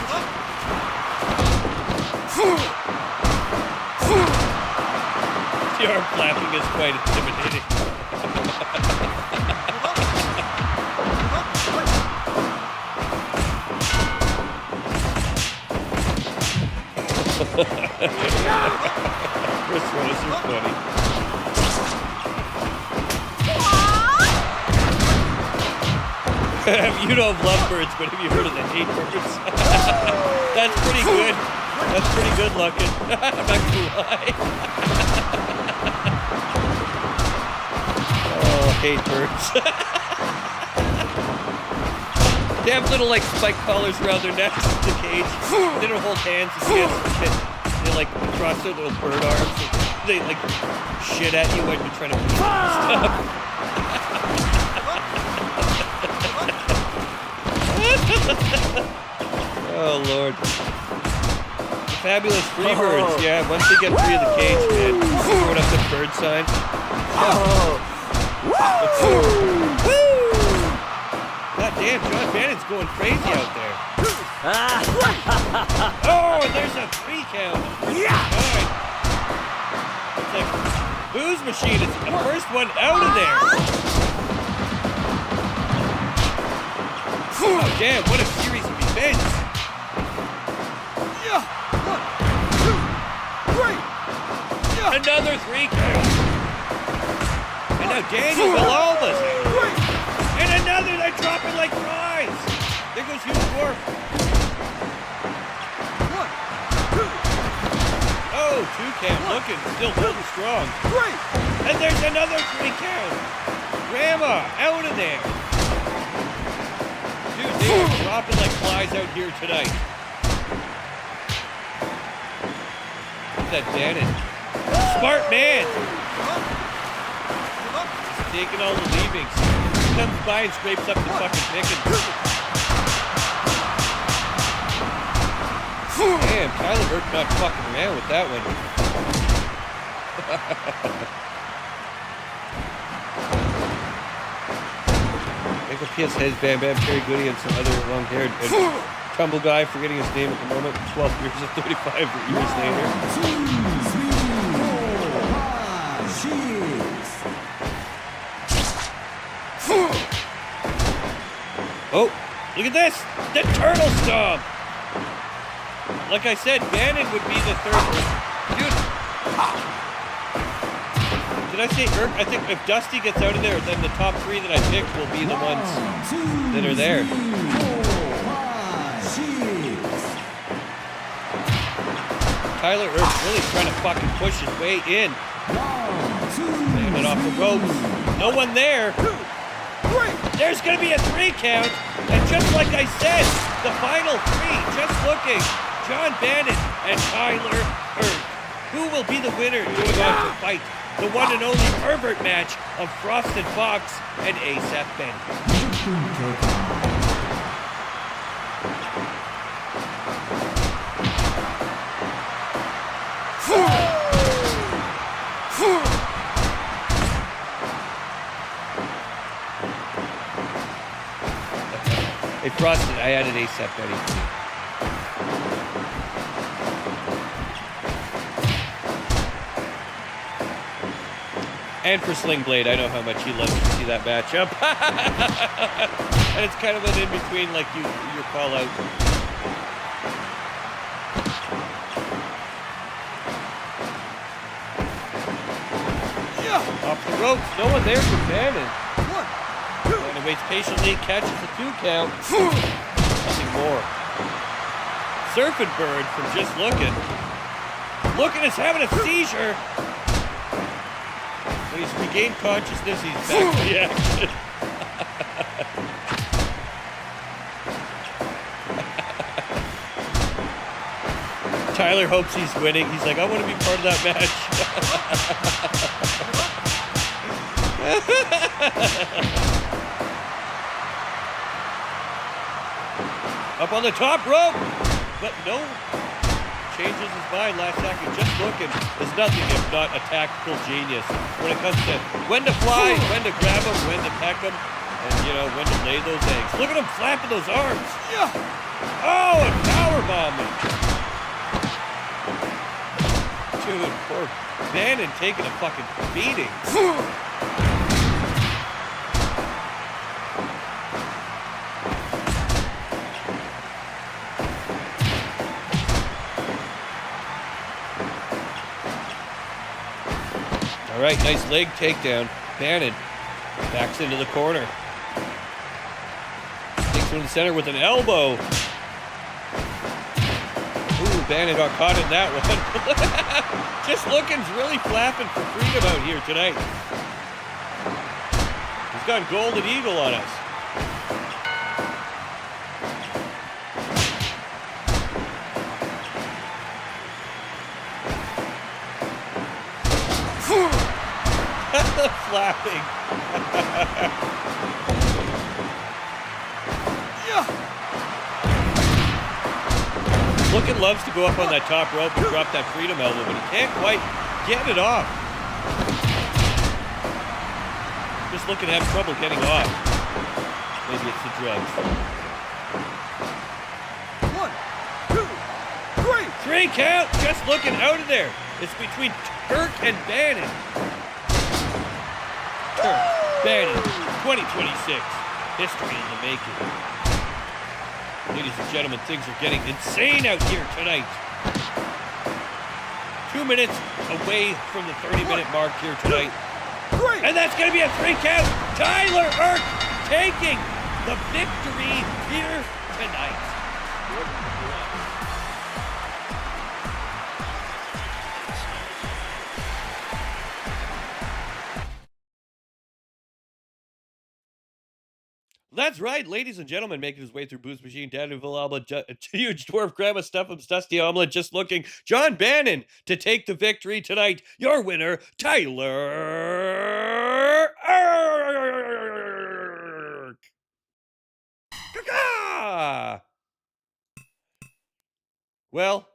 The arm flapping is quite intimidating. Chris Rose are funny. You don't love birds, but have you heard of the hate birds? That's pretty good. That's pretty good looking. I'm not gonna lie. Oh, hate birds. They have little like spike collars around their necks in the cage. They don't hold hands. They like cross their little bird arms. They like shit at you when you're trying to push stuff. Oh Lord. The fabulous free birds, yeah, once they get free of the cage, man, throwing up the bird sign. God damn, John Bannon's going crazy out there. Oh, and there's a 3 count. Right. It's like booze machine. It's the first one out of there. Oh, damn, what a series of events. Another 3 count. And now Daniel Villalba's and another, they're dropping like flies. There goes Hugh Dwarf. 2 count, looking, still holding strong. And there's another 3 count. Grandma, out of there. Dude, they are dropping like flies out here tonight. Look at that Bannon. Smart man. He's taking all the leavings. He comes by and scrapes up the fucking pickings. Damn, Tyler Burke not fucking around with that one. Michael P.S. Heads, Bam Bam, Terry Goody, and some other long-haired tumble guy, forgetting his name at the moment. 12 years and 35 years later. 2, 3, 4, 5, 6. Oh, look at this! The turtle stomp! Like I said, Bannon would be the third. Dude. Did I say Irk? I think if Dusty gets out of there, then the top 3 that I picked will be the ones that are there. 4, 5, 6. Tyler Irk really trying to fucking push his way in. 1, 2, Landing off the ropes. No one there. There's going to be a 3 count. And just like I said, the final 3, just looking. John Bannon and Tyler Irk. Who will be the winner going on to fight the one and only pervert match of Frosted Fox and ASAP Bennett? Hey, Frosted, I added ASAP Betty. And for Sling Blade, I know how much he loves to see that matchup. And it's kind of an in-between, like your call out. Off the ropes, no one there for Bannon. Bannon waits patiently, catches the 2 count. Nothing more. Surfing Bird from just looking. Looking is having a seizure. When he's regained consciousness, he's back to the action. Tyler hopes he's winning. He's like, I want to be part of that match. Up on the top rope, but no. Changes his mind last second, just looking. There's nothing if not a tactical genius when it comes to when to fly, when to grab him, when to peck him. you know, when to lay those eggs. Look at him flapping those arms. Yeah. Oh, and powerbombing. Dude, poor Bannon taking a fucking beating. All right, nice leg takedown. Bannon backs into the corner. Takes him to the center with an elbow. Ooh, Bannon got caught in that one. Just looking's really flapping for freedom out here tonight. He's got Golden Eagle on us. Flapping. Looking loves to go up on that top rope and drop that freedom elbow, but he can't quite get it off. Just looking to have trouble getting off. Maybe it's the drugs. 1, 2, 3. 3 count, just looking out of there. It's between Turk and Bannon. Turk, Bannon, 2026. History in the making. Ladies and gentlemen, things are getting insane out here tonight. 2 minutes away from the 30-minute mark here tonight. And that's going to be a 3 count. Tyler Erk taking the victory here tonight. That's right, ladies and gentlemen, making his way through Booze Machine, Danville Alba, huge dwarf grandma Stuff'em's Dusty Omelet, just looking. John Bannon to take the victory tonight. Your winner, Tyler Erk. Caca! Well,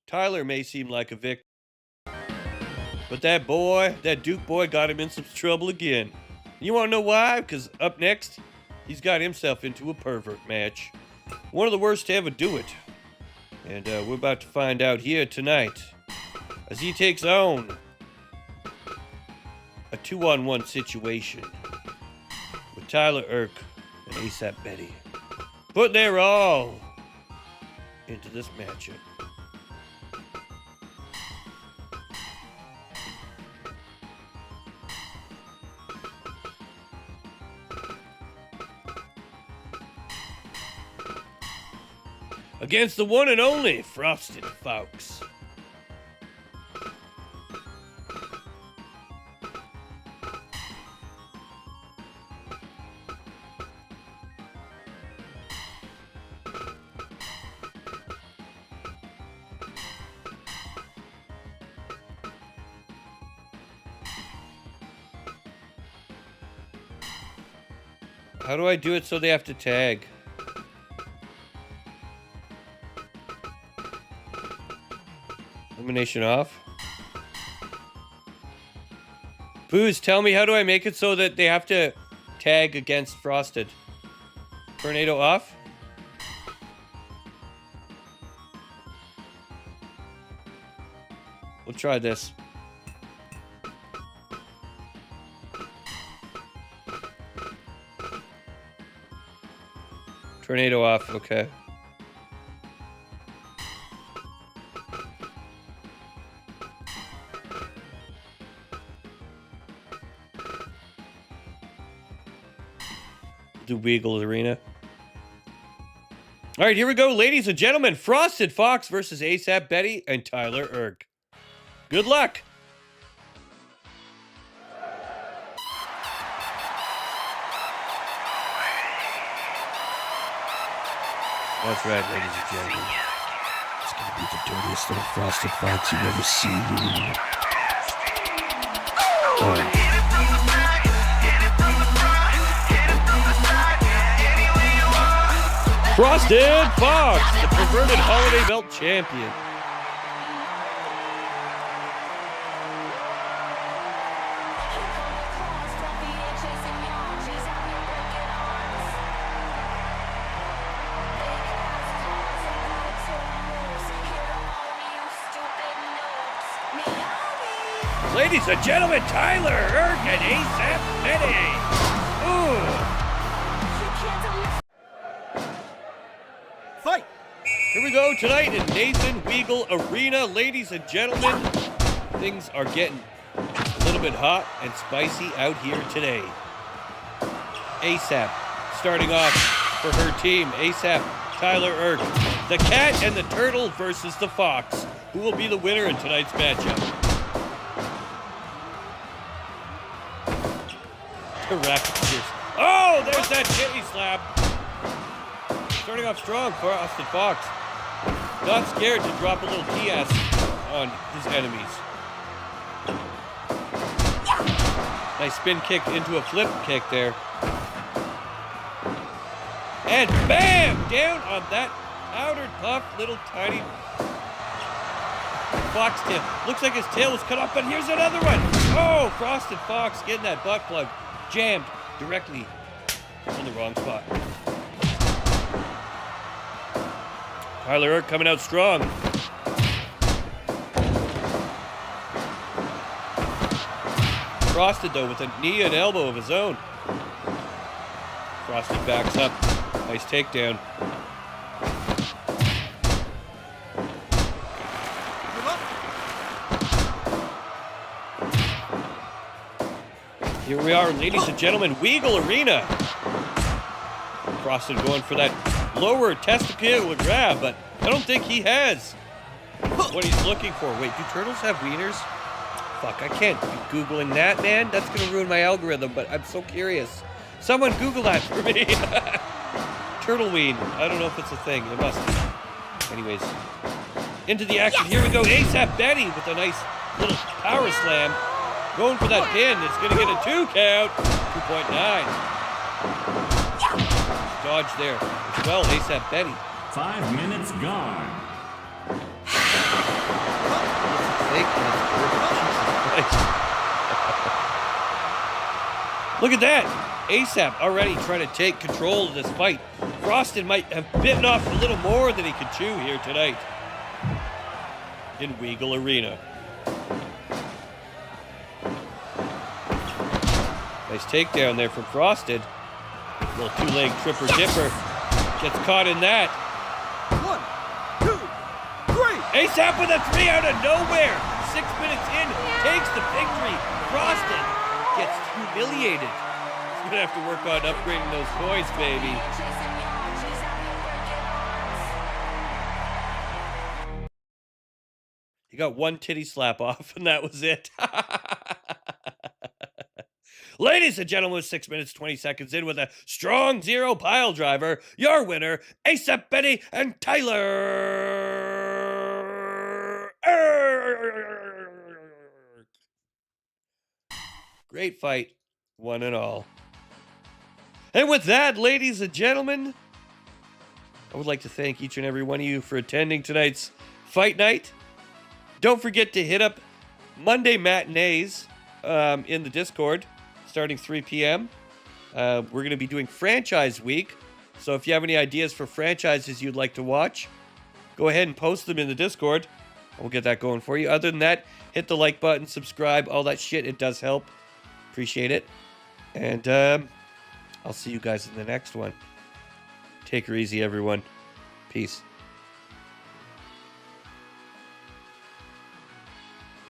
Tyler may seem like a victim, but that boy, that Duke boy, got him in some trouble again. You want to know why? Because up next, he's got himself into a pervert match. One of the worst to ever do it. And we're about to find out here tonight as he takes on a 2-on-1 situation with Tyler Erk and ASAP Betty. Put their all into this matchup. Against the one and only Frosted Fox. How do I do it so they have to tag? Elimination off. Booze, tell me, how do I make it so that they have to tag against Frosted? Tornado off? We'll try this. Tornado off, okay. Do Weagle Arena. All right, here we go, ladies and gentlemen. Frosted Fox versus ASAP Betty and Tyler Erk. Good luck. That's right, ladies and gentlemen. It's gonna be the dirtiest little Frosted Fox you've ever seen. Frosted Fox, the perverted holiday belt champion. Ladies and gentlemen, Tyler Erk and ASAP Betty. Ooh. Fight! Here we go tonight in Nathan Weagle Arena. Ladies and gentlemen, things are getting a little bit hot and spicy out here today. ASAP starting off for her team. ASAP, Tyler Erk. The cat and the turtle versus the fox. Who will be the winner in tonight's matchup? Racketeers. Oh, there's that titty slap. Starting off strong for Austin Fox. Not scared to drop a little TS on his enemies. Nice spin kick into a flip kick there. And bam! Down on that powdered puff, little tiny fox tip. Looks like his tail was cut off, but here's another one. Oh, Frosted Fox getting that butt plug jammed directly in the wrong spot. Tyler Erk coming out strong. Frosted, though, with a knee and elbow of his own. Frosted backs up. Nice takedown. Here we are, ladies and gentlemen, Weagle Arena. Frosted going for that lower testicular grab, but I don't think he has what he's looking for. Wait, do turtles have wieners? Fuck, I can't be Googling that, man. That's gonna ruin my algorithm, but I'm so curious. Someone Google that for me. Turtle ween. I don't know if it's a thing. It must be. Anyways, into the action. Here we go. ASAP Betty with a nice little power slam. Going for that pin. It's going to get a 2 count. 2.9. Dodge there as well. ASAP Betty. 5 minutes gone. Look at that. ASAP already trying to take control of this fight. Frosted might have bitten off a little more than he could chew here tonight in Weagle Arena. Nice takedown there from Frosted. Little two-leg tripper dipper. Gets caught in that. 1, 2, 3! ASAP with a 3 out of nowhere. 6 minutes in, takes the victory. Frosted gets humiliated. He's gonna have to work on upgrading those points, baby. He got one titty slap off, and that was it. Ladies and gentlemen, 6 minutes, 20 seconds in with a strong 0 pile driver. Your winner, ASAP Betty and Tyler Erk. Great fight, one and all. And with that, ladies and gentlemen, I would like to thank each and every one of you for attending tonight's fight night. Don't forget to hit up Monday matinees in the Discord. Starting 3 p.m. We're going to be doing franchise week. So if you have any ideas for franchises you'd like to watch, go ahead and post them in the Discord. We'll get that going for you. Other than that, hit the like button, subscribe, all that shit. It does help. Appreciate it. And I'll see you guys in the next one. Take her easy, everyone. Peace.